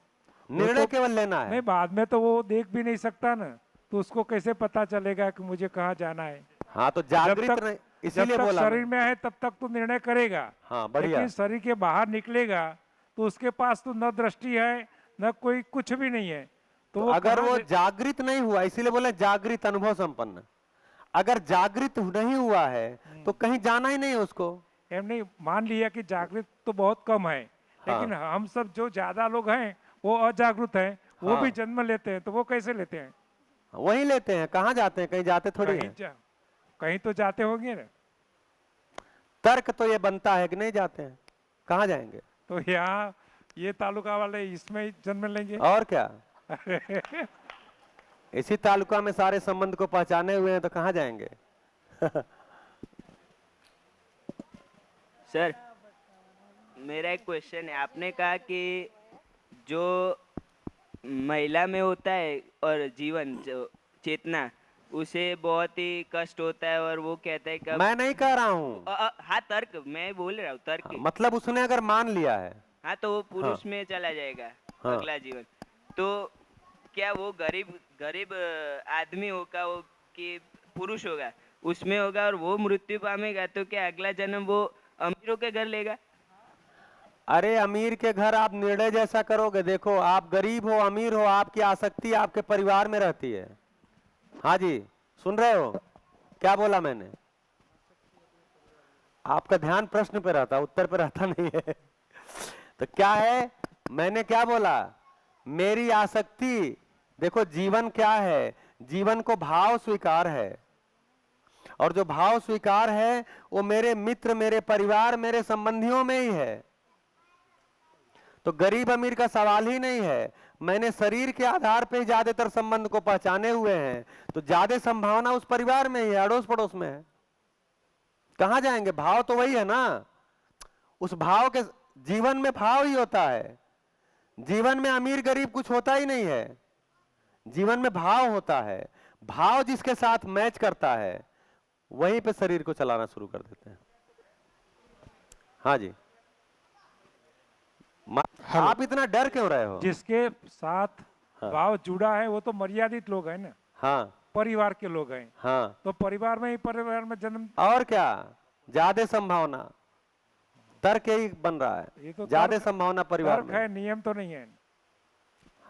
निर्णय केवल लेना है। नहीं, बाद में तो वो देख भी नहीं सकता ना, तो उसको कैसे पता चलेगा कि मुझे कहाँ जाना है? हाँ, तो जागृत नहीं, इसीलिए जब तक बोला शरीर में है तब तक तो निर्णय करेगा। हाँ, बढ़िया। लेकिन शरीर के बाहर निकलेगा तो उसके पास तो न दृष्टि है न कोई कुछ भी नहीं है। तो अगर वो जागृत नहीं हुआ, इसीलिए बोले जागृत अनुभव संपन्न, अगर जागृत नहीं हुआ है तो कहीं जाना ही नहीं है उसको। एम नहीं, मान लिया कि जागृत तो बहुत कम है, लेकिन हम सब जो ज्यादा लोग हैं वो अजागृत हैं, वो भी जन्म लेते हैं, तो वो कैसे लेते हैं? वहीं लेते हैं, कहाँ जाते हैं? कहीं जाते थोड़ी हैं। कहीं तो जाते होंगे ना। तर्क तो ये बनता है कि नहीं जाते हैं, कहाँ जाएंगे? तो यहाँ ये तालुका वाले इसमें ही जन्म लेंगे और क्या? इसी तालुका में सारे संबंध को पहचाने हुए हैं, तो कहाँ जाएंगे? सर मेरा एक क्वेश्चन है, आपने कहा कि जो महिला में होता है और जीवन जो चेतना उसे बहुत ही कष्ट होता है और वो कहता है कि मैं नहीं कह रहा हूँ। हाँ तर्क मैं बोल रहा हूँ, तर्क मतलब उसने अगर मान लिया है, हाँ तो वो पुरुष में चला जाएगा अगला जीवन। तो क्या वो गरीब आदमी होगा, वो कि पुरुष होगा उसमें होगा और वो मृत्यु पामेगा, तो क्या अगला जन्म वो अमीरों के घर लेगा? अरे अमीर के घर आप निर्णय जैसा करोगे। देखो, आप गरीब हो अमीर हो, आपकी आसक्ति आपके परिवार में रहती है। हाँ जी, सुन रहे हो क्या बोला मैंने? आपका ध्यान प्रश्न पे रहता, उत्तर पे रहता नहीं है। तो क्या है, मैंने क्या बोला? मेरी आसक्ति, देखो जीवन क्या है? जीवन को भाव स्वीकार है, और जो भाव स्वीकार है वो मेरे मित्र, मेरे परिवार, मेरे संबंधियों में ही है। तो गरीब अमीर का सवाल ही नहीं है। मैंने शरीर के आधार पे ज्यादातर संबंध को पहचाने हुए हैं, तो ज्यादा संभावना उस परिवार में ही है, अड़ोस पड़ोस में है। कहां जाएंगे? भाव तो वही है ना। उस भाव के, जीवन में भाव ही होता है। जीवन में अमीर गरीब कुछ होता ही नहीं है, जीवन में भाव होता है। भाव जिसके साथ मैच करता है वहीं पे शरीर को चलाना शुरू कर देते हैं। हाँ जी, आप इतना डर क्यों रहे हो? जिसके साथ भाव जुड़ा है वो तो मर्यादित लोग हैं ना। हाँ, परिवार के लोग हैं। हाँ, तो परिवार में जन्म, और क्या? ज्यादा संभावना, तर्क यही बन रहा है, ज्यादा संभावना परिवार में है, नियम तो नहीं है।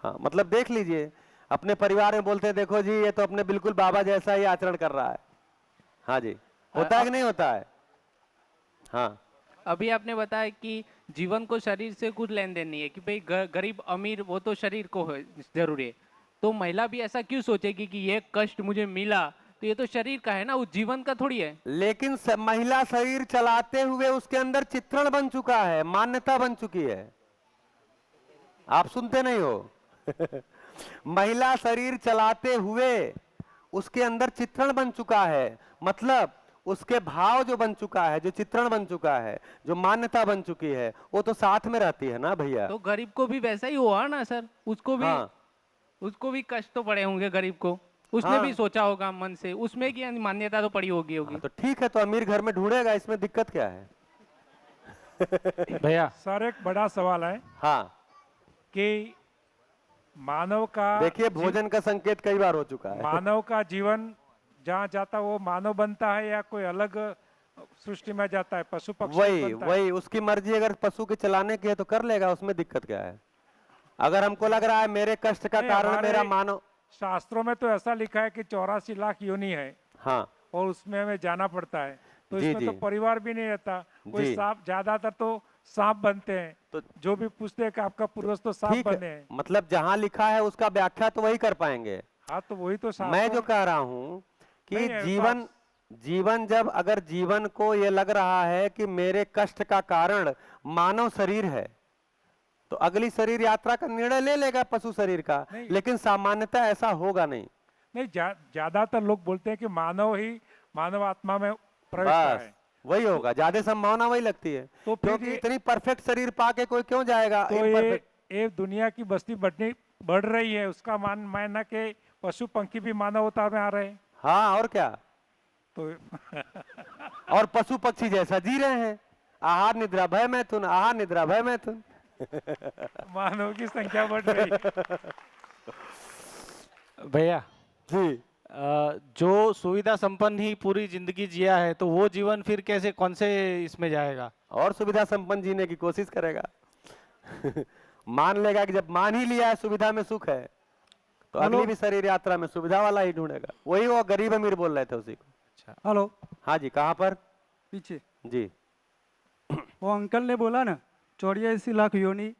हाँ, मतलब देख लीजिए, अपने परिवार में बोलते हैं देखो जी ये तो अपने बिल्कुल बाबा जैसा ही आचरण कर रहा है। हाँ जी, होता है कि नहीं होता है? हाँ, अभी आपने बताया कि जीवन को शरीर से कुछ लेन देन नहीं है, कि भाई गरीब अमीर वो तो शरीर को है, जरूरी है। तो महिला भी ऐसा क्यों सोचेगी कि ये कष्ट मुझे मिला तो ये तो शरीर का है ना, उस जीवन का थोड़ी है। लेकिन महिला शरीर चलाते हुए उसके अंदर चित्रण बन चुका है, मान्यता बन चुकी है। आप सुनते नहीं हो? महिला शरीर चलाते हुए उसके अंदर चित्रण बन चुका है, मतलब उसके भाव जो बन चुका है, जो चित्रण बन चुका है, जो मान्यता बन चुकी है, वो तो साथ में रहती है ना भैया। तो गरीब को भी वैसा ही हुआ ना सर, उसको भी उसको भी कष्ट तो पड़े होंगे गरीब को, उसने भी सोचा होगा मन से, उसमें की मान्यता तो पड़ी होगी। तो ठीक है, तो अमीर घर में ढूंढेगा, इसमें दिक्कत क्या है? भैया सर एक बड़ा सवाल है। हाँ, कि मानव का, देखिए भोजन का संकेत कई बार हो चुका है। मानव का जीवन जहाँ जाता वो मानव बनता है या कोई अलग सृष्टि में जाता है, पशु पक्षी? वही उसकी मर्जी, अगर पशु के चलाने की है तो कर लेगा, उसमें दिक्कत क्या है? अगर हमको लग रहा है मेरे कष्ट का कारण मेरा मानव, शास्त्रों में तो ऐसा लिखा है कि 84 लाख योनि है हाँ और उसमें हमें जाना पड़ता है, तो जी, इसमें तो जी। परिवार भी नहीं रहता। कोई जी। सांप, ज्यादातर तो सांप बनते हैं, तो जो भी पूछते हैं कि आपका पूर्वज तो सांप ठीक बने है, हैं। मतलब जहाँ लिखा है उसका व्याख्या तो वही कर पाएंगे। हाँ तो वही तो मैं शास्त्रों जो कह रहा हूँ कि नहीं है, जीवन जीवन जब अगर जीवन को ये लग रहा है कि मेरे कष्ट का कारण मानव शरीर है, तो अगली शरीर यात्रा का निर्णय ले लेगा पशु शरीर का, नहीं। लेकिन सामान्यतः ऐसा होगा नहीं। नहीं, ज्यादातर लोग बोलते हैं कि मानव ही मानव आत्मा में प्रवेश बस है। वही होगा, ज्यादा संभावना वही लगती है, तो फिर क्योंकि ये- इतनी परफेक्ट शरीर पाके कोई क्यों जाएगा तो imperfect? ये दुनिया की बस्ती बढ़ रही है, उसका मानना कि पशु पंखी भी मानव अवतार में आ रहे हैं। हाँ और क्या, तो और पशु पक्षी जैसा जी रहे हैं, आहार निद्रा भय मैथुन, आहार निद्रा भय मैथुन। मानव की संख्या बढ़ रही है। भैया जी जो सुविधा संपन्न ही पूरी जिंदगी जिया है, तो वो जीवन फिर कैसे, कौन से इसमें जाएगा? और सुविधा संपन्न जीने की कोशिश करेगा। मान लेगा कि जब मान ही लिया है सुविधा में सुख है, तो अगली भी शरीर यात्रा में सुविधा वाला ही ढूंढेगा। वही वो गरीब अमीर बोल रहे थे उसी को। हेलो, हाँ जी, कहाँ पर? पीछे जी वो अंकल ने बोला ना 84 लाख योनि,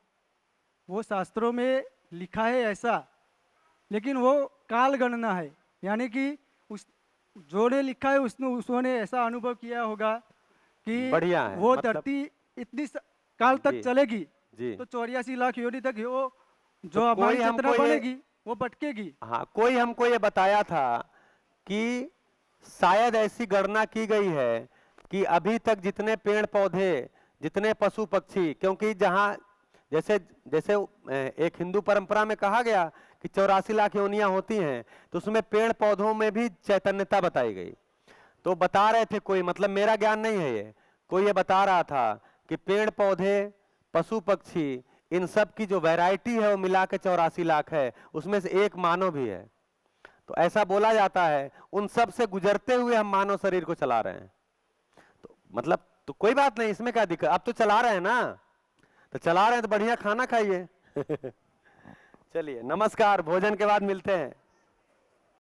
वो शास्त्रों में लिखा है ऐसा, लेकिन वो काल गणना है, यानी कि उस जो ने लिखा है उसने ऐसा अनुभव किया होगा कि बढ़िया है, वो मतलब- धरती इतनी काल तक जी, चलेगी, जी। तो 84 लाख योनि तक वो तो जो कोई हमारी हमको चेतना ये- बढ़ेगी वो भटकेगी। हाँ, कोई हमको ये बताया था कि शायद ऐसी गणना की गई है कि अभी तक जितने पेड़ पौधे, जितने पशु पक्षी, क्योंकि जहाँ जैसे जैसे एक हिंदू परंपरा में कहा गया कि 84 लाख योनियां होती हैं, तो उसमें पेड़ पौधों में भी चैतन्यता बताई गई। तो बता रहे थे कोई, मतलब मेरा ज्ञान नहीं है ये, कोई ये बता रहा था कि पेड़ पौधे, पशु पक्षी, इन सब की जो वैरायटी है वो मिला के 84 लाख है, उसमें से एक मानव भी है। तो ऐसा बोला जाता है, उन सब से गुजरते हुए हम मानव शरीर को चला रहे हैं। तो मतलब तो कोई बात नहीं, इसमें क्या दिक्कत, अब तो चला रहे हैं ना, तो चला रहे हैं तो बढ़िया खाना खाइए। चलिए नमस्कार, भोजन के बाद मिलते हैं।